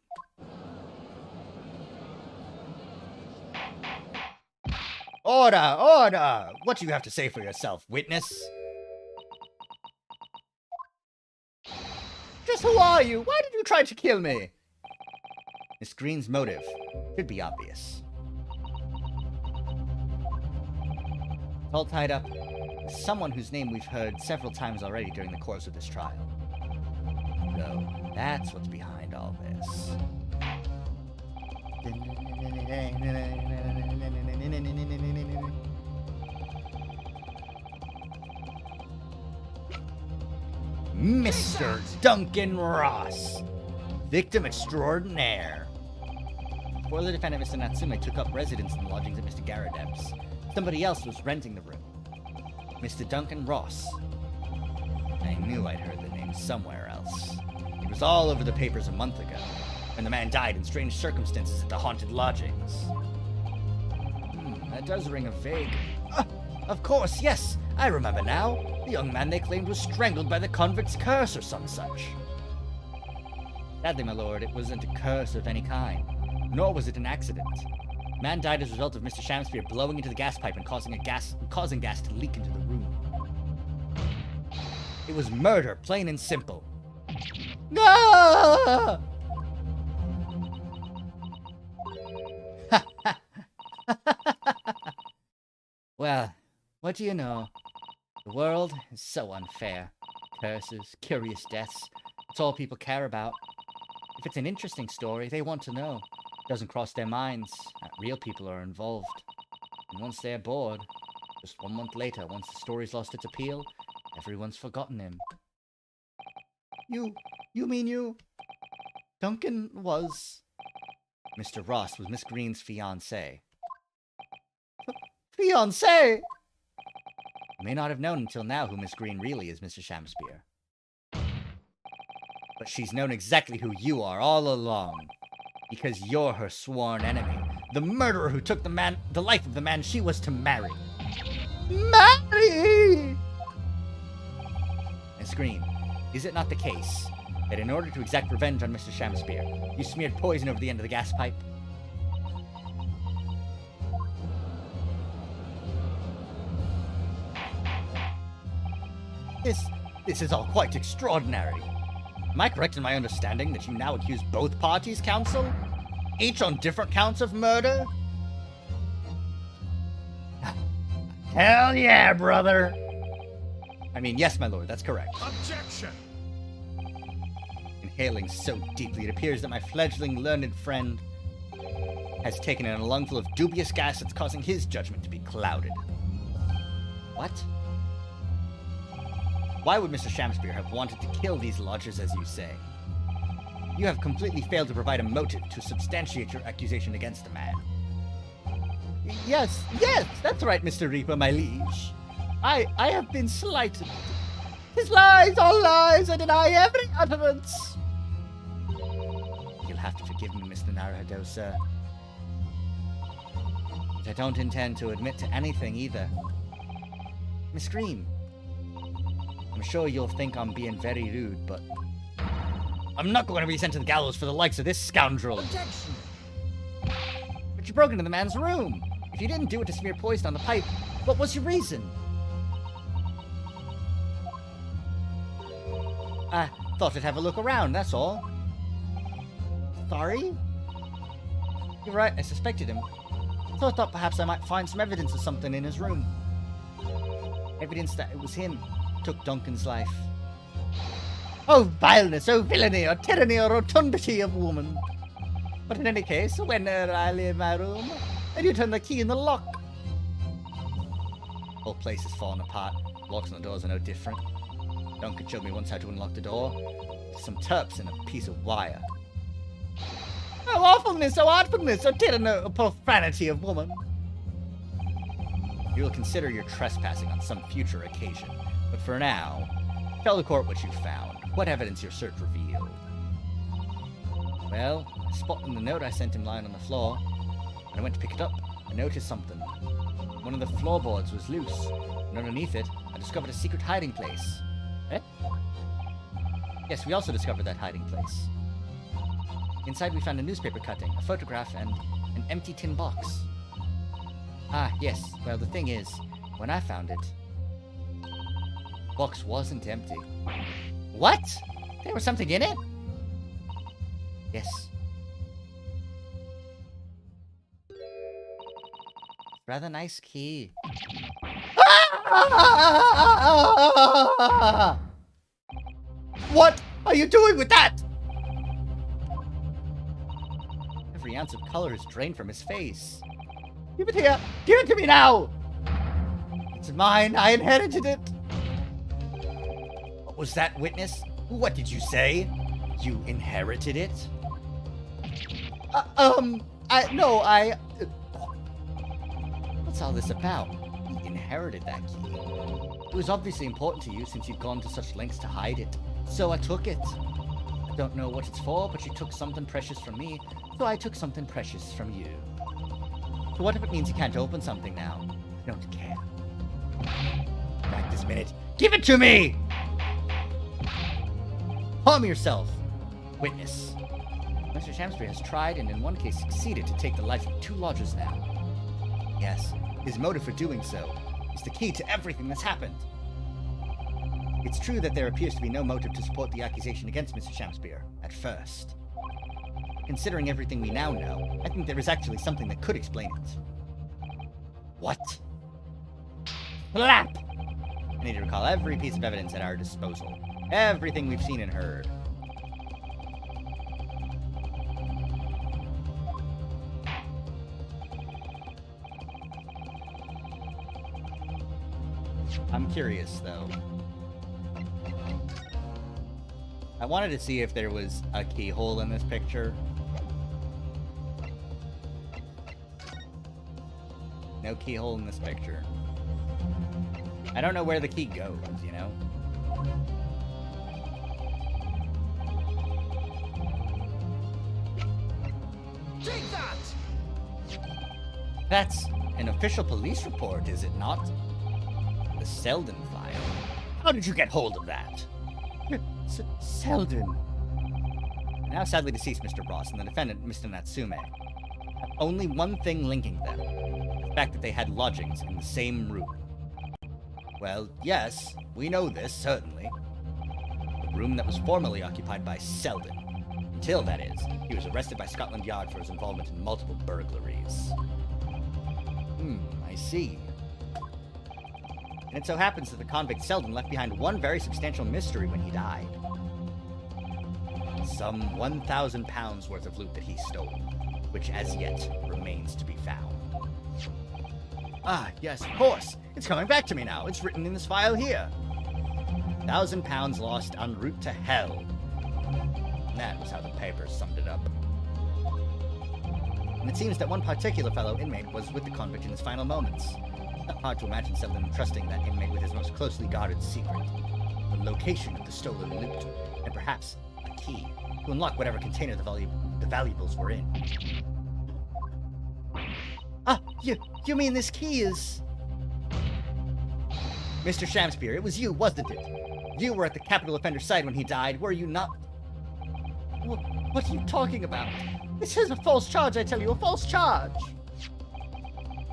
Order! Order! What do you have to say for yourself, witness? Just who are you? Why did you try to kill me? Miss Green's motive should be obvious. It's all tied up with someone whose name we've heard several times already during the course of this trial. So, that's what's behind all this. Mr. Duncan Ross, victim extraordinaire. Before the defendant, Mr. Natsume, took up residence in the lodgings of Mr. Garadeb's, somebody else was renting the room. Mr. Duncan Ross. I knew I'd heard the name somewhere else. It was all over the papers a month ago, when the man died in strange circumstances at the haunted lodgings. That does ring a vague... of course, yes, I remember now. The young man they claimed was strangled by the convict's curse or some such. Sadly, my lord, it wasn't a curse of any kind, nor was it an accident. The man died as a result of Mr. Shamspeare blowing into the gas pipe and causing gas to leak into the room. It was murder, plain and simple. No! Well, what do you know? The world is so unfair. Curses, curious deaths. It's all people care about. If it's an interesting story, they want to know. It doesn't cross their minds that real people are involved. And once they're bored, just 1 month later, once the story's lost its appeal, everyone's forgotten him. You mean you? Duncan was... Mr. Ross was Miss Green's fiancé. Fiancé? You may not have known until now who Miss Green really is, Mr. Shamspeare. But she's known exactly who you are all along. Because you're her sworn enemy. The murderer who took the life of the man she was to marry. Marry! Miss Green, is it not the case that in order to exact revenge on Mr. Shamspeare, you smeared poison over the end of the gas pipe? This is all quite extraordinary. Am I correct in my understanding that you now accuse both parties, counsel? Each on different counts of murder? Hell yeah, brother! I mean, yes, my lord, that's correct. Objection! Inhaling so deeply, it appears that my fledgling learned friend has taken in a lungful of dubious gas that's causing his judgment to be clouded. What? Why would Mr. Shamspeare have wanted to kill these lodgers, as you say? You have completely failed to provide a motive to substantiate your accusation against the man. Yes, that's right, Mr. Reaper, my liege. I have been slighted. His lies, all lies, I deny every utterance. You'll have to forgive me, Mr. Naruhodo, sir. But I don't intend to admit to anything either. Miss Green, I'm sure you'll think I'm being very rude, but I'm not going to be sent to the gallows for the likes of this scoundrel. Objection! But you broke into the man's room. If you didn't do it to smear poison on the pipe, what was your reason? I thought I'd have a look around, that's all. Sorry? You're right, I suspected him. So I thought perhaps I might find some evidence of something in his room. Evidence that it was him who took Duncan's life. Oh, vileness, oh, villainy, or tyranny, or rotundity of woman. But in any case, when I leave my room, and you turn the key in the lock. Whole place is falling apart. Locks on the doors are no different. Duncan showed me once how to unlock the door. Some terps and a piece of wire. Oh, awfulness, oh, artfulness, oh, tyranny, oh, profanity of woman. You will consider your trespassing on some future occasion. But for now, tell the court what you found. What evidence your search revealed. Well, spotting the note I sent him lying on the floor. When I went to pick it up, I noticed something. One of the floorboards was loose, and underneath it, I discovered a secret hiding place. Eh? Yes, we also discovered that hiding place. Inside we found a newspaper cutting, a photograph, and an empty tin box. Ah, yes. Well, the thing is, when I found it, the box wasn't empty. What? There was something in it? Yes. Rather nice key. What are you doing with that? Every ounce of color is drained from his face. Give it here. Give it to me now. It's mine. I inherited it. What was that, witness? What did you say? You inherited it? What's all this about? He inherited that key. It was obviously important to you since you'd gone to such lengths to hide it. So I took it. I don't know what it's for, but you took something precious from me, so I took something precious from you. So what if it means you can't open something now? I don't care. Back this minute. Give it to me! Harm yourself, witness. Mr. Shamsbury has tried and in one case succeeded to take the life of 2 lodgers now. Yes, his motive for doing so is the key to everything that's happened. It's true that there appears to be no motive to support the accusation against Mr. Shamsbury at first. Considering everything we now know, I think there is actually something that could explain it. What? Slap! I need to recall every piece of evidence at our disposal. Everything we've seen and heard. I'm curious, though. I wanted to see if there was a keyhole in this picture. No keyhole in this picture. I don't know where the key goes, you know? Take that! That's an official police report, is it not? The Selden file. How did you get hold of that? Selden. Now sadly deceased Mr. Ross and the defendant, Mr. Natsume, have only one thing linking them. The fact that they had lodgings in the same room. Well, yes, we know this, certainly. The room that was formerly occupied by Selden. Until, that is, he was arrested by Scotland Yard for his involvement in multiple burglaries. I see. And it so happens that the convict Selden left behind one very substantial mystery when he died. Some 1,000 pounds worth of loot that he stole, which as yet remains to be found. Ah, yes, of course. It's coming back to me now. It's written in this file here. 1,000 pounds lost en route to hell. And that was how the paper summed it up. And it seems that one particular fellow inmate was with the convict in his final moments. Not hard to imagine Selden entrusting that inmate with his most closely guarded secret. The location of the stolen loot, and perhaps a key to unlock whatever container the valuables were in. Ah, you mean this key is... Mr. Shamsbury, it was you, wasn't it? You were at the capital offender's side when he died, were you not? What are you talking about? This is a false charge, I tell you, a false charge!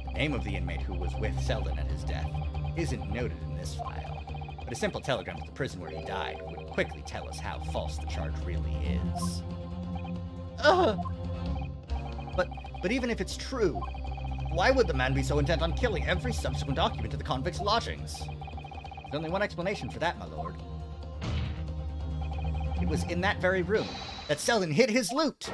The name of the inmate who was with Selden at his death isn't noted in this file, but a simple telegram to the prison where he died would quickly tell us how false the charge really is. But even if it's true, why would the man be so intent on killing every subsequent occupant of the convict's lodgings? There's only one explanation for that, my lord. It was in that very room that Selden hid his loot.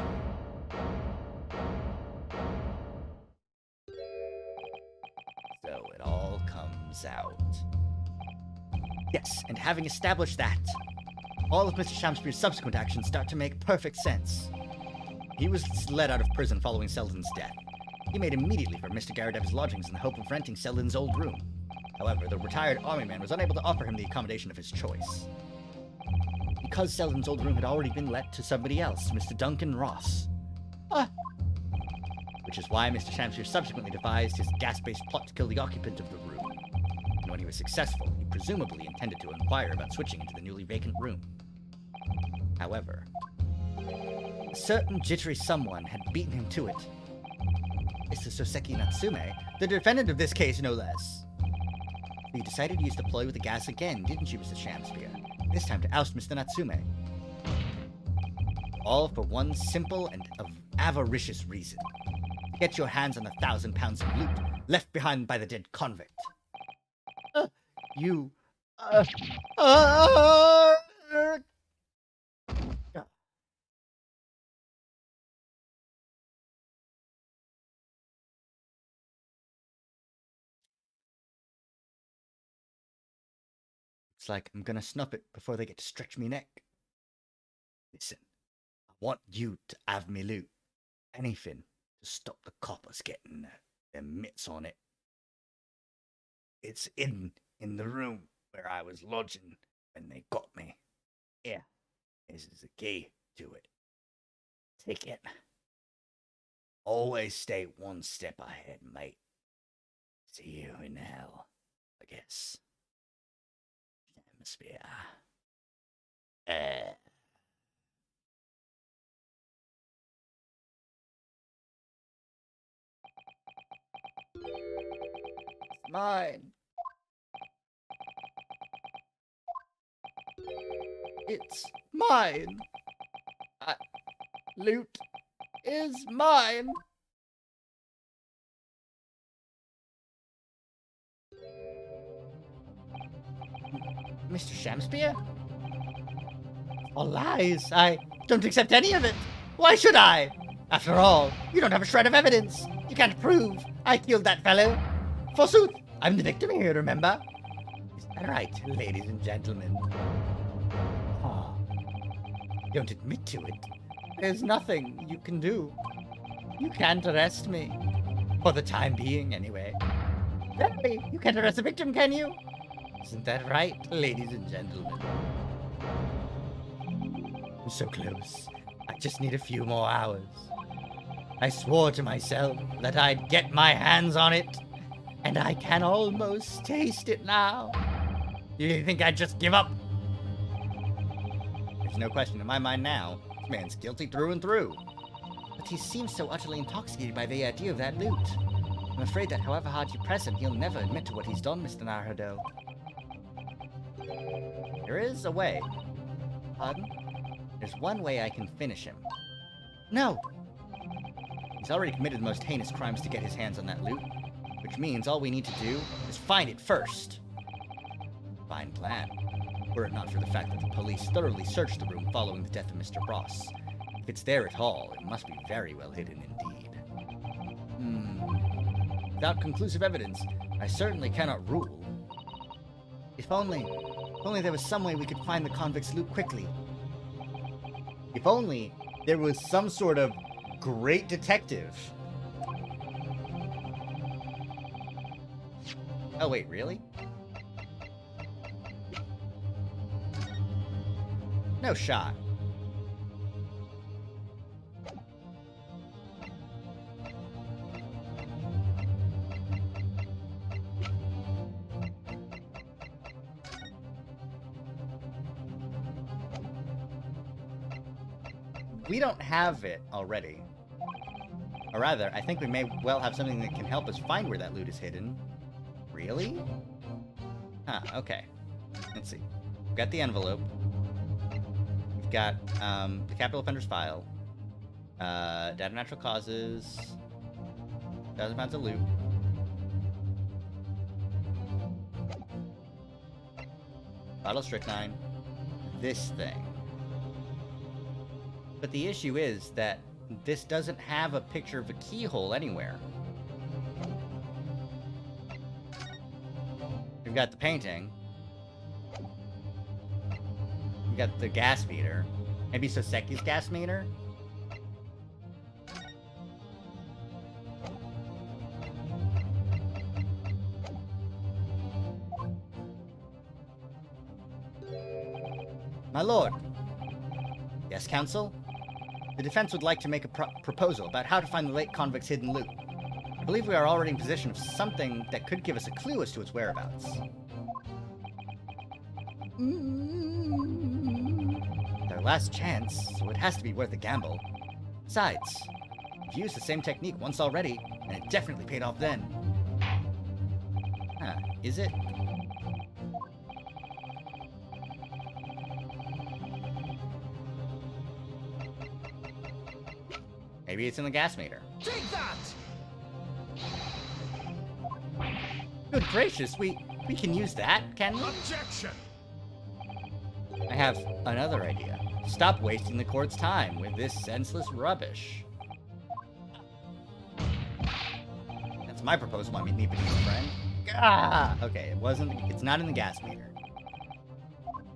So it all comes out. Yes, and having established that, all of Mr. Shamspeare's subsequent actions start to make perfect sense. He was let out of prison following Selden's death. He made immediately for Mr. Garadev's lodgings in the hope of renting Selden's old room. However, the retired army man was unable to offer him the accommodation of his choice. Because Selden's old room had already been let to somebody else, Mr. Duncan Ross. Which is why Mr. Shamspeare subsequently devised his gas-based plot to kill the occupant of the room. And when he was successful, he presumably intended to inquire about switching into the newly vacant room. However, a certain jittery someone had beaten him to it. Mr. Soseki Natsume, the defendant of this case, no less. You decided to use the ploy with the gas again, didn't you, Mr. Shamspeare? This time to oust Mr. Natsume. All for one simple and avaricious reason. To get your hands on the 1,000 pounds of loot left behind by the dead convict. It's like I'm gonna snuff it before they get to stretch me neck. Listen, I want you to have me loot. Anything to stop the coppers getting their mitts on it. It's in the room where I was lodging when they got me. Yeah, this is the key to it. Take it. Always stay one step ahead, mate. See you in hell, I guess. Atmosphere. Mine. It's mine. Loot is mine. Mr. Shamspeare? All lies. I don't accept any of it. Why should I? After all, you don't have a shred of evidence. You can't prove I killed that fellow. Forsooth, I'm the victim here, remember? Is that right, ladies and gentlemen? Oh, don't admit to it. There's nothing you can do. You can't arrest me. For the time being, anyway. Really? You can't arrest a victim, can you? Isn't that right, ladies and gentlemen? I'm so close. I just need a few more hours. I swore to myself that I'd get my hands on it, and I can almost taste it now. You think I'd just give up? There's no question in my mind now. This man's guilty through and through. But he seems so utterly intoxicated by the idea of that loot. I'm afraid that however hard you press him, he'll never admit to what he's done, Mr. Naruto. There is a way. Pardon? There's one way I can finish him. No! He's already committed the most heinous crimes to get his hands on that loot, which means all we need to do is find it first. Fine plan. Were it not for the fact that the police thoroughly searched the room following the death of Mr. Ross. If it's there at all, it must be very well hidden indeed. Without conclusive evidence, I certainly cannot rule. If only there was some way we could find the convict's loot quickly. If only there was some sort of great detective. Oh wait, really? No shot. We don't have it already. Or rather, I think we may well have something that can help us find where that loot is hidden. Really? Huh, okay. Let's see. We've got the envelope. We've got the capital offender's file. Data of natural causes. 1,000 pounds of loot. Bottle of strychnine. This thing. But the issue is that this doesn't have a picture of a keyhole anywhere. We've got the painting. We've got the gas meter. Maybe Soseki's gas meter? My lord. Yes, counsel? The defense would like to make a proposal about how to find the late convict's hidden loot. I believe we are already in possession of something that could give us a clue as to its whereabouts. It's our last chance, so it has to be worth a gamble. Besides, we've used the same technique once already, and it definitely paid off then. Huh, is it? Maybe it's in the gas meter. Take that! Good gracious, we can use that, can we? Objection! I have another idea. Stop wasting the court's time with this senseless rubbish. That's my proposal, my meet petite friend. Ah! Okay, it's not in the gas meter.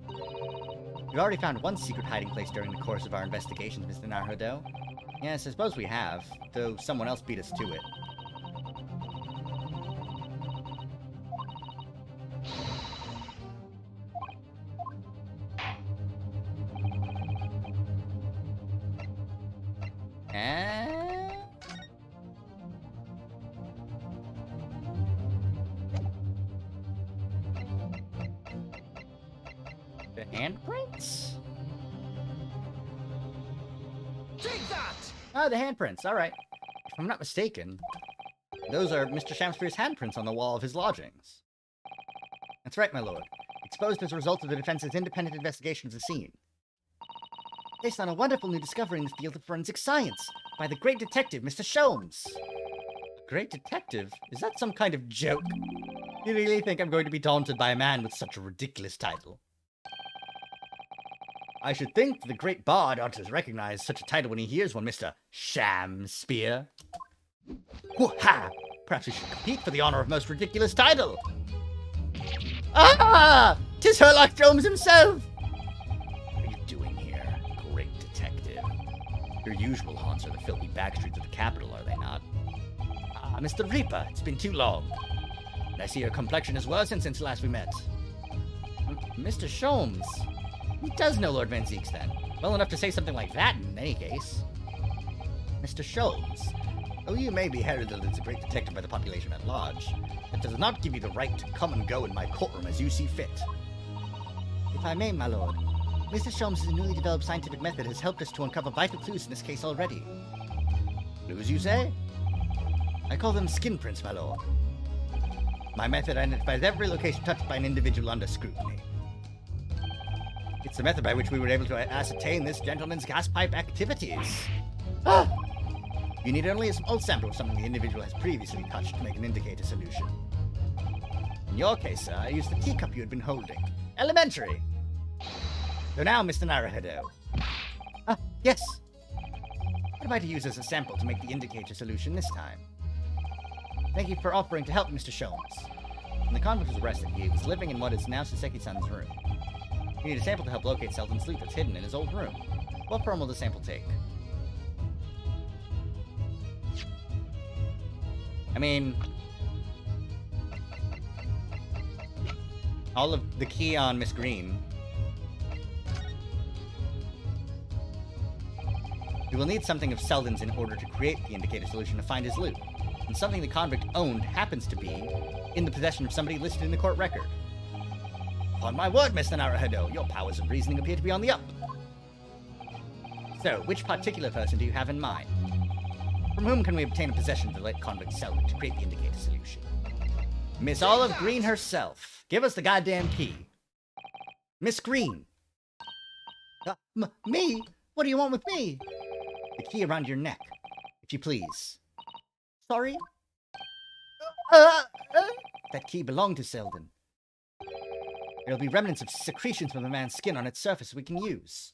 We've already found one secret hiding place during the course of our investigations, Mr. Naruhodo. Yes, I suppose we have, though someone else beat us to it. The handprints? Take that! Ah, the handprints, alright. If I'm not mistaken, those are Mr. Shamspeare's handprints on the wall of his lodgings. That's right, my lord. Exposed as a result of the defense's independent investigation of the scene. Based on a wonderful new discovery in the field of forensic science by the great detective, Mr. Sholmes. Great detective? Is that some kind of joke? You really think I'm going to be daunted by a man with such a ridiculous title? I should think the great bard ought to recognize such a title when he hears one, Mr. Shamspeare. Whoa-ha! Perhaps we should compete for the honor of most ridiculous title. Ah! 'Tis Sherlock Holmes himself! What are you doing here, great detective? Your usual haunts are the filthy back streets of the capital, are they not? Ah, Mr. Reaper, it's been too long. And I see your complexion has worsened since last we met. Mr. Sholmes. He does know Lord Van Zeeks, then. Well enough to say something like that, in any case. Mr. Sholmes, though you may be heralded as a great detective by the population at large, that does not give you the right to come and go in my courtroom as you see fit. If I may, my lord, Mr. Sholmes' newly developed scientific method has helped us to uncover vital clues in this case already. Clues, you say? I call them skin prints, my lord. My method identifies every location touched by an individual under scrutiny. It's the method by which we were able to ascertain this gentleman's gas pipe activities. Ah! You need only a small sample of something the individual has previously touched to make an indicator solution. In your case, sir, I used the teacup you had been holding. Elementary! So now, Mr. Naruhodo. Ah, yes! What am I to use as a sample to make the indicator solution this time? Thank you for offering to help, Mr. Sholmes. When the convict was arrested, he was living in what is now Soseki-san's room. We need a sample to help locate Selden's loot that's hidden in his old room. What form will the sample take? I mean, all of the key on Miss Green. We will need something of Selden's in order to create the indicator solution to find his loot. And something the convict owned happens to be in the possession of somebody listed in the court record. On my word, Mr. Naruhodo, your powers of reasoning appear to be on the up. So, which particular person do you have in mind? From whom can we obtain a possession of the late convict Selden to create the indicator solution? Miss Olive Green herself. Give us the goddamn key. Miss Green. Me? What do you want with me? The key around your neck, if you please. Sorry? That key belonged to Selden. There'll be remnants of secretions from the man's skin on its surface we can use.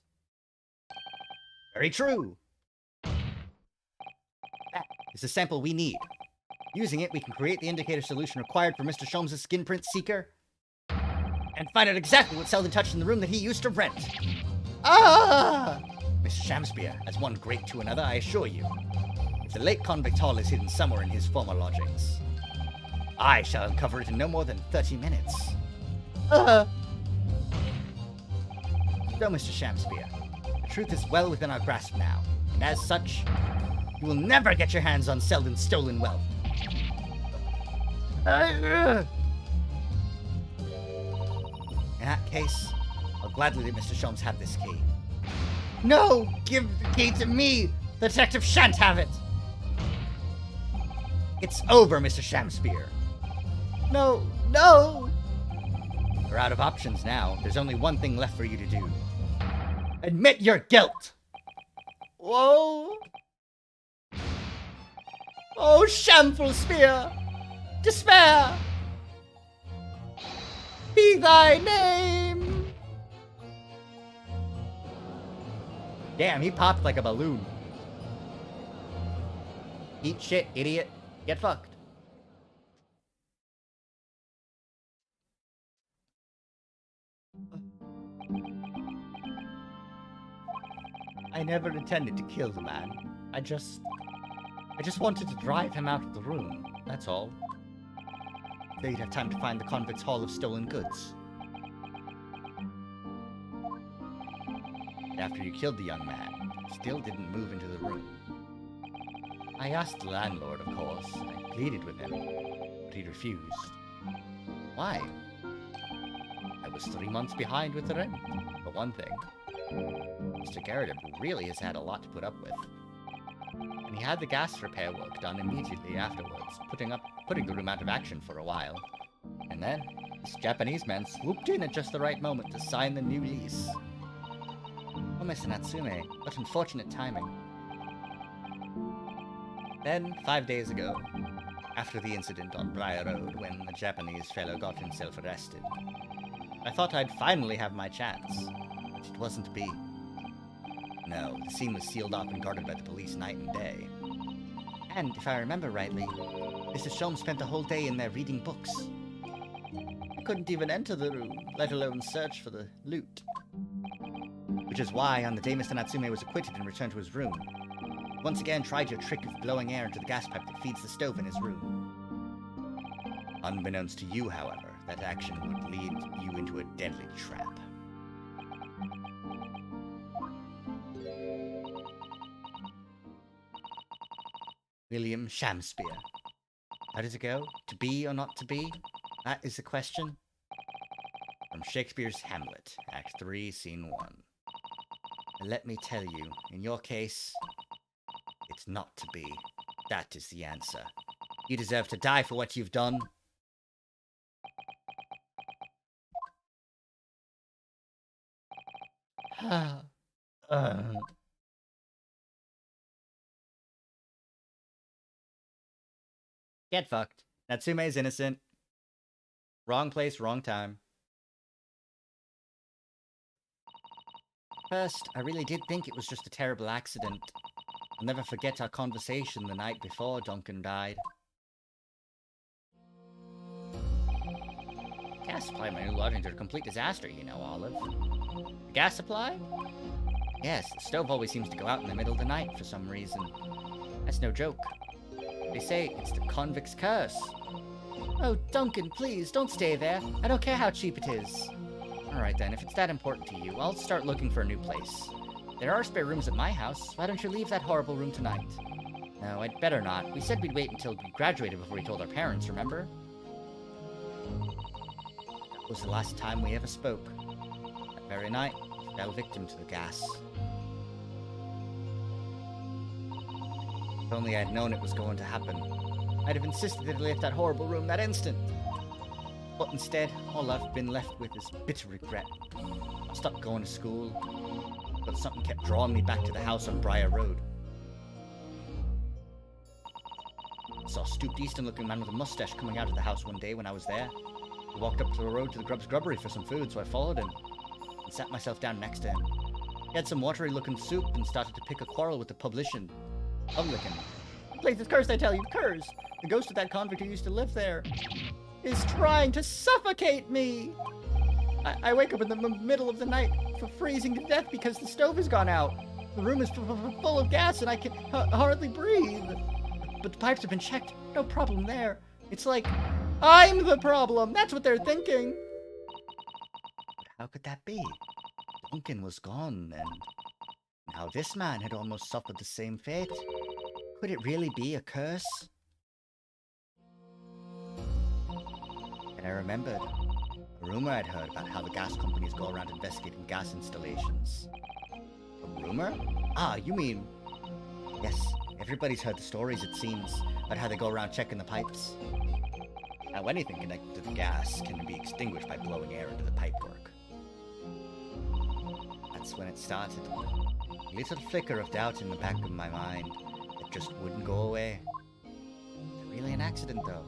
Very true. That is the sample we need. Using it, we can create the indicator solution required for Mr. Sholmes' skin print seeker and find out exactly what Selden touched in the room that he used to rent. Ah! Mr. Shamspeare has one great to another, I assure you. If the late convict hall is hidden somewhere in his former lodgings, I shall uncover it in no more than 30 minutes. So, Mr. Shamspeare, the truth is well within our grasp now, and as such, you will never get your hands on Selden's stolen wealth. In that case, I'll gladly let Mr. Sholmes have this key. No! Give the key to me! The detective shan't have it! It's over, Mr. Shamspeare. No! No! We're out of options now. There's only one thing left for you to do. Admit your guilt! Whoa! Oh, shameful spear! Despair! Be thy name! Damn, he popped like a balloon. Eat shit, idiot. Get fucked. I never intended to kill the man. I just wanted to drive him out of the room, that's all. So you'd have time to find the convict's haul of stolen goods. After you killed the young man, you still didn't move into the room. I asked the landlord, of course. I pleaded with him, but he refused. Why? I was 3 months behind with the rent, for one thing. Mr. Garrett really has had a lot to put up with. And he had the gas repair work done immediately afterwards, putting the room out of action for a while. And then, this Japanese man swooped in at just the right moment to sign the new lease. Oh, Mr. Natsume, what unfortunate timing. Then, 5 days ago, after the incident on Briar Road when the Japanese fellow got himself arrested, I thought I'd finally have my chance. But it wasn't to be. No, the scene was sealed off and guarded by the police night and day. And, if I remember rightly, Mr. Sholmes spent the whole day in there reading books. I couldn't even enter the room, let alone search for the loot. Which is why, on the day Mr. Natsume was acquitted and returned to his room, he once again tried your trick of blowing air into the gas pipe that feeds the stove in his room. Unbeknownst to you, however, that action would lead you into a deadly trap. William Shamspeare. How does it go? To be or not to be? That is the question. From Shakespeare's Hamlet, Act 3, Scene 1. And let me tell you, in your case, it's not to be. That is the answer. You deserve to die for what you've done. Get fucked. Natsume's innocent. Wrong place, wrong time. First, I really did think it was just a terrible accident. I'll never forget our conversation the night before Duncan died. Gas supply at my new lodgings are a complete disaster, you know, Olive. The gas supply? Yes, the stove always seems to go out in the middle of the night for some reason. That's no joke. They say it's the convict's curse. Oh, Duncan, please, don't stay there. I don't care how cheap it is. Alright then, if it's that important to you, I'll start looking for a new place. There are spare rooms at my house. Why don't you leave that horrible room tonight? No, I'd better not. We said we'd wait until we graduated before we told our parents, remember? That was the last time we ever spoke. That very night, he fell victim to the gas. If only I'd known it was going to happen, I'd have insisted that he left that horrible room that instant. But instead, all I've been left with is bitter regret. I stopped going to school, but something kept drawing me back to the house on Briar Road. I saw a stooped Eastern-looking man with a mustache coming out of the house one day when I was there. He walked up to the road to the Grub's Grubbery for some food, so I followed him and sat myself down next to him. He had some watery looking soup and started to pick a quarrel with the publican. The place is cursed, I tell you, cursed. The ghost of that convict who used to live there is trying to suffocate me. I wake up in the middle of the night for freezing to death because the stove has gone out. The room is full of gas and I can hardly breathe. But the pipes have been checked. No problem there. It's like, I'm the problem. That's what they're thinking. But how could that be? Duncan was gone, and now this man had almost suffered the same fate. Could it really be a curse? And I remembered a rumor I'd heard about how the gas companies go around investigating gas installations. A rumor? Ah, you mean... Yes, everybody's heard the stories, it seems, about how they go around checking the pipes. Now, anything connected to the gas can be extinguished by blowing air into the pipework. That's when it started. A little flicker of doubt in the back of my mind that just wouldn't go away. It's really an accident, though.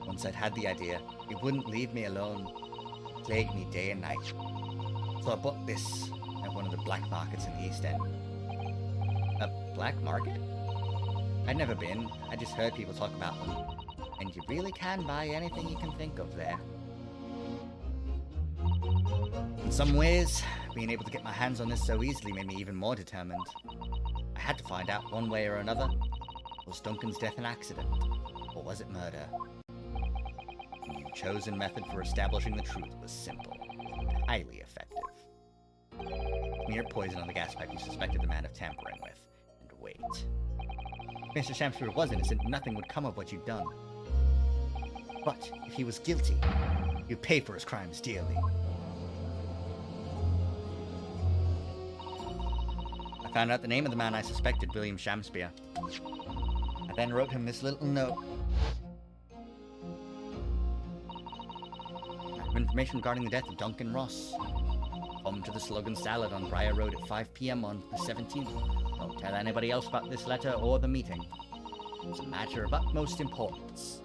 Once I'd had the idea, it wouldn't leave me alone. It plagued me day and night. So I bought this at one of the black markets in the East End. A black market? I'd never been. I just heard people talk about them. And you really can buy anything you can think of there. In some ways, being able to get my hands on this so easily made me even more determined. I had to find out one way or another. Was Duncan's death an accident? Or was it murder? The chosen method for establishing the truth was simple, and highly effective. Smear poison on the gas pipe you suspected the man of tampering with, and wait. If Mr. Shamspeare was innocent, nothing would come of what you'd done. But if he was guilty, you'd pay for his crimes dearly. I found out the name of the man I suspected, William Shamspeare. I then wrote him this little note. I have information regarding the death of Duncan Ross. Come to the Slug and Salad on Briar Road at 5 p.m. on the 17th. Don't tell anybody else about this letter or the meeting. It's a matter of utmost importance.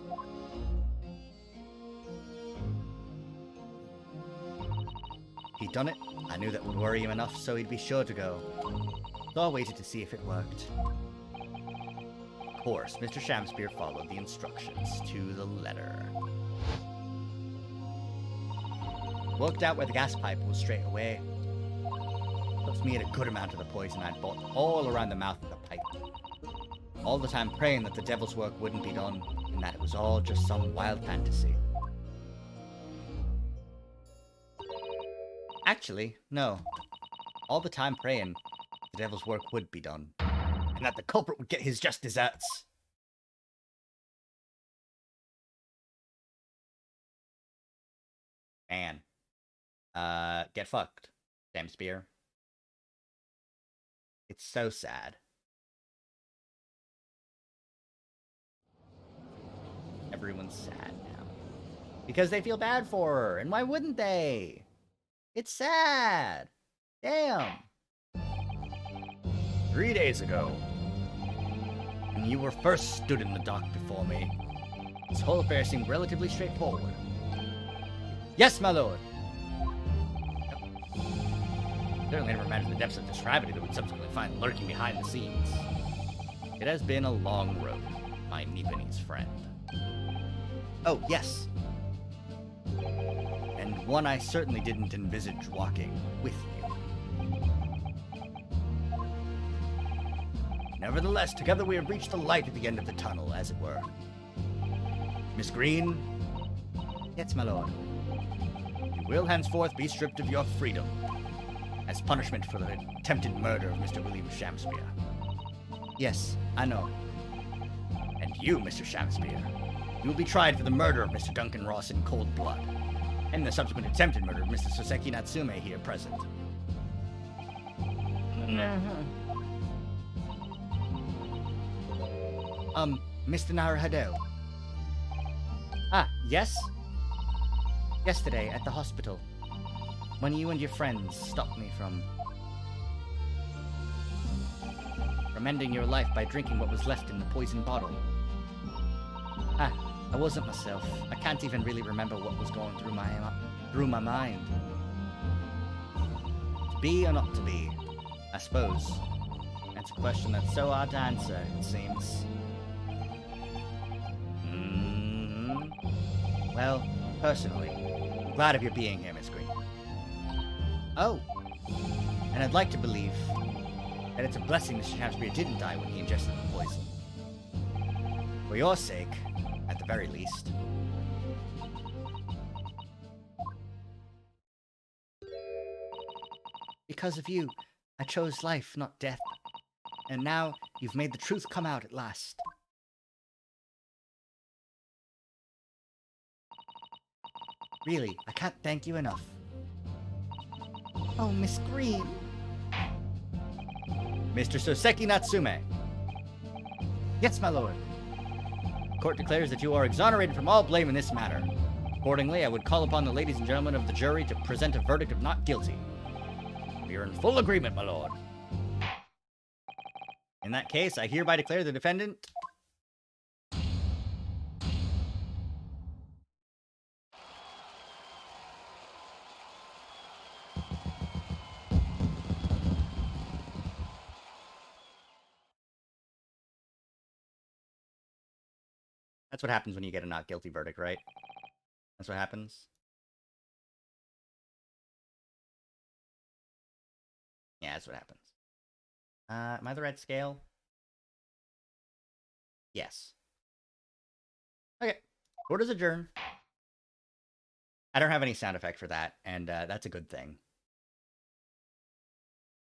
He'd done it. I knew that would worry him enough, so he'd be sure to go. So I waited to see if it worked. Of course, Mr. Shamspeare followed the instructions to the letter. Worked out where the gas pipe was straight away. Plus, me had a good amount of the poison I'd bought all around the mouth of the pipe. All the time praying that the devil's work wouldn't be done, and that it was all just some wild fantasy. Actually, no. All the time praying the devil's work would be done, and that the culprit would get his just deserts. Man. Get fucked, Shamspeare. It's so sad. Everyone's sad now. Because they feel bad for her, and why wouldn't they? It's sad. Damn. 3 days ago, when you were first stood in the dock before me, this whole affair seemed relatively straightforward. Yes, my lord. Certainly never imagined the depths of depravity that we'd subsequently find lurking behind the scenes. It has been a long road, my Nipponese friend. Oh, yes. And one I certainly didn't envisage walking with you. Nevertheless, together we have reached the light at the end of the tunnel, as it were. Miss Green? Yes, my lord. You will henceforth be stripped of your freedom, as punishment for the attempted murder of Mr. William Shamspeare. Yes, I know. And you, Mr. Shamspeare, you will be tried for the murder of Mr. Duncan Ross in cold blood, and the subsequent attempted murder of Mr. Soseki Natsume here present. Mr. Naruhado. Ah, yes? Yesterday, at the hospital, when you and your friends stopped me from ending your life by drinking what was left in the poison bottle. I wasn't myself. I can't even really remember what was going through my mind. be or not to be? I suppose. That's a question that's so hard to answer, it seems. Well, personally, I'm glad of your being here, Miss Green. Oh, and I'd like to believe that it's a blessing Mr. Shaftesbury didn't die when he ingested the poison. For your sake, at the very least. Because of you, I chose life, not death. And now, you've made the truth come out at last. Really, I can't thank you enough. Oh, Miss Green. Mr. Soseki Natsume. Yes, my lord. The court declares that you are exonerated from all blame in this matter. Accordingly, I would call upon the ladies and gentlemen of the jury to present a verdict of not guilty. We are in full agreement, my lord. In that case, I hereby declare the defendant... That's what happens when you get a not guilty verdict, right? That's what happens. Yeah, that's what happens. Am I the right scale? Yes. Okay. Court is adjourned. I don't have any sound effect for that, and that's a good thing.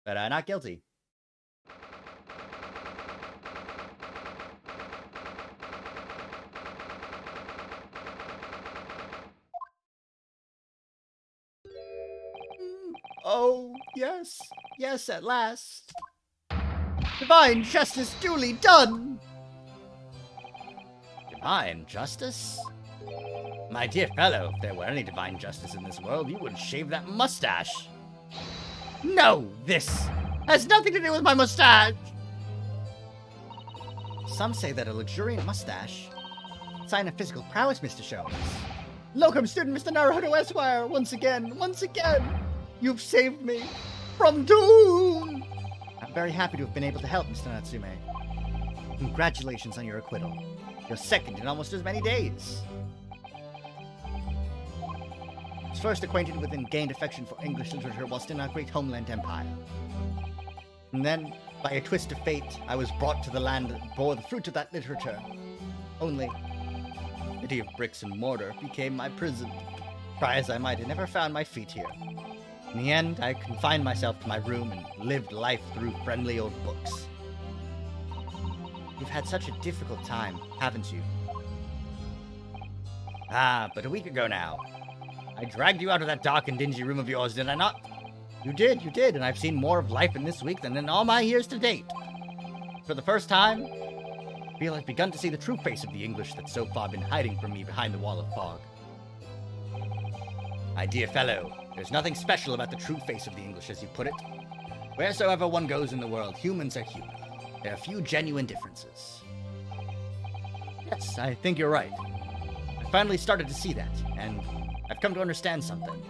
But not guilty. Oh, yes. Yes, at last. Divine justice duly done! Divine justice? My dear fellow, if there were any divine justice in this world, you would shave that mustache. No, this has nothing to do with my mustache! Some say that a luxuriant mustache... sign of physical prowess, Mr. Sholmes. Locum student Mr. Naruhodo Esquire, once again, you've saved me from doom! I'm very happy to have been able to help, Mr. Natsume. Congratulations on your acquittal. You're second in almost as many days. I was first acquainted with and gained affection for English literature whilst in our great homeland empire. And then, by a twist of fate, I was brought to the land that bore the fruit of that literature. Only, the city of bricks and mortar became my prison. Try as I might, I never found my feet here. In the end, I confined myself to my room and lived life through friendly old books. You've had such a difficult time, haven't you? Ah, but a week ago now, I dragged you out of that dark and dingy room of yours, did I not? You did, and I've seen more of life in this week than in all my years to date. For the first time, I feel I've begun to see the true face of the English that's so far been hiding from me behind the wall of fog. My dear fellow, there's nothing special about the true face of the English, as you put it. Wheresoever one goes in the world, humans are human. There are few genuine differences. Yes, I think you're right. I finally started to see that, and I've come to understand something.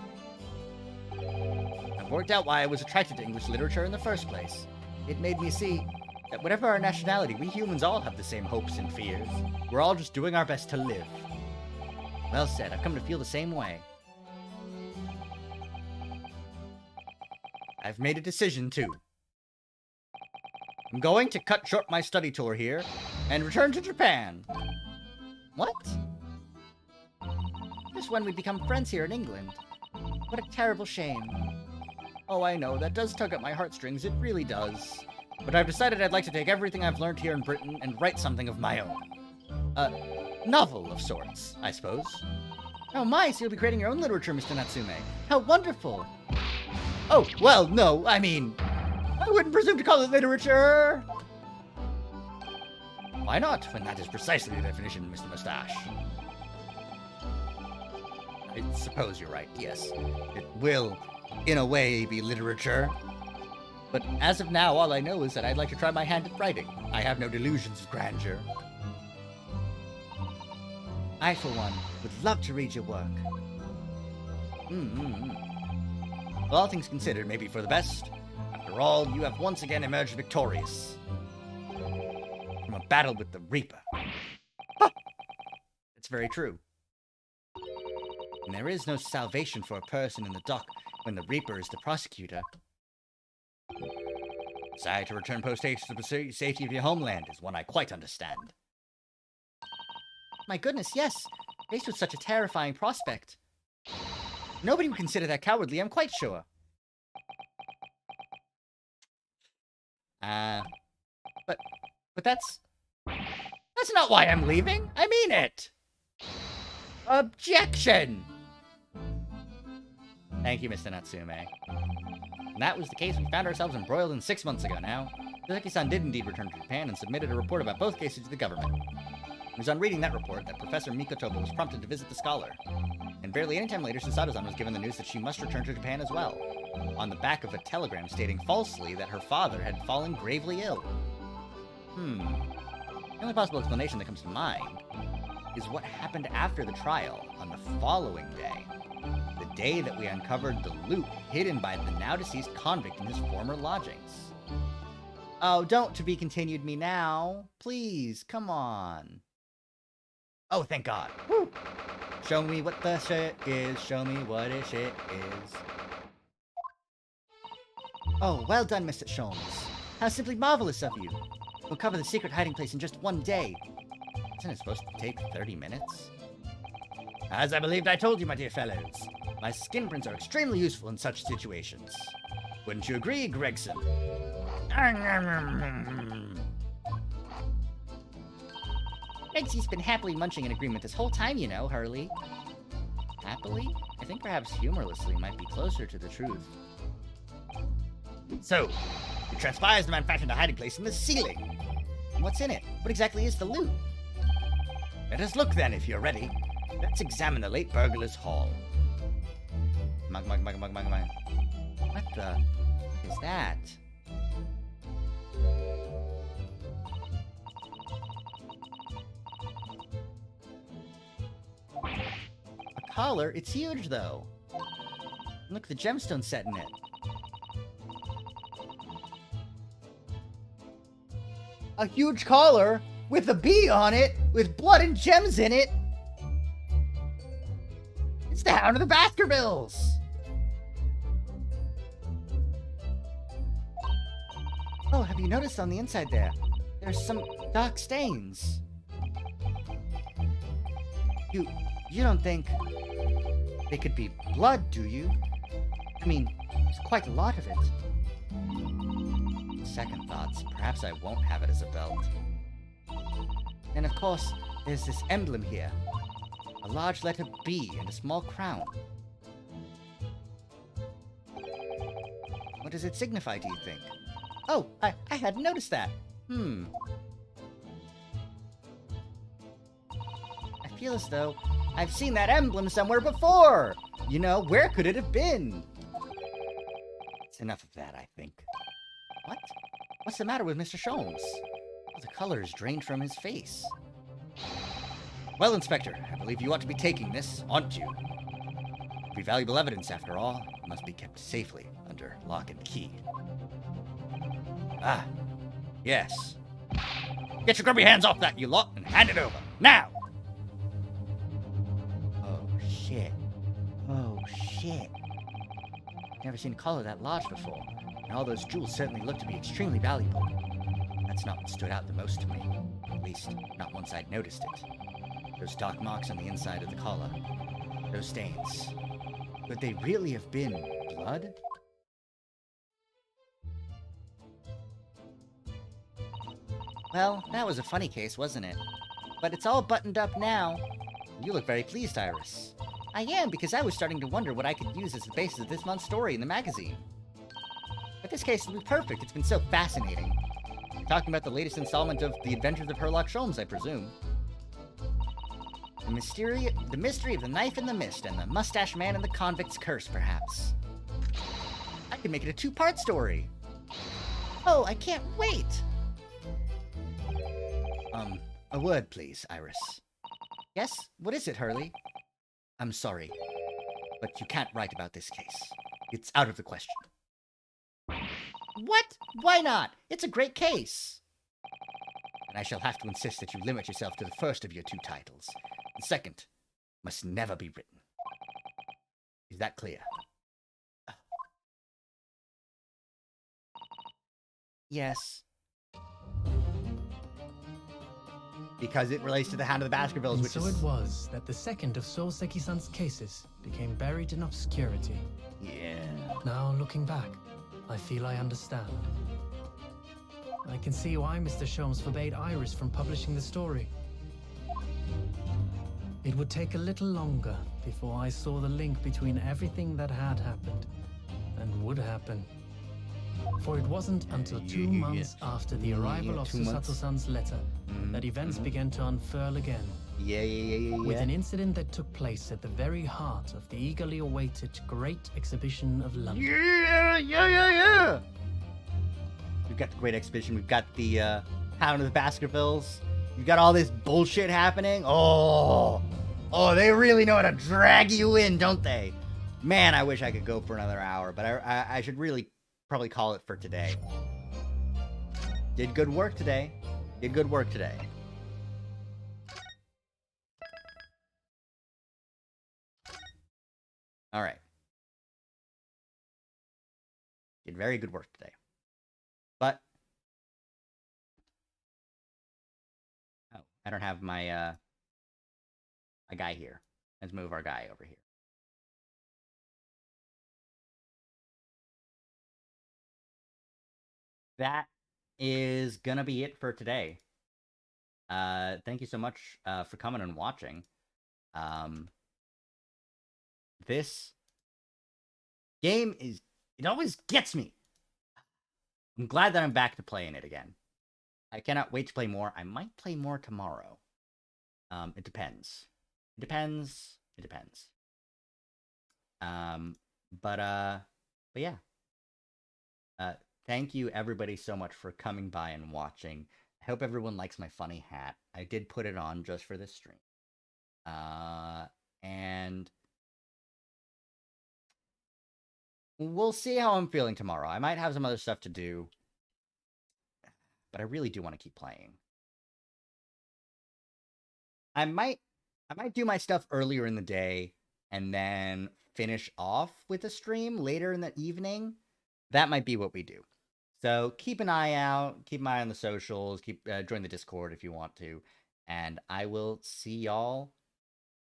I've worked out why I was attracted to English literature in the first place. It made me see that whatever our nationality, we humans all have the same hopes and fears. We're all just doing our best to live. Well said, I've come to feel the same way. I've made a decision, too. I'm going to cut short my study tour here and return to Japan. What? Just when we become friends here in England. What a terrible shame. Oh, I know, that does tug at my heartstrings, it really does. But I've decided I'd like to take everything I've learned here in Britain and write something of my own. A novel of sorts, I suppose. Oh my, so you'll be creating your own literature, Mr. Natsume. How wonderful! Oh, well, no, I mean, I wouldn't presume to call it literature. Why not, when that is precisely the definition, Mr. Mustache? I suppose you're right, yes. It will, in a way, be literature. But as of now, all I know is that I'd like to try my hand at writing. I have no delusions of grandeur. I, for one, would love to read your work. Well, all things considered, maybe for the best. After all, you have once again emerged victorious from a battle with the Reaper. It's very true. And there is no salvation for a person in the dock when the Reaper is the prosecutor. Desire to return post-haste to the safety of your homeland is one I quite understand. My goodness, yes. Faced with such a terrifying prospect. Nobody would consider that cowardly, I'm quite sure. But that's not why I'm leaving. I mean it. Objection. Thank you, Mr. Natsume. And that was the case we found ourselves embroiled in 6 months ago now. Yoseki-san did indeed return to Japan and submitted a report about both cases to the government. It was on reading that report that Professor Mikotoba was prompted to visit the scholar. And barely any time later, Susato-san was given the news that she must return to Japan as well, on the back of a telegram stating falsely that her father had fallen gravely ill. The only possible explanation that comes to mind is what happened after the trial on the following day. The day that we uncovered the loot hidden by the now-deceased convict in his former lodgings. Oh, don't to be continued me now. Please, come on. Oh, thank God. Woo. Show me what the shit is. Show me what it shit is. Oh, well done, Mr. Sholmes. How simply marvelous of you. We'll cover the secret hiding place in just one day. Isn't it supposed to take 30 minutes? As I believed I told you, my dear fellows, my skin prints are extremely useful in such situations. Wouldn't you agree, Gregson? Reggsy's been happily munching in agreement this whole time, you know, Hurley. Happily? I think perhaps humorlessly might be closer to the truth. So, it transpires the man fashioned a hiding place in the ceiling. And what's in it? What exactly is the loot? Let us look then, if you're ready. Let's examine the late burglar's hall. What the is that? A collar? It's huge, though. Look, the gemstone set in it. A huge collar with a bee on it, with blood and gems in it. It's the Hound of the Baskervilles. Oh, have you noticed on the inside there? There's some dark stains. You don't think they could be blood, do you? I mean, there's quite a lot of it. Second thoughts, perhaps I won't have it as a belt. And of course, there's this emblem here. A large letter B and a small crown. What does it signify, do you think? Oh, I hadn't noticed that. I feel as though I've seen that emblem somewhere before. You know, where could it have been? It's enough of that, I think. What? What's the matter with Mr. Sholmes? The color is drained from his face. Well, Inspector, I believe you ought to be taking this, oughtn't you? It'll be valuable evidence, after all. It must be kept safely under lock and key. Ah, yes. Get your grubby hands off that, you lot, and hand it over, now! Oh, shit. Oh, shit. Never seen a collar that large before, and all those jewels certainly look to be extremely valuable. That's not what stood out the most to me. At least, not once I'd noticed it. Those dark marks on the inside of the collar. Those stains. Could they really have been blood? Well, that was a funny case, wasn't it? But it's all buttoned up now. You look very pleased, Iris. I am, because I was starting to wonder what I could use as the basis of this month's story in the magazine. But this case will be perfect. It's been so fascinating. You're talking about the latest installment of The Adventures of Herlock Sholmes, I presume. The mystery of the knife in the mist and the mustache man and the convict's curse, perhaps. I could make it a two-part story. Oh, I can't wait! A word, please, Iris. Yes? What is it, Hurley? I'm sorry, but you can't write about this case. It's out of the question. What? Why not? It's a great case. And I shall have to insist that you limit yourself to the first of your 2 titles. The second must never be written. Is that clear? Yes. Because it relates to the Hound of the Baskervilles, And which so is... it was that the second of Soseki-san's cases became buried in obscurity. Yeah. Now, looking back, I feel I understand. I can see why Mr. Sholmes forbade Iris from publishing the story. It would take a little longer before I saw the link between everything that had happened and would happen. For it wasn't until 2 months after the arrival of 2 months. Susato-san's letter that events began to unfurl again. Yeah. With an incident that took place at the very heart of the eagerly awaited Great Exhibition of London. Yeah! We've got the Great Exhibition. We've got the Hound of the Baskervilles. We've got all this bullshit happening. Oh, they really know how to drag you in, don't they? Man, I wish I could go for another hour, but I should really probably call it for today. Did good work today. All right. Did very good work today. But I don't have my my guy here. Let's move our guy over here. That is gonna be it for today. Thank you so much for coming and watching. This game it always gets me. I'm glad that I'm back to playing it again. I cannot wait to play more. I might play more tomorrow. It depends. But yeah. Thank you everybody so much for coming by and watching. I hope everyone likes my funny hat. I did put it on just for this stream. And we'll see how I'm feeling tomorrow. I might have some other stuff to do, but I really do want to keep playing. I might do my stuff earlier in the day and then finish off with a stream later in the evening. That might be what we do. So keep an eye out. Keep an eye on the socials. Join the Discord if you want to. And I will see y'all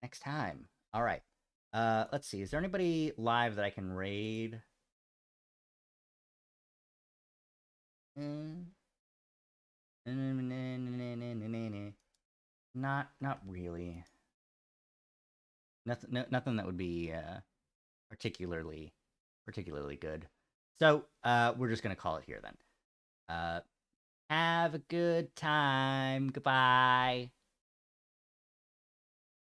next time. All right. Let's see. Is there anybody live that I can raid? Not really. Nothing that would be particularly good. So we're just gonna call it here then. Have a good time. Goodbye.